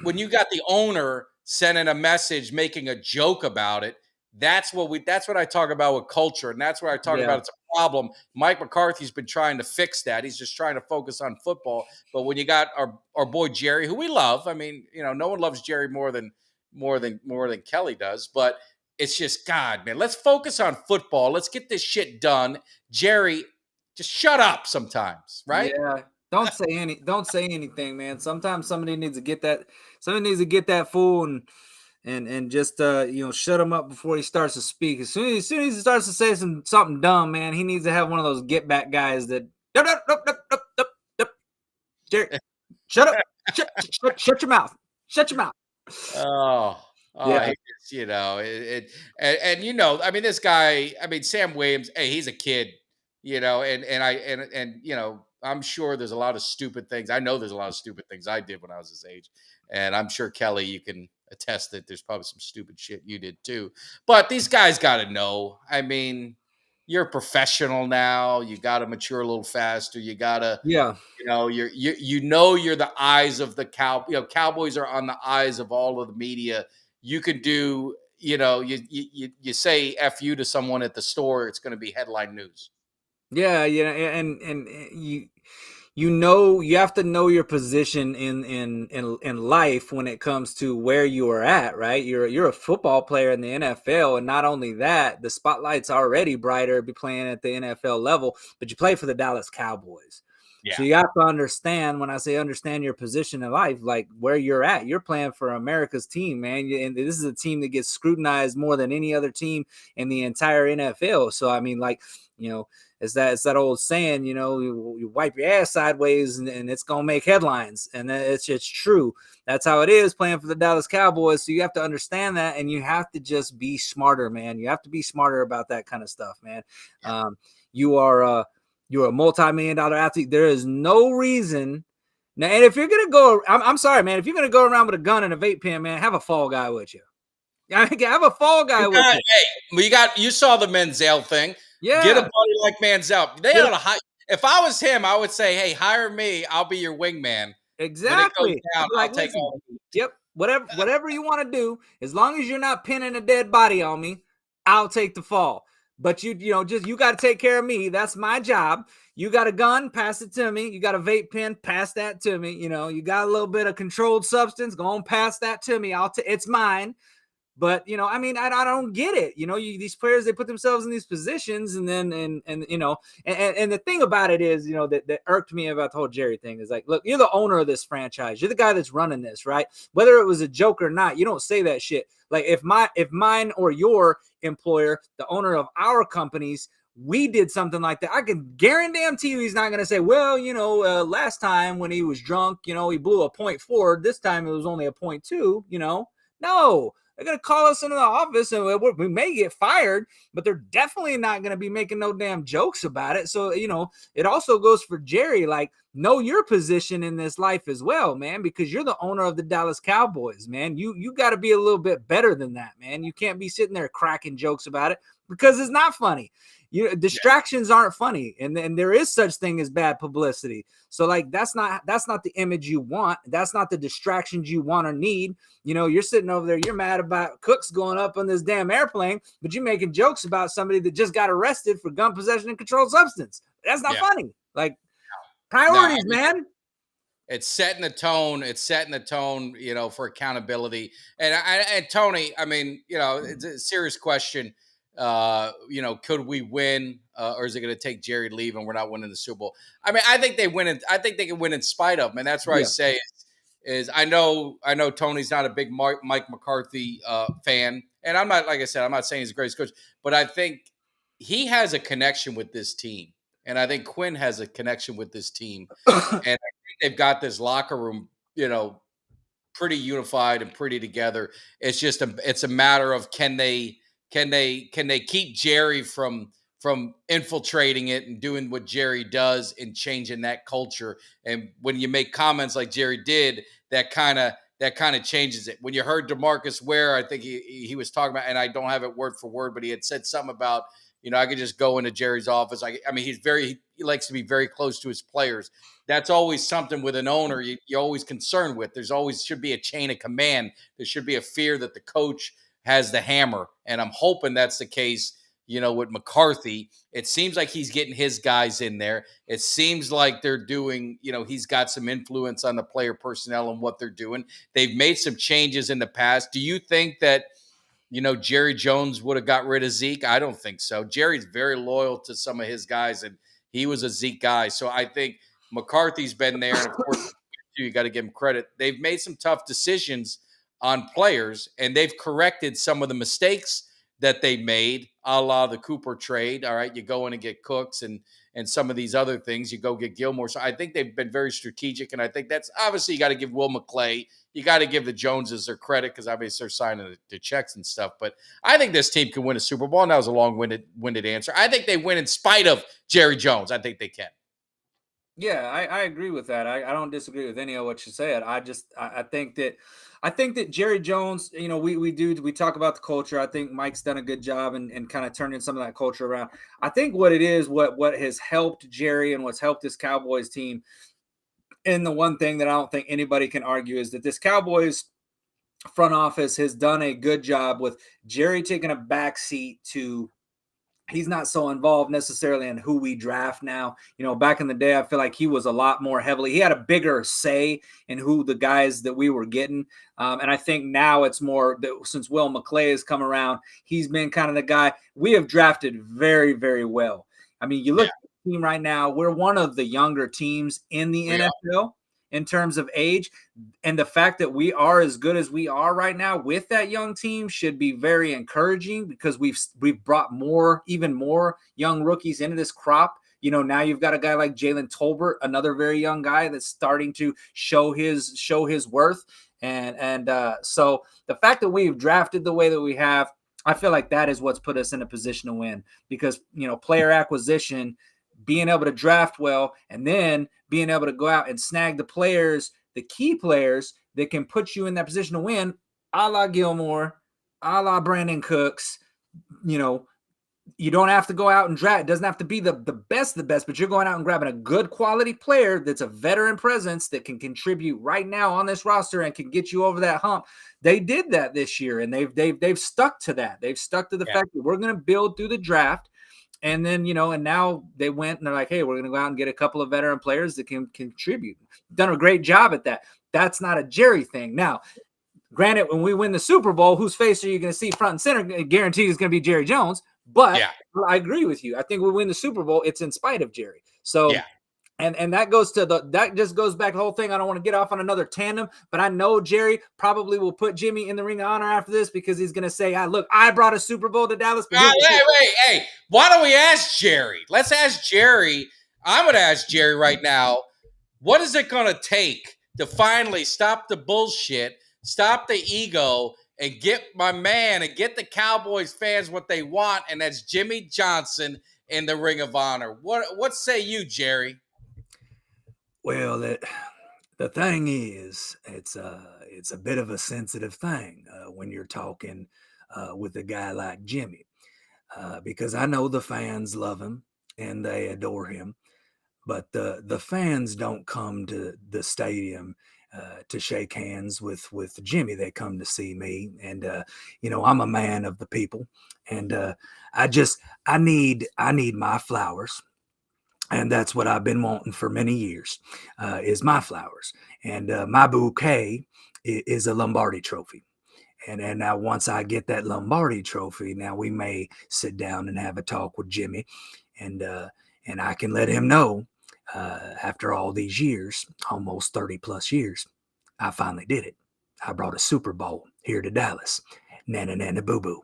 when you got the owner sending a message, making a joke about it, that's what I talk about with culture, and that's what I talk about. It's a problem. Mike McCarthy's been trying to fix that. He's just trying to focus on football. But when you got our boy Jerry, who we love, I mean, no one loves Jerry more than Kelly does. But it's just, God, man, let's focus on football. Let's get this shit done. Jerry, just shut up sometimes, right? Yeah. Don't say anything, man. Sometimes somebody needs to get that fool and just shut him up before he starts to speak. As soon as he starts to say something dumb, man, he needs to have one of those get back guys that Jerry, shut up, shut your mouth, Oh, yeah. I mean, this guy, Sam Williams, hey, he's a kid, and I'm sure there's a lot of stupid things. I know there's a lot of stupid things I did when I was his age, and I'm sure Kelly, you can attest that there's probably some stupid shit you did too. But these guys got to know. I mean, you're a professional now. You got to mature a little faster. You got to, you're the eyes of the Cowboys are on the eyes of all of the media. You could do, you say F you to someone at the store, it's going to be headline news. Yeah, and you have to know your position in life when it comes to where you are at, right? You're a football player in the NFL, and not only that, the spotlight's already brighter be playing at the NFL level, but you play for the Dallas Cowboys. Yeah. So you have to understand, when I say understand your position in life, like where you're at. You're playing for America's team, man. And this is a team that gets scrutinized more than any other team in the entire NFL. So, I mean, like, it's that old saying, you wipe your ass sideways and it's going to make headlines. And it's true. That's how it is playing for the Dallas Cowboys. So you have to understand that, and you have to just be smarter, man. You have to be smarter about that kind of stuff, man. You're a multi-million-dollar athlete. There is no reason now. And if you're going to go, I'm sorry, man, if you're going to go around with a gun and a vape pen, man, have a fall guy with you. Have a fall guy with you. Hey, you saw the Manziel thing. Yeah. Get a buddy like Manziel. They ought to hire. If I was him, I would say, hey, hire me. I'll be your wingman. Exactly. Down, I'll take all. Yep. Whatever you want to do, as long as you're not pinning a dead body on me, I'll take the fall. But you got to take care of me. That's my job. You got a gun, pass it to me. You got a vape pen, pass that to me. You got a little bit of controlled substance, go on, pass that to me. it's mine. But, I don't get it. These players, they put themselves in these positions, and then, and the thing about it is, that irked me about the whole Jerry thing is like, look, you're the owner of this franchise. You're the guy that's running this, right? Whether it was a joke or not, you don't say that shit. Like if mine or your employer, the owner of our companies, we did something like that, I can guarantee you he's not going to say, well, last time when he was drunk, he blew a 0.4. This time it was only a 0.2, No. They're going to call us into the office and we may get fired, but they're definitely not going to be making no damn jokes about it. So, it also goes for Jerry. Like, know your position in this life as well, man, because you're the owner of the Dallas Cowboys, man. You got to be a little bit better than that, man. You can't be sitting there cracking jokes about it because it's not funny. Distractions aren't funny, and there is such thing as bad publicity. So like that's not the image you want. That's not the distractions you want or need. You're sitting over there, you're mad about Cooks going up on this damn airplane, but you're making jokes about somebody that just got arrested for gun possession and controlled substance. That's not funny. Like priorities, man. It's setting the tone. It's setting the tone, for accountability. And Tony, I mean, it's a serious question. Could we win, or is it going to take Jerry to leave and we're not winning the Super Bowl? I mean, I think they win. I think they can win in spite of them, and that's where I say is I know Tony's not a big Mike McCarthy fan, and I'm not, like I said, I'm not saying he's the greatest coach, but I think he has a connection with this team, and I think Quinn has a connection with this team, and I think they've got this locker room, pretty unified and pretty together. It's just it's a matter of can they keep Jerry from infiltrating it and doing what Jerry does and changing that culture. And when you make comments like Jerry did, that kind of changes it. When you heard DeMarcus Ware, I think he was talking about, and I don't have it word for word, but he had said something about, I could just go into Jerry's office. I mean, he likes to be very close to his players. That's always something with an owner you're always concerned with. There's always should be a chain of command. There should be a fear that the coach has the hammer. And I'm hoping that's the case, with McCarthy. It seems like he's getting his guys in there. It seems like they're doing, he's got some influence on the player personnel and what they're doing. They've made some changes in the past. Do you think that, Jerry Jones would have got rid of Zeke? I don't think so. Jerry's very loyal to some of his guys, and he was a Zeke guy. So I think McCarthy's been there. And of course, you got to give him credit. They've made some tough decisions on players, and they've corrected some of the mistakes that they made, a la the Cooper trade. All right, you go in and get Cooks and some of these other things. You go get Gilmore. So I think they've been very strategic, and I think that's obviously you got to give Will McClay. You got to give the Joneses their credit because obviously they're signing the checks and stuff. But I think this team can win a Super Bowl, and that was a long-winded answer. I think they win in spite of Jerry Jones. I think they can. Yeah, I agree with that. I don't disagree with any of what you said. I think that Jerry Jones, we talk about the culture. I think Mike's done a good job and kind of turning some of that culture around. I think what it is, what has helped Jerry and what's helped this Cowboys team, and the one thing that I don't think anybody can argue is that this Cowboys front office has done a good job with Jerry taking a backseat to. He's not so involved necessarily in who we draft now. Back in the day, I feel like he was a lot more heavily. He had a bigger say in who the guys that we were getting. And I think now it's more that since Will McClay has come around, he's been kind of the guy. We have drafted very, very well. I mean, you look at the team right now, we're one of the younger teams in the NFL. In terms of age, and the fact that we are as good as we are right now with that young team should be very encouraging because we've brought even more young rookies into this crop. Now you've got a guy like Jalen Tolbert, another very young guy that's starting to show his worth. And so the fact that we've drafted the way that we have, I feel like that is what's put us in a position to win because, player acquisition, being able to draft well, and then being able to go out and snag the key players that can put you in that position to win, a la Gilmore, a la Brandon Cooks. You don't have to go out and draft. It doesn't have to be the best, but you're going out and grabbing a good quality player that's a veteran presence that can contribute right now on this roster and can get you over that hump. They did that this year, and they've stuck to that. They've stuck to the fact that we're going to build through the draft. And then, and now they went and they're like, hey, we're going to go out and get a couple of veteran players that can contribute. Done a great job at that. That's not a Jerry thing. Now, granted, when we win the Super Bowl, whose face are you going to see front and center? Guaranteed it's going to be Jerry Jones. But I agree with you. I think we win the Super Bowl, it's in spite of Jerry. So And that goes to that just goes back to the whole thing. I don't want to get off on another tandem, but I know Jerry probably will put Jimmy in the Ring of Honor after this because he's going to say, look, I brought a Super Bowl to Dallas. Hey, why don't we ask Jerry? Let's ask Jerry. I'm going to ask Jerry right now, what is it going to take to finally stop the bullshit, stop the ego, and get my man and get the Cowboys fans what they want, and that's Jimmy Johnson in the Ring of Honor. What say you, Jerry? Well, the thing is, it's a bit of a sensitive thing when you're talking with a guy like Jimmy, because I know the fans love him and they adore him, but the fans don't come to the stadium to shake hands with Jimmy. They come to see me, and I'm a man of the people, and I need my flowers. And that's what I've been wanting for many years, is my flowers. And my bouquet is a Lombardi trophy. And now once I get that Lombardi trophy, now we may sit down and have a talk with Jimmy, and I can let him know after all these years, almost 30 plus years, I finally did it. I brought a Super Bowl here to Dallas. Nana, nana, boo, boo.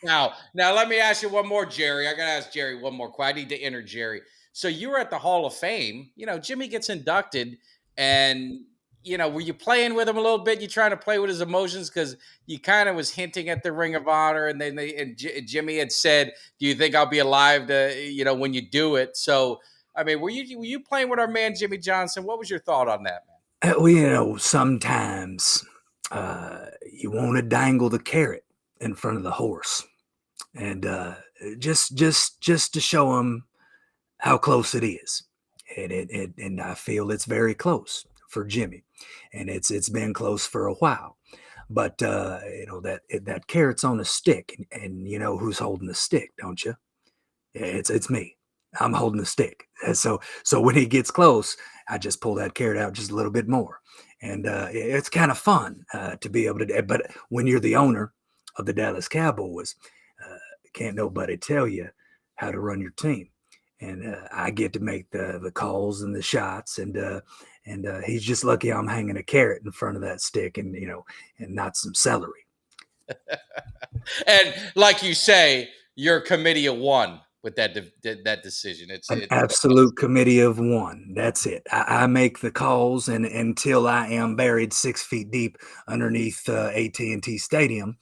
Now let me ask you one more, Jerry. I got to ask Jerry one more question. I need to enter Jerry. So you were at the Hall of Fame. Jimmy gets inducted, and were you playing with him a little bit? You trying to play with his emotions because you kind of was hinting at the Ring of Honor, and then Jimmy had said, "Do you think I'll be alive to when you do it?" So I mean, were you playing with our man Jimmy Johnson? What was your thought on that, man? Well, sometimes you want to dangle the carrot in front of the horse, and just to show him how close it is, and I feel it's very close for Jimmy, and it's been close for a while, but that carrot's on a stick, and you know who's holding the stick, don't you? It's me. I'm holding the stick. And so when he gets close, I just pull that carrot out just a little bit more, and it's kind of fun to be able to. But when you're the owner of the Dallas Cowboys, can't nobody tell you how to run your team, and I get to make the calls and the shots, and he's just lucky I'm hanging a carrot in front of that stick, and and not some celery. And like you say, you're a committee of one with that decision. It's an absolute committee of one. That's it. I make the calls, and until I am buried 6 feet deep underneath AT&T Stadium,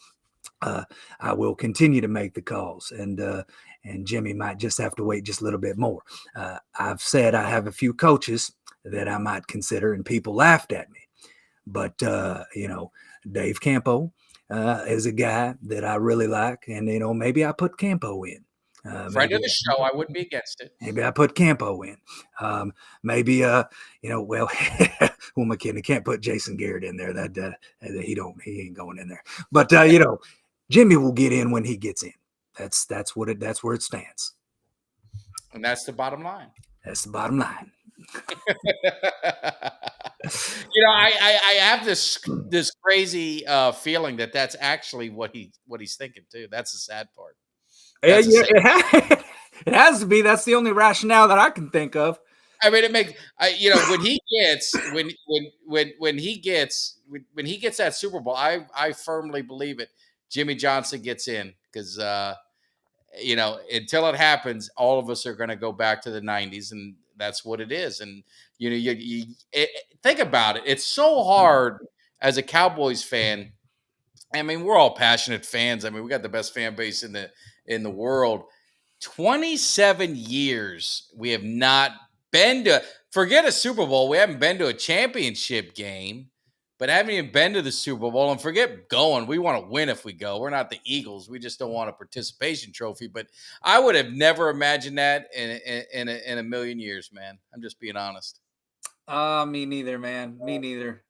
I will continue to make the calls, and Jimmy might just have to wait just a little bit more. I've said I have a few coaches that I might consider, and people laughed at me, but Dave Campo is a guy that I really like, and maybe I put Campo in. Friend of the show, I wouldn't be against it. Maybe I put Campo in. Maybe well, who am I kidding? I can't put Jason Garrett in there. That he ain't going in there. But Jimmy will get in when he gets in. That's where it stands. And that's the bottom line. That's the bottom line. I have this crazy feeling that that's actually what he's thinking too. That's the sad part. Yeah, it has to be. That's the only rationale that I can think of. I mean, it makes when he gets when he gets that Super Bowl, I firmly believe it. Jimmy Johnson gets in because until it happens, all of us are going to go back to the 90s, and that's what it is. And you think about it. It's so hard as a Cowboys fan. I mean, we're all passionate fans. I mean, we got the best fan base in the world. 27 years we have not been to, forget a Super Bowl, we haven't been to a championship game, but haven't even been to the Super Bowl, and forget going. We want to win if we go. We're not the Eagles. We just don't want a participation trophy. But I would have never imagined that in a million years, man. I'm just being honest. Me neither, man. Me neither.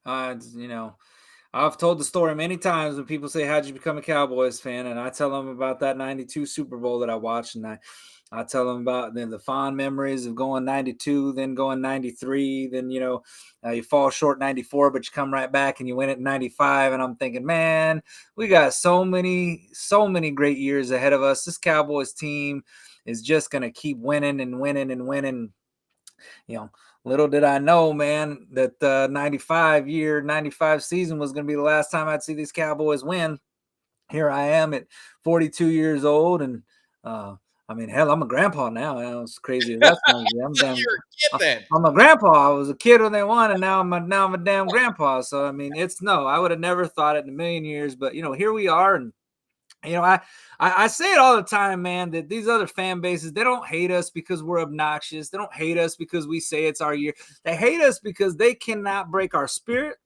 I've told the story many times when people say, how'd you become a Cowboys fan? And I tell them about that 92 Super Bowl that I watched. And I tell them about the fond memories of going 92, then going 93. Then, you fall short 94, but you come right back and you win it in 95. And I'm thinking, man, we got so many great years ahead of us. This Cowboys team is just going to keep winning and winning and winning. Little did I know, man, that the 95 season was going to be the last time I'd see these Cowboys win. Here I am at 42 years old, and hell, I'm a grandpa now. It's crazy. That's I'm a grandpa. I was a kid when they won, and now I'm a damn grandpa. So I would have never thought it in a million years. But here we are, and I say it all the time, man, that these other fan bases, they don't hate us because we're obnoxious. They don't hate us because we say it's our year. They hate us because they cannot break our spirit.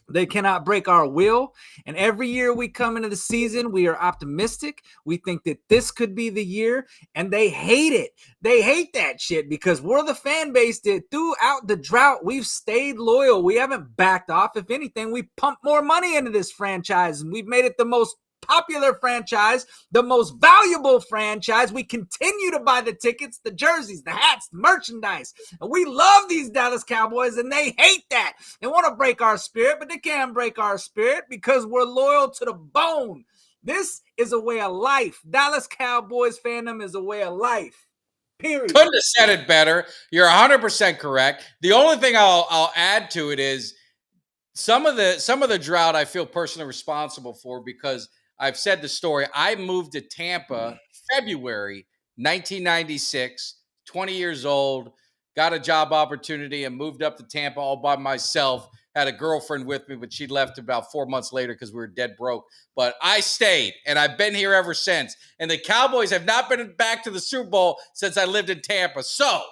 They cannot break our will. And every year we come into the season, we are optimistic. We think that this could be the year, and they hate it. They hate that shit because we're the fan base that throughout the drought, we've stayed loyal. We haven't backed off. If anything, we pumped more money into this franchise, and we've made it the most popular franchise, the most valuable franchise. We continue to buy the tickets, the jerseys, the hats, the merchandise. And we love these Dallas Cowboys, and they hate that. They want to break our spirit, but they can't break our spirit because we're loyal to the bone. This is a way of life. Dallas Cowboys fandom is a way of life. Period. Couldn't have said it better. You're 100% correct. The only thing I'll add to it is some of the drought I feel personally responsible for, because I've said the story. I moved to Tampa February 1996, 20 years old, got a job opportunity and moved up to Tampa all by myself. Had a girlfriend with me, but she left about 4 months later because we were dead broke. But I stayed, and I've been here ever since. And the Cowboys have not been back to the Super Bowl since I lived in Tampa. So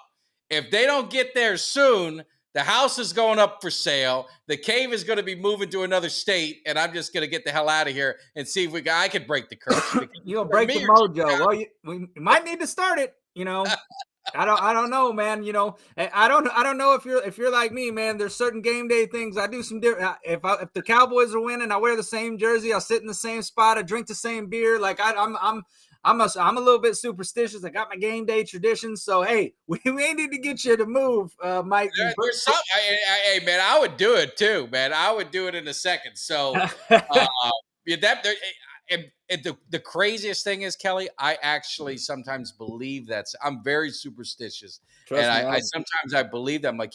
if they don't get there soon, the house is going up for sale. The cave is going to be moving to another state, and I'm just going to get the hell out of here and see if I could break the curse. You'll break the mojo. Well, we might need to start it. I don't know, man. I don't know if you're like me, man. There's certain game day things I do some different. If the Cowboys are winning, I wear the same jersey. I'll sit in the same spot. I drink the same beer. Like I'm a little bit superstitious. I got my game day traditions. So, hey, we may need to get you to move, Mike. Hey, man, I would do it too, man. I would do it in a second. So, the craziest thing is, Kelly, I actually sometimes believe I'm very superstitious. I sometimes believe that. I'm like,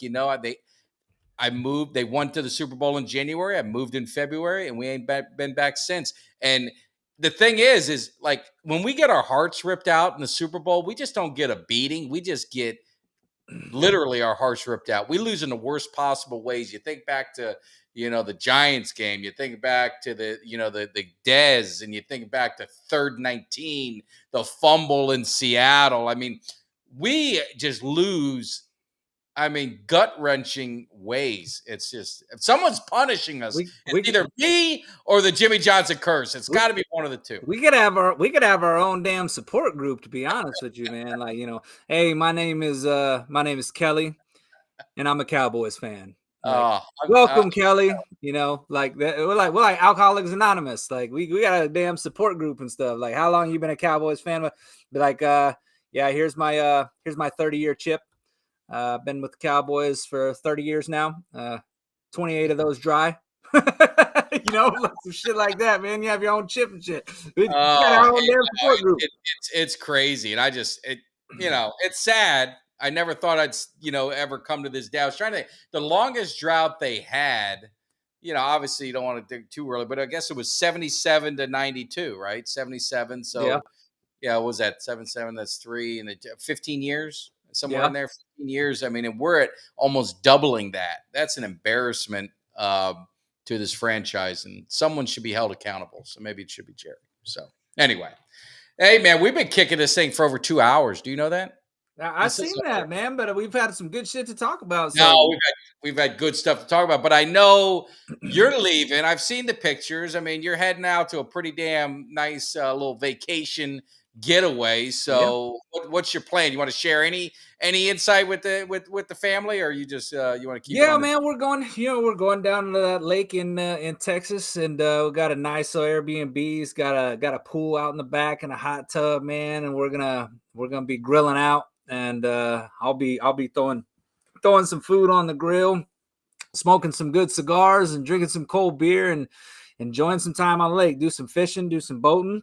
I moved. They went to the Super Bowl in January. I moved in February, and we ain't been back since. And the thing is like when we get our hearts ripped out in the Super Bowl, we just don't get a beating. We just get literally our hearts ripped out. We lose in the worst possible ways. You think back to, the Giants game. You think back to the Dez, and you think back to 3rd 19, the fumble in Seattle. I mean, we just lose. Gut-wrenching ways. It's just, if someone's punishing us, it's either me or the Jimmy Johnson curse. It's got to be one of the two. We could have our own damn support group, to be honest with you, man. Like, hey, my name is Kelly, and I'm a Cowboys fan. Welcome, Kelly. Like that. We're like Alcoholics Anonymous. Like we got a damn support group and stuff. Like, how long you been a Cowboys fan? But like, yeah, here's my 30-year chip. Been with the Cowboys for 30 years now. 28 of those dry. Like some shit like that, man. You have your own chip and shit. It's crazy, and it's sad. I never thought I'd ever come to this day. I was trying to think, the longest drought they had. Obviously you don't want to dig too early, but I guess it was 77 to 92, right? 77. So yeah, what was that? 77. That's 3 and 15 years. Somewhere in there, 15 years. And we're at almost doubling that. That's an embarrassment to this franchise, and someone should be held accountable. So maybe it should be Jerry. So anyway, hey, man, we've been kicking this thing for over 2 hours. Do you know that? I've seen that, man, but we've had some good shit to talk about. So. No, we've had good stuff to talk about, but I know you're leaving. I've seen the pictures. You're heading out to a pretty damn nice little vacation getaway. So what's your plan? You want to share any insight with the family, or you just you want to keep man, we're going down to that lake in Texas, and we got a nice Airbnb's got a pool out in the back and a hot tub, man, and we're gonna be grilling out, and I'll be throwing some food on the grill, smoking some good cigars and drinking some cold beer and enjoying some time on the lake, do some fishing, do some boating.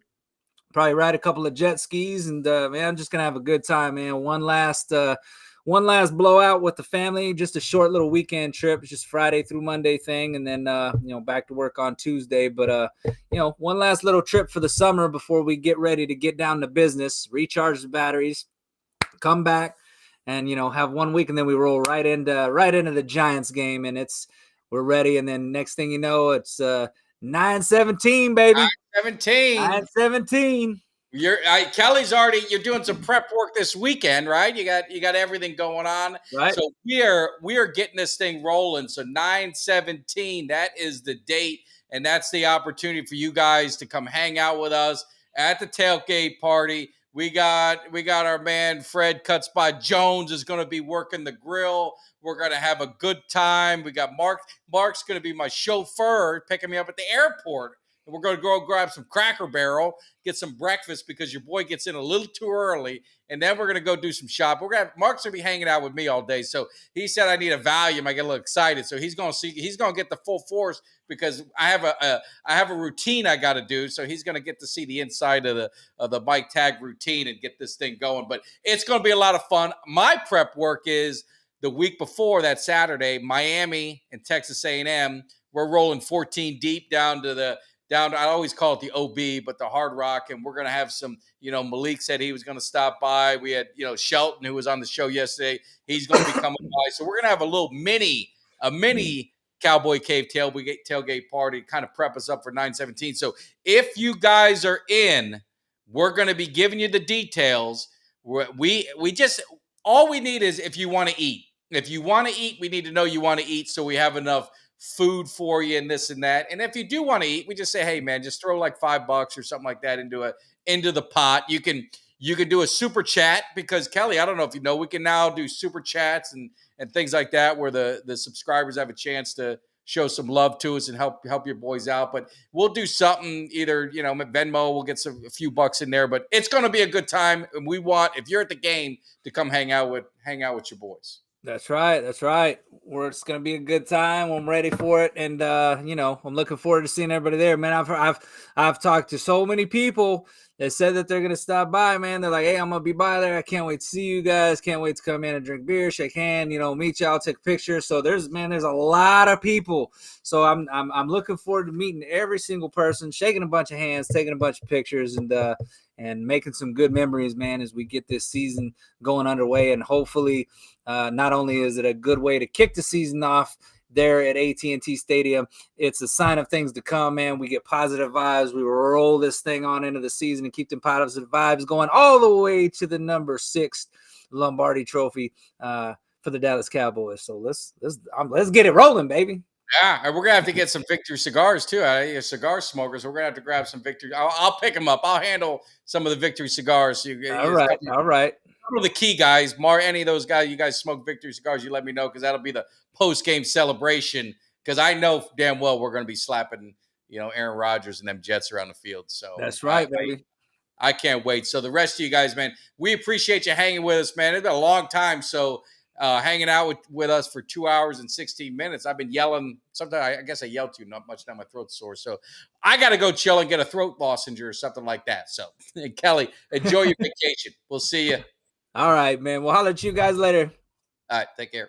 Probably ride a couple of jet skis, and man, I'm just gonna have a good time, man. One last blowout with the family. Just a short little weekend trip. It's just Friday through Monday thing, and then back to work on Tuesday. But one last little trip for the summer before we get ready to get down to business, recharge the batteries, come back, and have 1 week, and then we roll right into the Giants game, and we're ready. And then next thing you know, it's 9-17, baby. 17. 9-17. Kelly's you're doing some prep work this weekend, right? You got everything going on. Right. So we are getting this thing rolling. So 9/17, that is the date, and that's the opportunity for you guys to come hang out with us at the tailgate party. We got our man Fred Cuts by Jones is going to be working the grill. We're going to have a good time. We got Mark's going to be my chauffeur, picking me up at the airport. And we're going to go grab some Cracker Barrel, get some breakfast because your boy gets in a little too early, and then we're going to go do some shopping. Mark's going to be hanging out with me all day, so he said I need a Valium. I get a little excited, so he's going to get the full force because I have a routine I got to do. So he's going to get to see the inside of the bike tag routine and get this thing going. But it's going to be a lot of fun. My prep work is the week before that Saturday, Miami and Texas A&M. We're rolling 14 deep down to I always call it the OB, but the Hard Rock. And we're going to have some, Malik said he was going to stop by. We had, Shelton, who was on the show yesterday. He's going to be coming by. So we're going to have a mini Cowboy Cave tailgate party to kind of prep us up for 9/17. So if you guys are in, we're going to be giving you the details. We just, all we need is if you want to eat. If you want to eat, we need to know you want to eat so we have enough food for you and this and that. And if you do want to eat, we just say, hey man, just throw like $5 or something like that into the pot. You can do a super chat because Kelly, I don't know if you know, we can now do super chats and things like that where the subscribers have a chance to show some love to us and help your boys out. But we'll do something either, Venmo, we'll get a few bucks in there, but it's going to be a good time. And we want, if you're at the game, to come hang out with your boys. That's right. It's going to be a good time. I'm ready for it. And, I'm looking forward to seeing everybody there, man. I've talked to so many people that said that they're going to stop by, man. They're like, hey, I'm going to be by there. I can't wait to see you guys. Can't wait to come in and drink beer, shake hand, meet y'all, take pictures. So there's a lot of people. So I'm looking forward to meeting every single person, shaking a bunch of hands, taking a bunch of pictures, and making some good memories, man, as we get this season going underway. And hopefully, not only is it a good way to kick the season off there at AT&T Stadium, it's a sign of things to come, man. We get positive vibes. We roll this thing on into the season and keep them positive vibes going all the way to the number 6 Lombardi Trophy for the Dallas Cowboys. So let's get it rolling, baby. Yeah, and we're gonna have to get some Victory cigars too. Cigar smokers. We're gonna have to grab some Victory. I'll pick them up. I'll handle some of the Victory cigars. All right. Couple of the key guys, any of those guys, you guys smoke Victory cigars, you let me know because that'll be the post-game celebration. Because I know damn well we're going to be slapping, Aaron Rodgers and them Jets around the field. So that's right, baby. I can't wait. So the rest of you guys, man, we appreciate you hanging with us, man. It's been a long time. So hanging out with us for 2 hours and 16 minutes. I've been yelling. Sometimes I guess I yelled too not much. Now my throat's sore. So I got to go chill and get a throat lozenge or something like that. So Kelly, enjoy your vacation. We'll see you. All right, man. We'll holler at you guys later. All right. Take care.